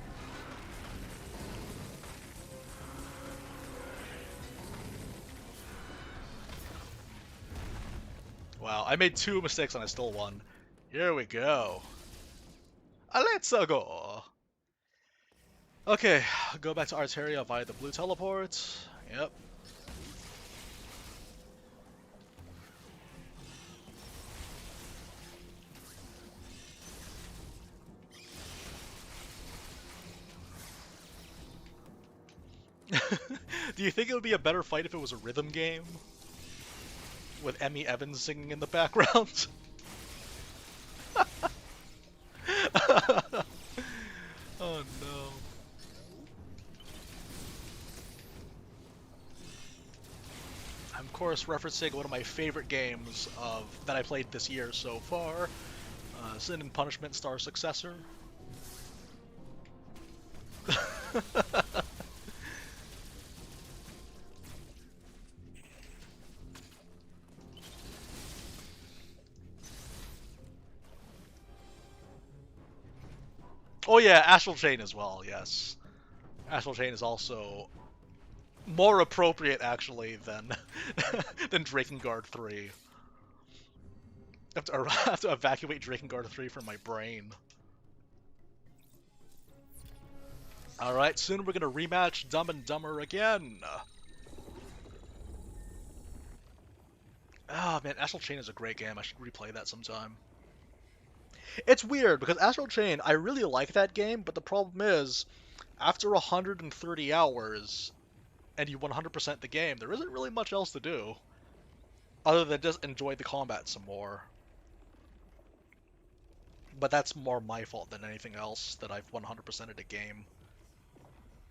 Wow, I made 2 mistakes and I still won. Here we go. Let's go. Okay, go back to Arteria via the blue teleport. Yep. Do you think it would be a better fight if it was a rhythm game? With EMMI Evans singing in the background? Oh no. I'm of course referencing one of my favorite games that I played this year so far. Sin and Punishment Star Successor. Oh yeah, Astral Chain as well, yes. Astral Chain is also more appropriate, actually, than than Drakengard 3. I have to evacuate Drakengard 3 from my brain. Alright, soon we're gonna rematch Dumb and Dumber again. Oh man, Astral Chain is a great game. I should replay that sometime. It's weird, because Astral Chain, I really like that game, but the problem is, after 130 hours, and you 100% the game, there isn't really much else to do. Other than just enjoy the combat some more. But that's more my fault than anything else, that I've 100%ed a game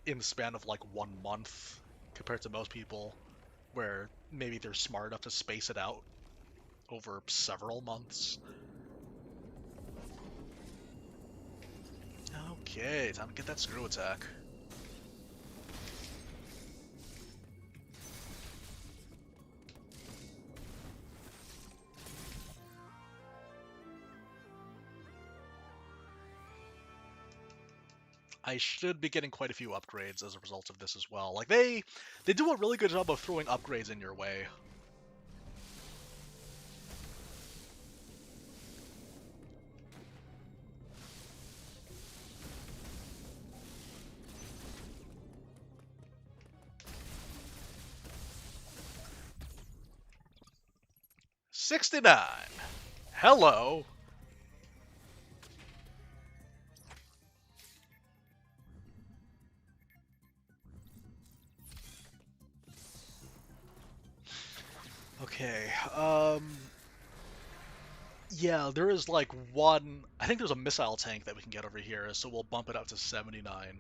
in the span of like 1 month, compared to most people, where maybe they're smart enough to space it out over several months. Okay, time to get that screw attack. I should be getting quite a few upgrades as a result of this as well. Like, they do a really good job of throwing upgrades in your way. $69. Hello. Okay, yeah, there is like one, I think there's a missile tank that we can get over here, so we'll bump it up to 79.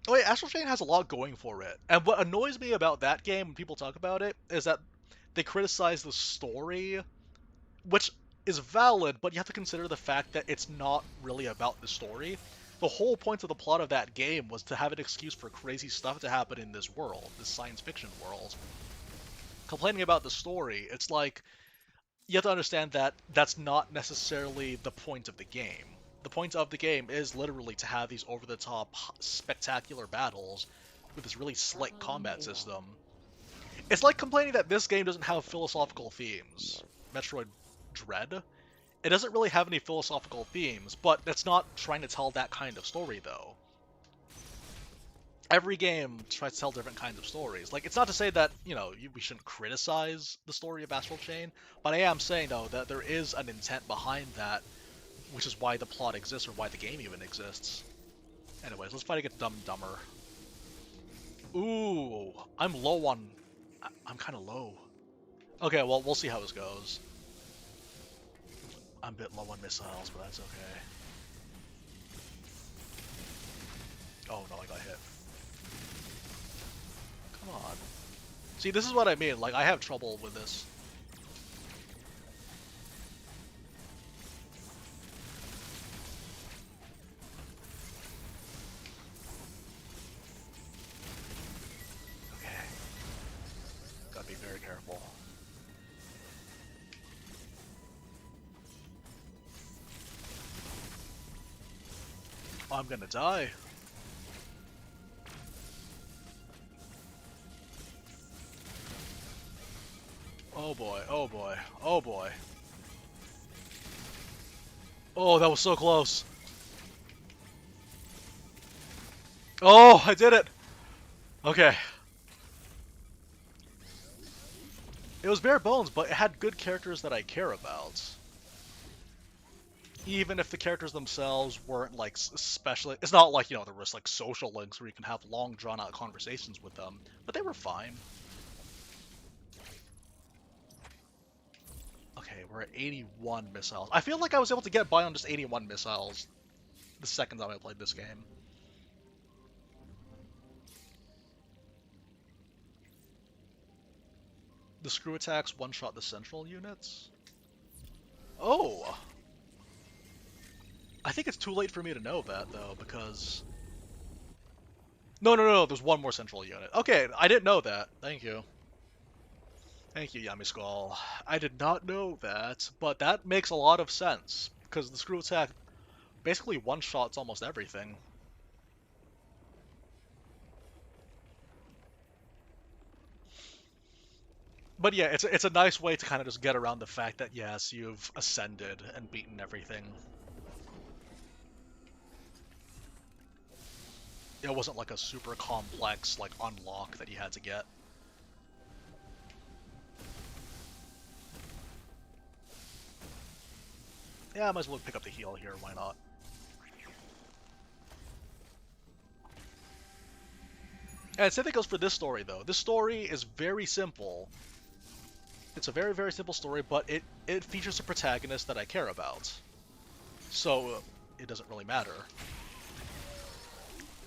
Oh yeah, Astral Chain has a lot going for it. And what annoys me about that game when people talk about it is that they criticize the story, which is valid, but you have to consider the fact that it's not really about the story. The whole point of the plot of that game was to have an excuse for crazy stuff to happen in this world, this science fiction world. Complaining about the story, it's like, you have to understand that that's not necessarily the point of the game. The point of the game is literally to have these over-the-top, spectacular battles with this really slick combat system. It's like complaining that this game doesn't have philosophical themes. Metroid Dread? It doesn't really have any philosophical themes, but it's not trying to tell that kind of story, though. every game tries to tell different kinds of stories. Like, it's not to say that, we shouldn't criticize the story of Astral Chain, but I am saying, though, that there is an intent behind that, which is why the plot exists, or why the game even exists. Anyways, let's fight against Dumb and Dumber. Ooh, I'm low on... I'm kind of low. Okay, well, we'll see how this goes. I'm a bit low on missiles, but that's okay. Oh, no, I got hit. Come on. See, this is what I mean. Like, I have trouble with this. Okay. Gotta be very careful. Oh, I'm gonna die. Oh boy, oh boy, oh boy. Oh, that was so close. Oh, I did it! Okay. It was bare bones, but it had good characters that I care about. Even if the characters themselves weren't, like, especially... It's not like, there was, like, social links where you can have long, drawn-out conversations with them, but they were fine. Okay, we're at 81 missiles. I feel like I was able to get by on just 81 missiles the second time I played this game. The screw attacks one-shot the central units? Oh! I think it's too late for me to know that, though, because... No, there's one more central unit. Okay, I didn't know that. Thank you. Thank you, Yami Skull. I did not know that, but that makes a lot of sense, because the screw attack basically one-shots almost everything. But yeah, it's a nice way to kind of just get around the fact that, yes, you've ascended and beaten everything. It wasn't like a super complex, like, unlock that you had to get. Yeah, I might as well pick up the heal here, why not? And same thing goes for this story, though. This story is very simple. It's a very, very simple story, but it features a protagonist that I care about. So, it doesn't really matter.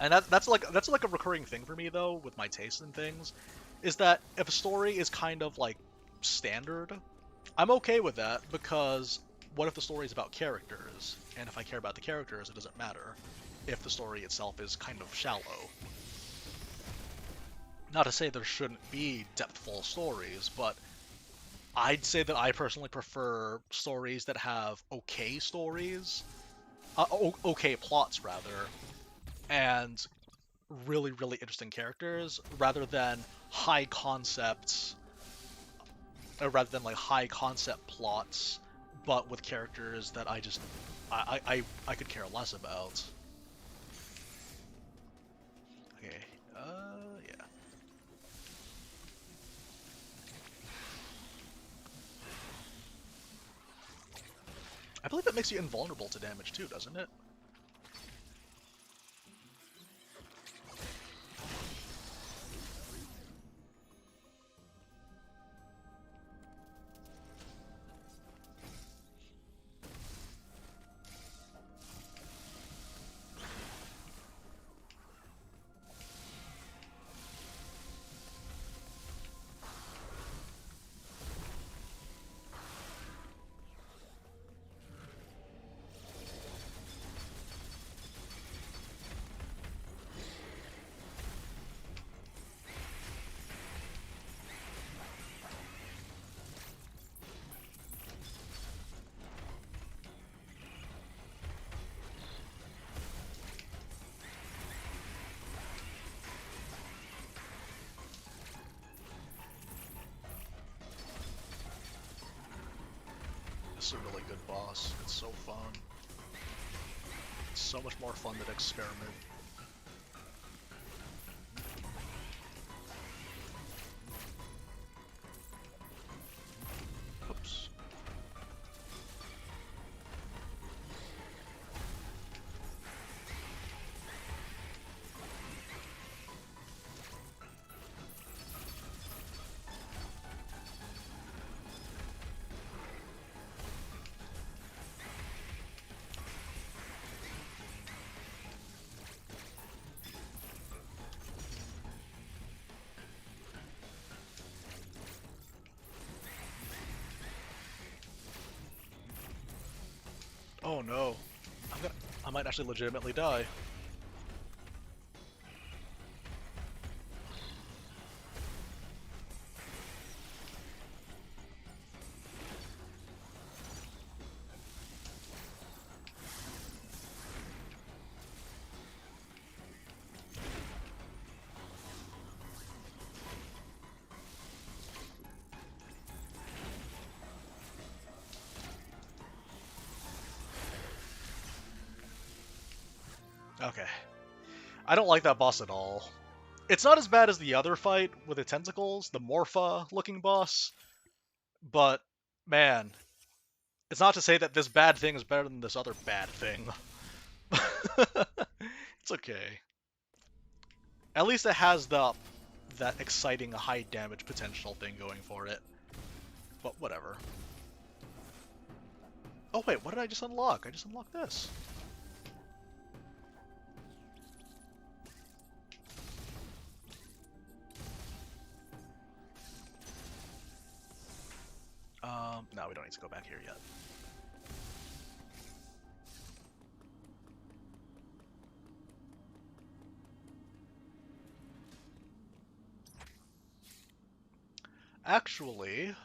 And that's like a recurring thing for me, though, with my taste in things, is that if a story is kind of, like, standard, I'm okay with that, because what if the story is about characters? And if I care about the characters, it doesn't matter if the story itself is kind of shallow. Not to say there shouldn't be depthful stories, but I'd say that I personally prefer stories that have okay stories, okay plots rather, and really, really interesting characters, rather than high concepts, or rather than like high concept plots, but with characters that I could care less about. Okay, yeah. I believe that makes you invulnerable to damage too, doesn't it? This is a really good boss. It's so fun. It's so much more fun than Experiment. no. I might actually legitimately die. Okay. I don't like that boss at all. It's not as bad as the other fight with the tentacles, the Morpha-looking boss, but, man, it's not to say that this bad thing is better than this other bad thing. It's okay. At least it has that exciting high damage potential thing going for it. But whatever. Oh wait, what did I just unlock? I just unlocked this. No, we don't need to go back here yet. Actually,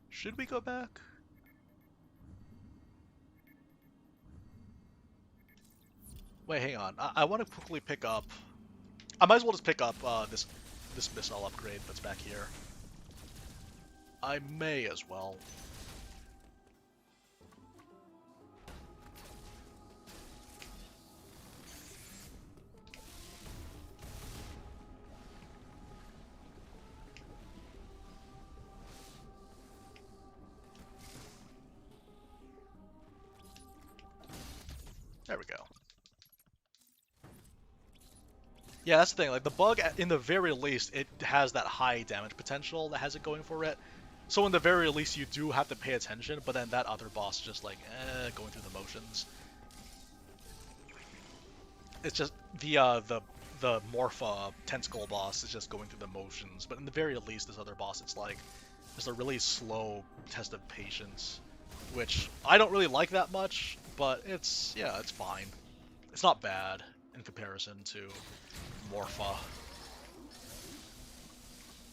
should we go back? Wait, hang on. I want to quickly pick up. I might as well just pick up this missile upgrade that's back here. I may as well. There we go. Yeah, that's the thing. Like, the bug, in the very least, it has that high damage potential that has it going for it. So in the very least, you do have to pay attention, but then that other boss is just like, going through the motions. It's just the Morpha tentacle boss is just going through the motions, but in the very least, this other boss, it's like just a really slow test of patience, which I don't really like that much, but it's fine. It's not bad in comparison to Morpha.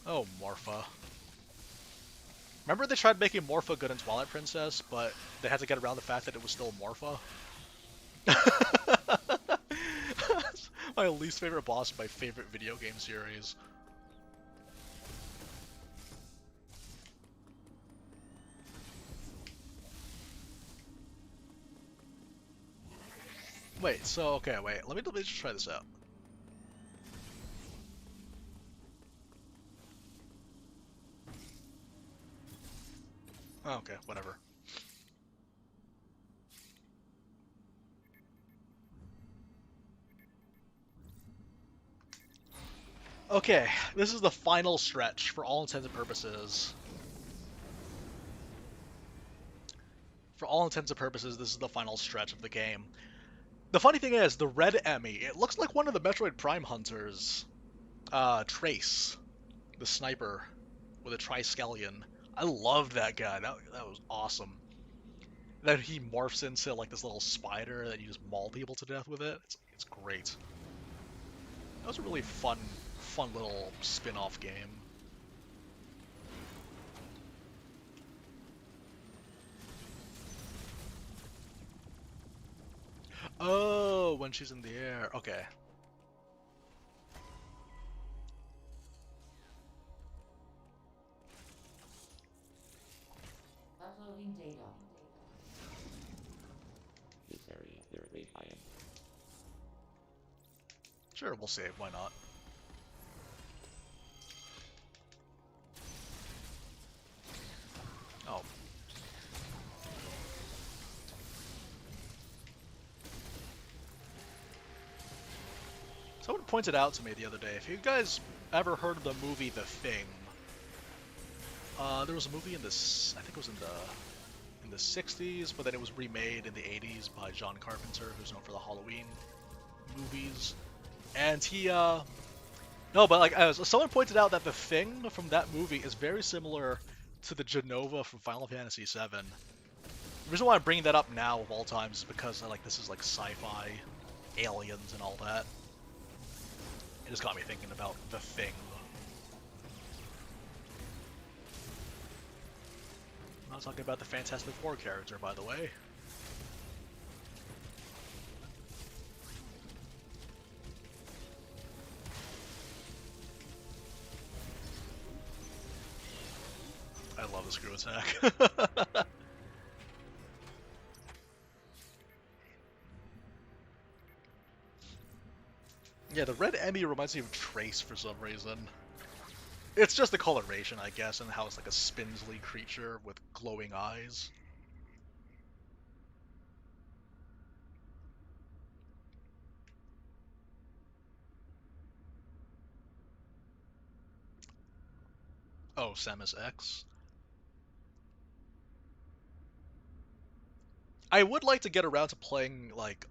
Oh, Morpha. Remember they tried making Morpha good in Twilight Princess, but they had to get around the fact that it was still Morpha? My least favorite boss in my favorite video game series. Wait, so, okay, wait, let me just try this out. Oh, okay, whatever. Okay, this is the final stretch for all intents and purposes. For all intents and purposes, this is the final stretch of the game. The funny thing is, the red EMMI, it looks like one of the Metroid Prime hunters. Trace, the sniper with a triskelion. I loved that guy. That was awesome. Then he morphs into like this little spider that you just maul people to death with it. It's great. That was a really fun little spin-off game. Oh, when she's in the air. Okay. Uploading data. This area, there are way high. Sure, we'll save. Why not? Oh. Someone pointed out to me the other day, if you guys ever heard of the movie The Thing, there was a movie in this, I think it was in the 60s, but then it was remade in the 80s by John Carpenter, who's known for the Halloween movies. And he, no, but like, someone pointed out that The Thing from that movie is very similar to the Genova from Final Fantasy VII. The reason why I'm bringing that up now of all times is because this is like sci-fi, aliens and all that. It just got me thinking about the Thing. I'm not talking about the Fantastic Four character, by the way. I love the screw attack. Yeah, the red EMMI reminds me of Trace for some reason. It's just the coloration, I guess, and how it's like a spindly creature with glowing eyes. Oh, Samus X. I would like to get around to playing like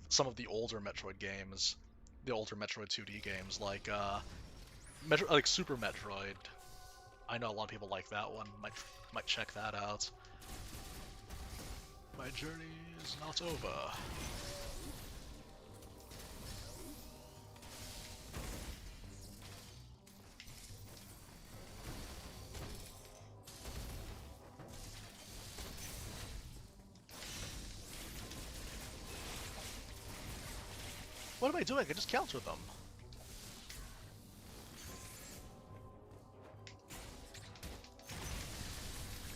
some of the older Metroid games, the older Metroid 2D games, like Super Metroid. I know a lot of people like that one. Might check that out. My journey is not over. What am I doing? I just counter them.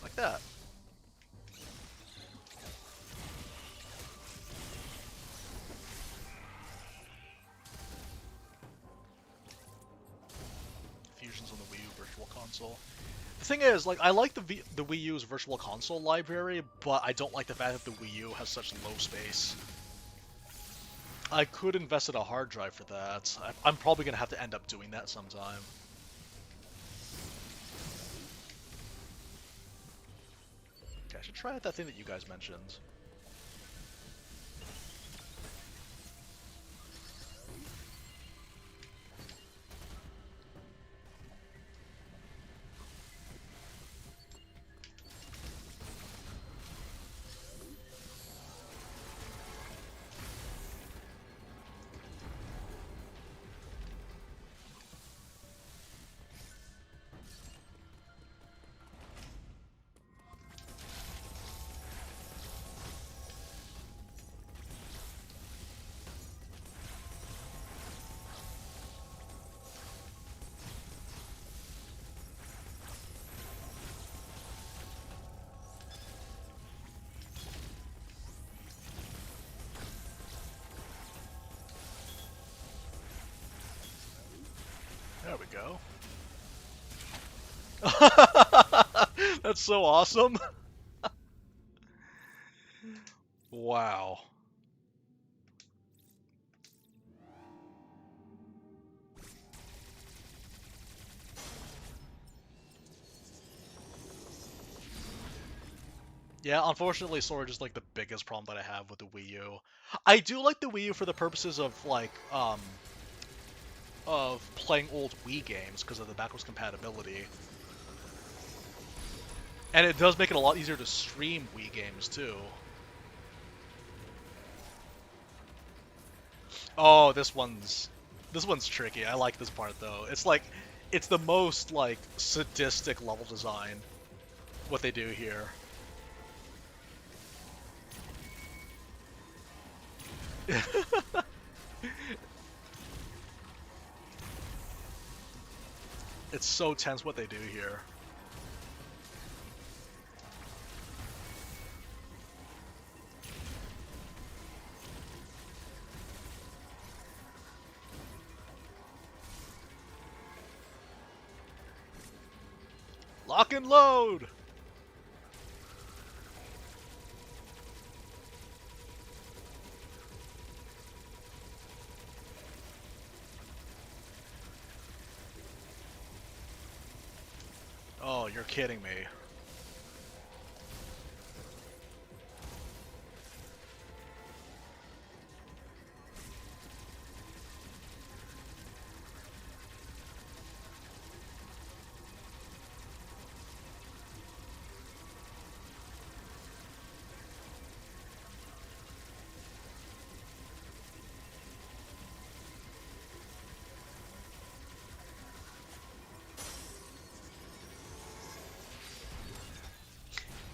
Like that. Fusions on the Wii U Virtual Console. The thing is, like, I like the Wii U's Virtual Console library, but I don't like the fact that the Wii U has such low space. I could invest in a hard drive for that. I'm probably gonna have to end up doing that sometime. Okay, I should try out that thing that you guys mentioned. There we go. That's so awesome. Wow. Yeah, unfortunately, storage is like the biggest problem that I have with the Wii U. I do like the Wii U for the purposes of of playing old Wii games because of the backwards compatibility. And it does make it a lot easier to stream Wii games too. Oh, this one's tricky. I like this part though. It's the most like sadistic level design what they do here. It's so tense what they do here. Lock and load! Oh, you're kidding me.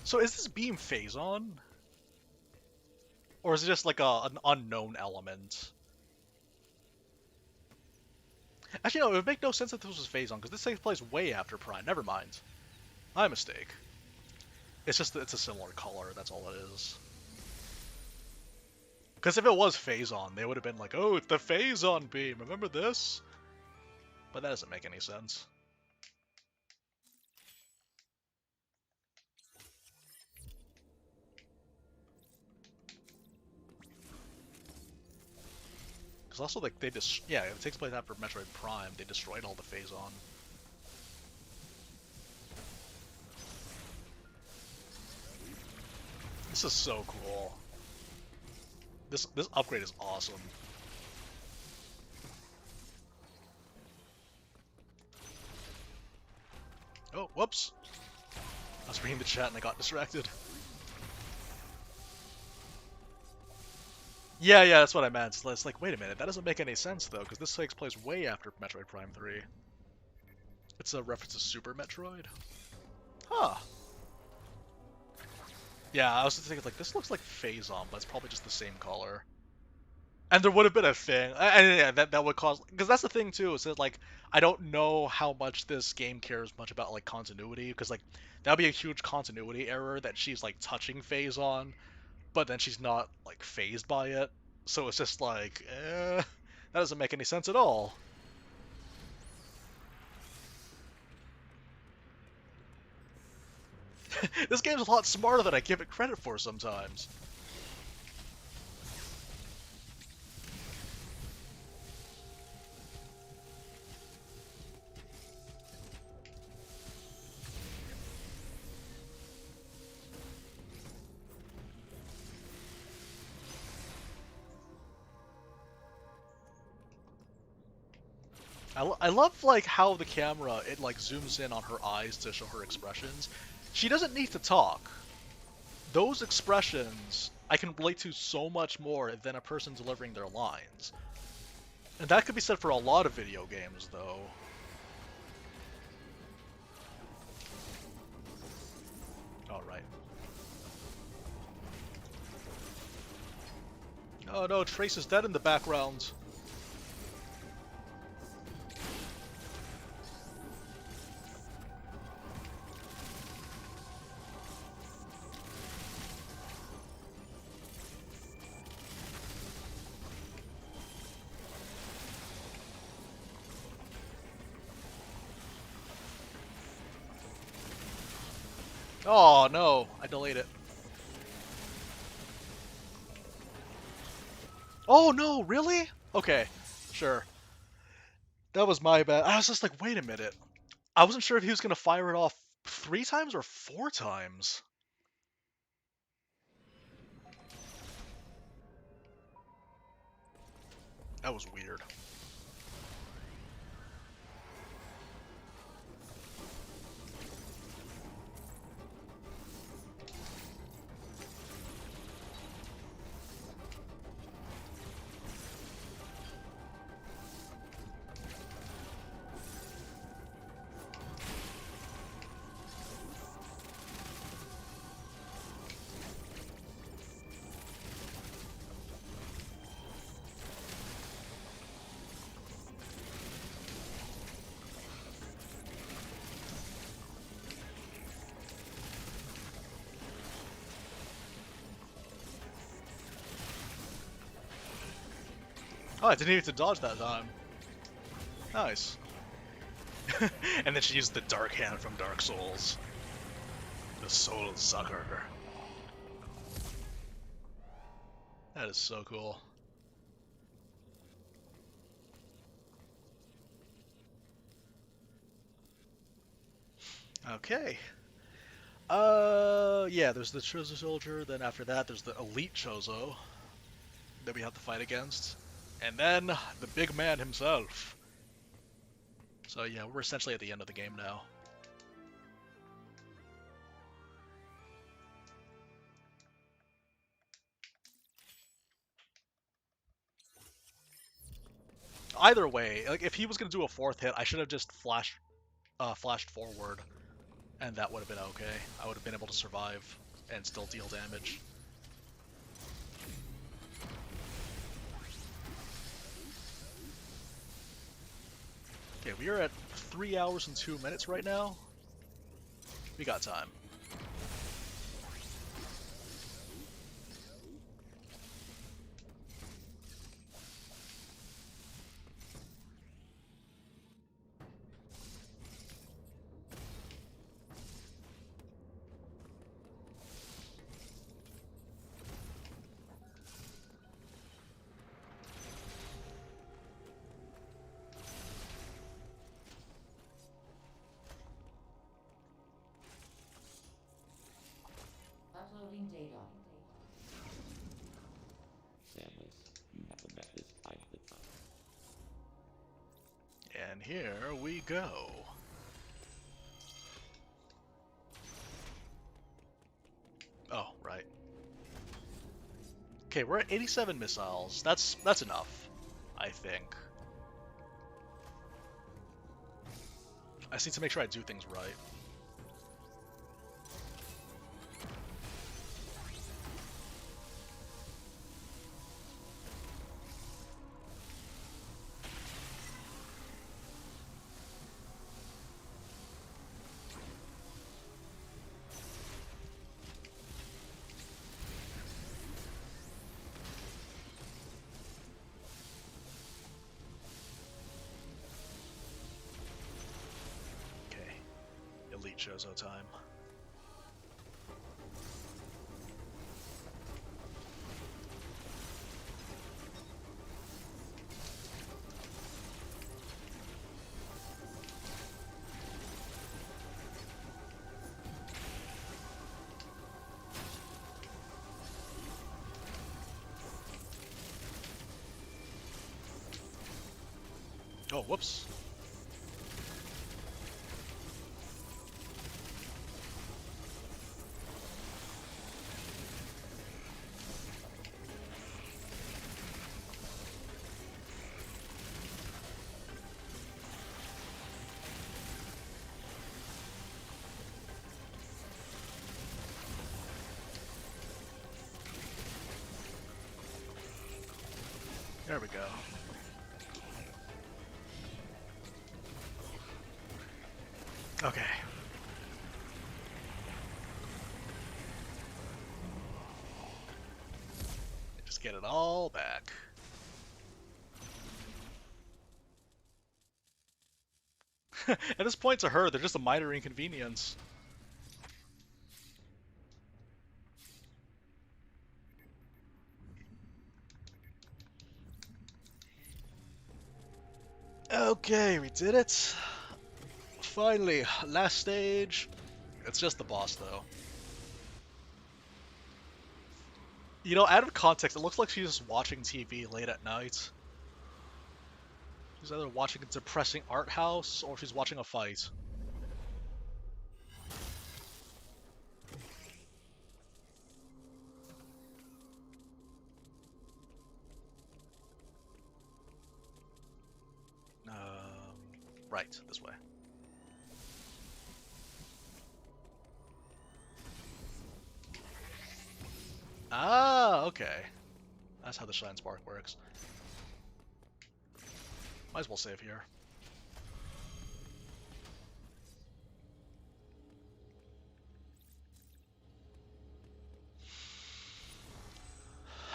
So is this beam phase-on? Or is it just like an unknown element? Actually, no, it would make no sense if this was phase-on, because this takes place way after Prime. Never mind. My mistake. It's just that it's a similar color, that's all it is. Because if it was phase-on, they would have been like, oh, it's the phase-on beam, remember this? But that doesn't make any sense. Because also, like, they just, yeah, it takes place after Metroid Prime, they destroyed all the phase-on. This is so cool. This upgrade is awesome. Oh, whoops. I was reading the chat and I got distracted. Yeah, that's what I meant. It's like, wait a minute, that doesn't make any sense though, because this takes place way after Metroid Prime 3. It's a reference to Super Metroid. Huh. Yeah, I was thinking, like, this looks like Phazon, but it's probably just the same color. And there would have been a thing, and yeah, that would cause, because that's the thing too, is that, like, I don't know how much this game cares much about, like, continuity, because, like, that would be a huge continuity error that she's, like, touching Phazon, but then she's not, like, phased by it. So it's just like, that doesn't make any sense at all. This game's a lot smarter than I give it credit for sometimes. I love, like, how the camera, it, like, zooms in on her eyes to show her expressions. She doesn't need to talk. Those expressions I can relate to so much more than a person delivering their lines. And that could be said for a lot of video games, though. Alright. Oh no, Trace is dead in the background. Oh no, I delayed it. Oh no, really? Okay, sure. That was my bad. I was just like, wait a minute. I wasn't sure if he was gonna fire it off 3 times or 4 times. That was weird. Oh, I didn't even have to dodge that time. Nice. And then she used the Dark Hand from Dark Souls. The Soul Sucker. That is so cool. Okay. Yeah, there's the Chozo Soldier, then after that there's the Elite Chozo that we have to fight against. And then the big man himself. So yeah, we're essentially at the end of the game now. Either way, like, if he was gonna do a fourth hit, I should have just flashed forward. and that would have been okay. I would have been able to survive and still deal damage. Okay, we are at 3 hours and 2 minutes right now. We got time. Uploading data. Samus, you have met this 5 the time. And here we go. Oh, right. Okay, we're at 87 missiles. That's enough, I think. I just need to make sure I do things right. Okay, Elite Chozo time. Oh, whoops. There we go. Okay. Just get it all back. At this point to her, they're just a minor inconvenience. Okay, we did it. Finally, last stage. It's just the boss, though. You know, out of context, it looks like she's just watching TV late at night. She's either watching a depressing art house, or she's watching a fight. Right, this way. Ah, okay. That's how the Shine Spark works. Might as well save here.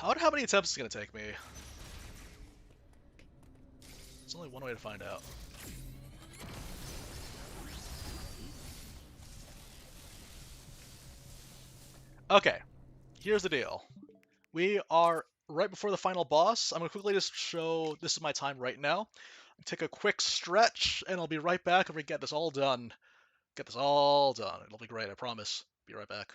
I wonder how many attempts it's gonna take me. There's only one way to find out. Okay, here's the deal. We are right before the final boss. I'm gonna quickly just show this is my time right now. Take a quick stretch, and I'll be right back and we get this all done. Get this all done. It'll be great, I promise. Be right back.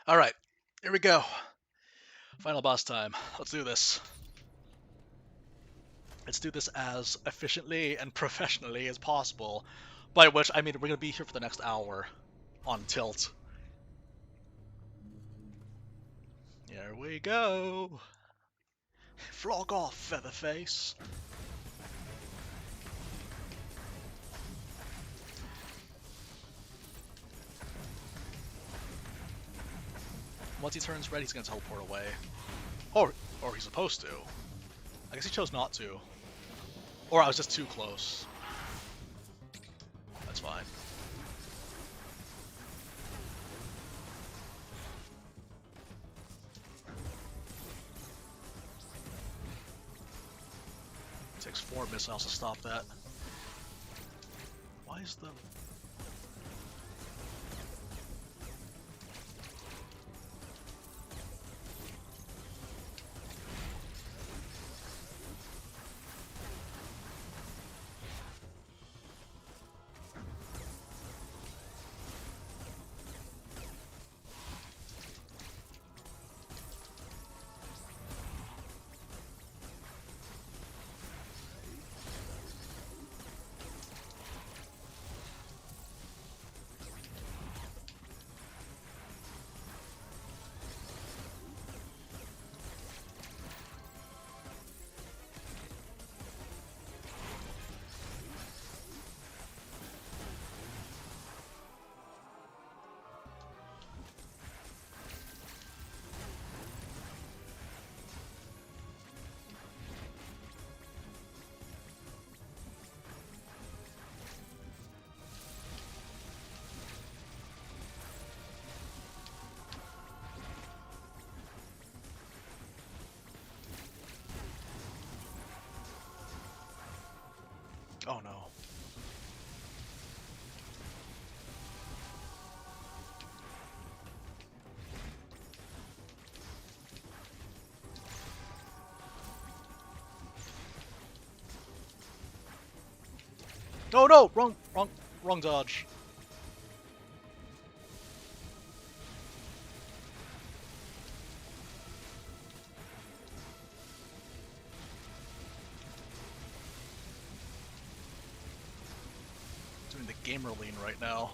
Alright, here we go. Final boss time. Let's do this. Let's do this as efficiently and professionally as possible. By which, I mean, we're going to be here for the next hour on tilt. Here we go. Flog off, Featherface. Once he turns red, he's going to teleport away. Or he's supposed to. I guess he chose not to. Or I was just too close. That's fine. It takes 4 missiles to stop that. Why is the... Oh no. Oh no! Wrong dodge. Doing the gamer lean right now.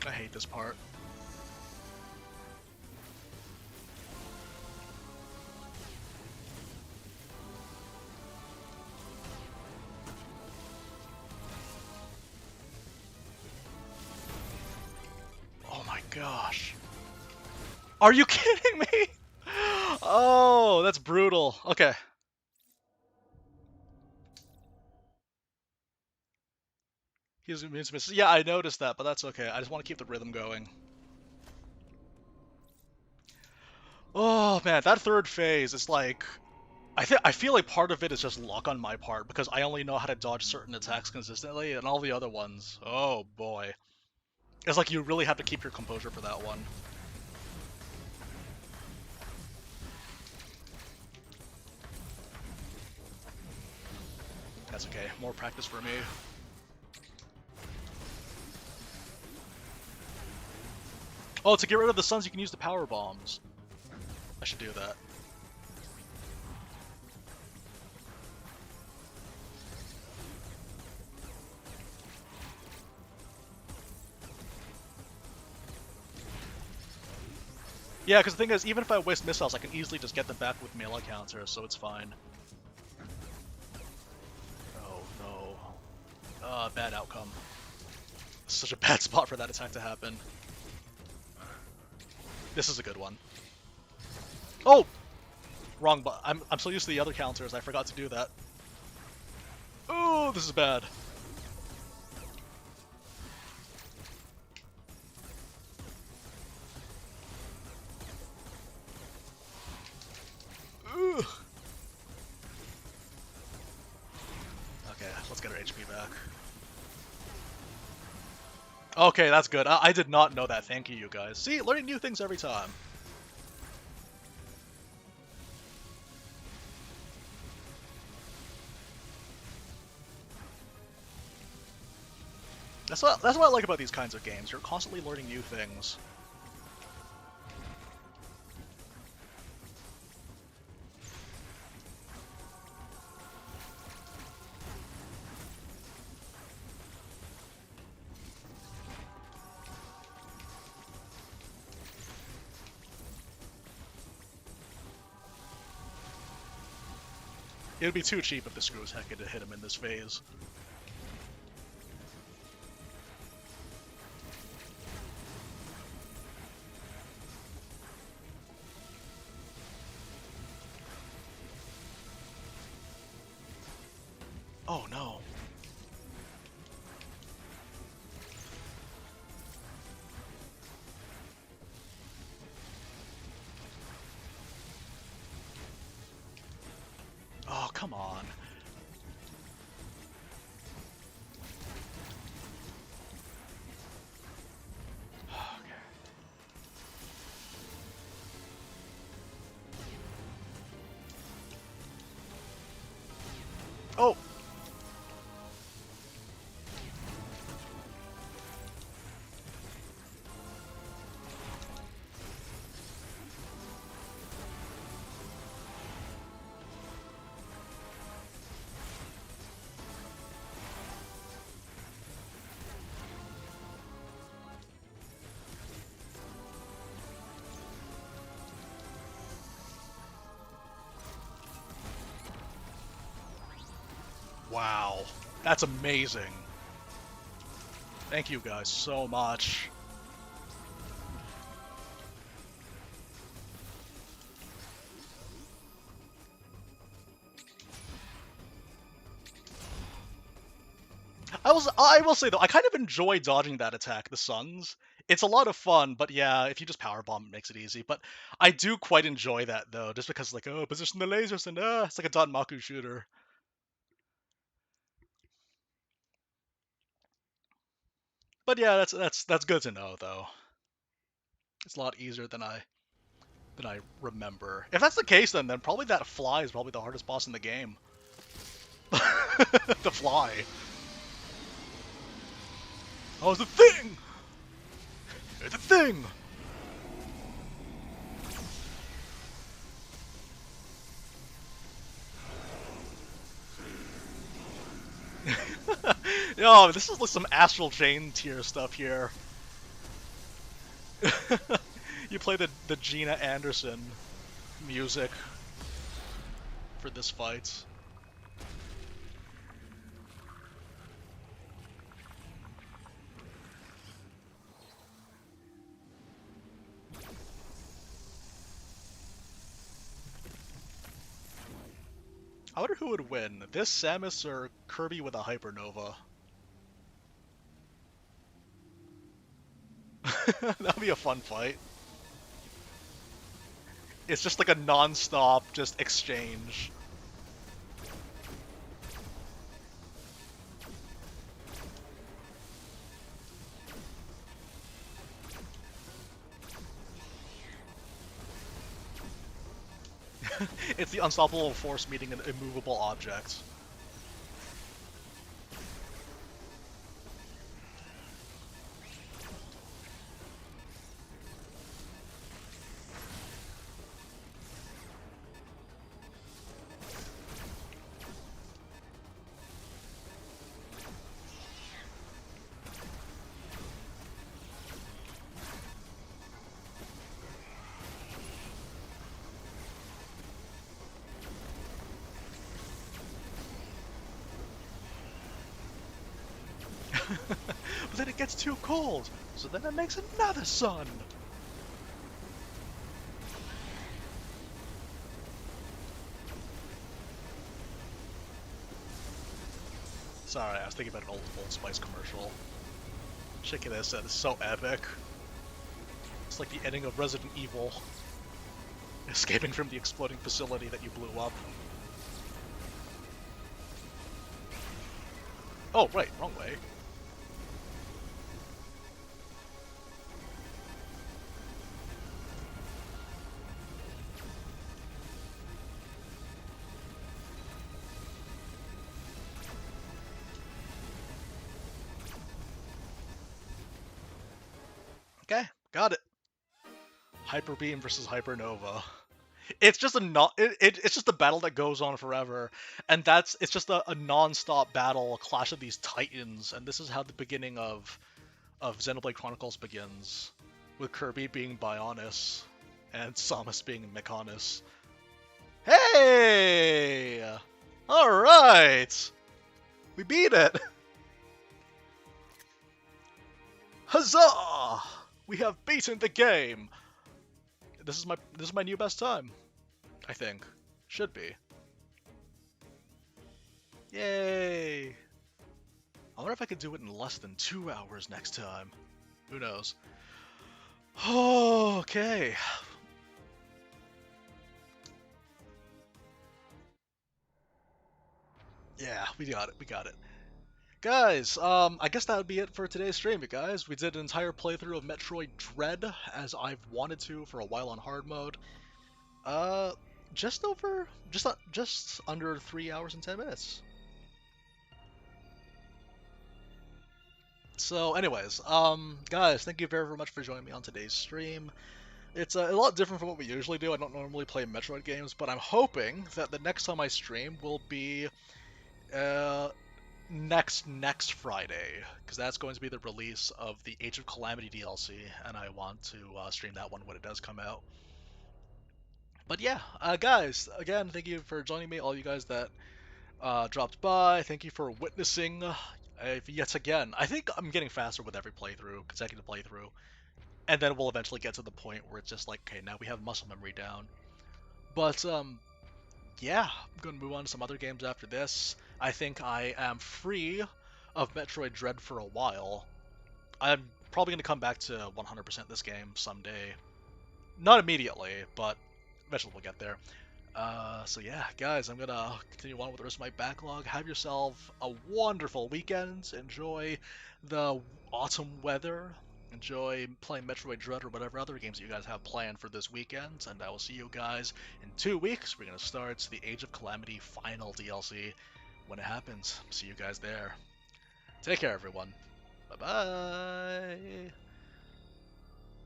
I hate this part. Oh my gosh. Are you kidding me? Oh, that's brutal. Okay. Yeah, I noticed that, but that's okay. I just want to keep the rhythm going. Oh man, that third phase is like... I feel like part of it is just luck on my part, because I only know how to dodge certain attacks consistently, and all the other ones, oh boy. It's like you really have to keep your composure for that one. That's okay, more practice for me. Oh, to get rid of the suns, you can use the power bombs. I should do that. Yeah, because the thing is, even if I waste missiles, I can easily just get them back with melee counters, so it's fine. Oh, no. Bad outcome. Such a bad spot for that attack to happen. This is a good one. Oh! Wrong, but I'm so used to the other counters, I forgot to do that. Oh, this is bad. Ugh. Okay, let's get ready HP back. Okay, that's good. I did not know that. Thank you, you guys. See, learning new things every time. That's what I like about these kinds of games. You're constantly learning new things. It would be too cheap if the screws heck to hit him in this phase. Oh no. Oh, come on. Okay. Oh! Wow. That's amazing. Thank you guys so much. I will say though, I kind of enjoy dodging that attack, the Suns. It's a lot of fun, but yeah, if you just power bomb, it makes it easy. But I do quite enjoy that though, just because like, oh, position the lasers and it's like a Danmaku shooter. But yeah, that's good to know though. It's a lot easier than I remember. If that's the case, then probably that fly is probably the hardest boss in the game. The fly. Oh, it's a thing! It's a thing! Yo, this is like some Astral Chain tier stuff here. You play the Gina Anderson music for this fight. I wonder who would win, this Samus or Kirby with a Hypernova? That'd be a fun fight. It's just like a non-stop just exchange. It's the unstoppable force meeting an immovable object. But then it gets too cold, so then it makes another sun. Sorry, I was thinking about an Old Spice commercial. Check this out, it's so epic. It's like the ending of Resident Evil. Escaping from the exploding facility that you blew up. Oh, right, wrong way. Okay, got it. Hyper Beam versus Hypernova. It's just a not it's just a battle that goes on forever, and it's just a non-stop battle, a clash of these titans, and this is how the beginning of Xenoblade Chronicles begins, with Kirby being Bionis and Samus being Mechonis. Hey! All right, we beat it. Huzzah! We have beaten the game. This is my new best time. I think should be. Yay! I wonder if I could do it in less than 2 hours next time. Who knows? Okay. Yeah, we got it. We got it. Guys, I guess that would be it for today's stream, you guys. We did an entire playthrough of Metroid Dread, as I've wanted to for a while on hard mode. Uh, just under 3 hours and 10 minutes. So, anyways, guys, thank you very, very much for joining me on today's stream. It's a lot different from what we usually do. I don't normally play Metroid games, but I'm hoping that the next time I stream will be uh, next Friday, because that's going to be the release of the Age of Calamity DLC, and I want to stream that one when it does come out. But yeah, guys, again, thank you for joining me, all you guys that dropped by. Thank you for witnessing yet again. I think I'm getting faster with every playthrough, consecutive playthrough, and then we'll eventually get to the point where it's just like, okay, now we have muscle memory down. But yeah, I'm gonna move on to some other games after this. I think I am free of Metroid Dread for a while. I'm probably gonna come back to 100% this game someday. Not immediately, but eventually we'll get there. So yeah, guys, I'm gonna continue on with the rest of my backlog. Have yourself a wonderful weekend. Enjoy the autumn weather. Enjoy playing Metroid Dread or whatever other games that you guys have planned for this weekend. And I will see you guys in 2 weeks. We're gonna start the Age of Calamity final DLC when it happens. See you guys there. Take care, everyone. Bye bye.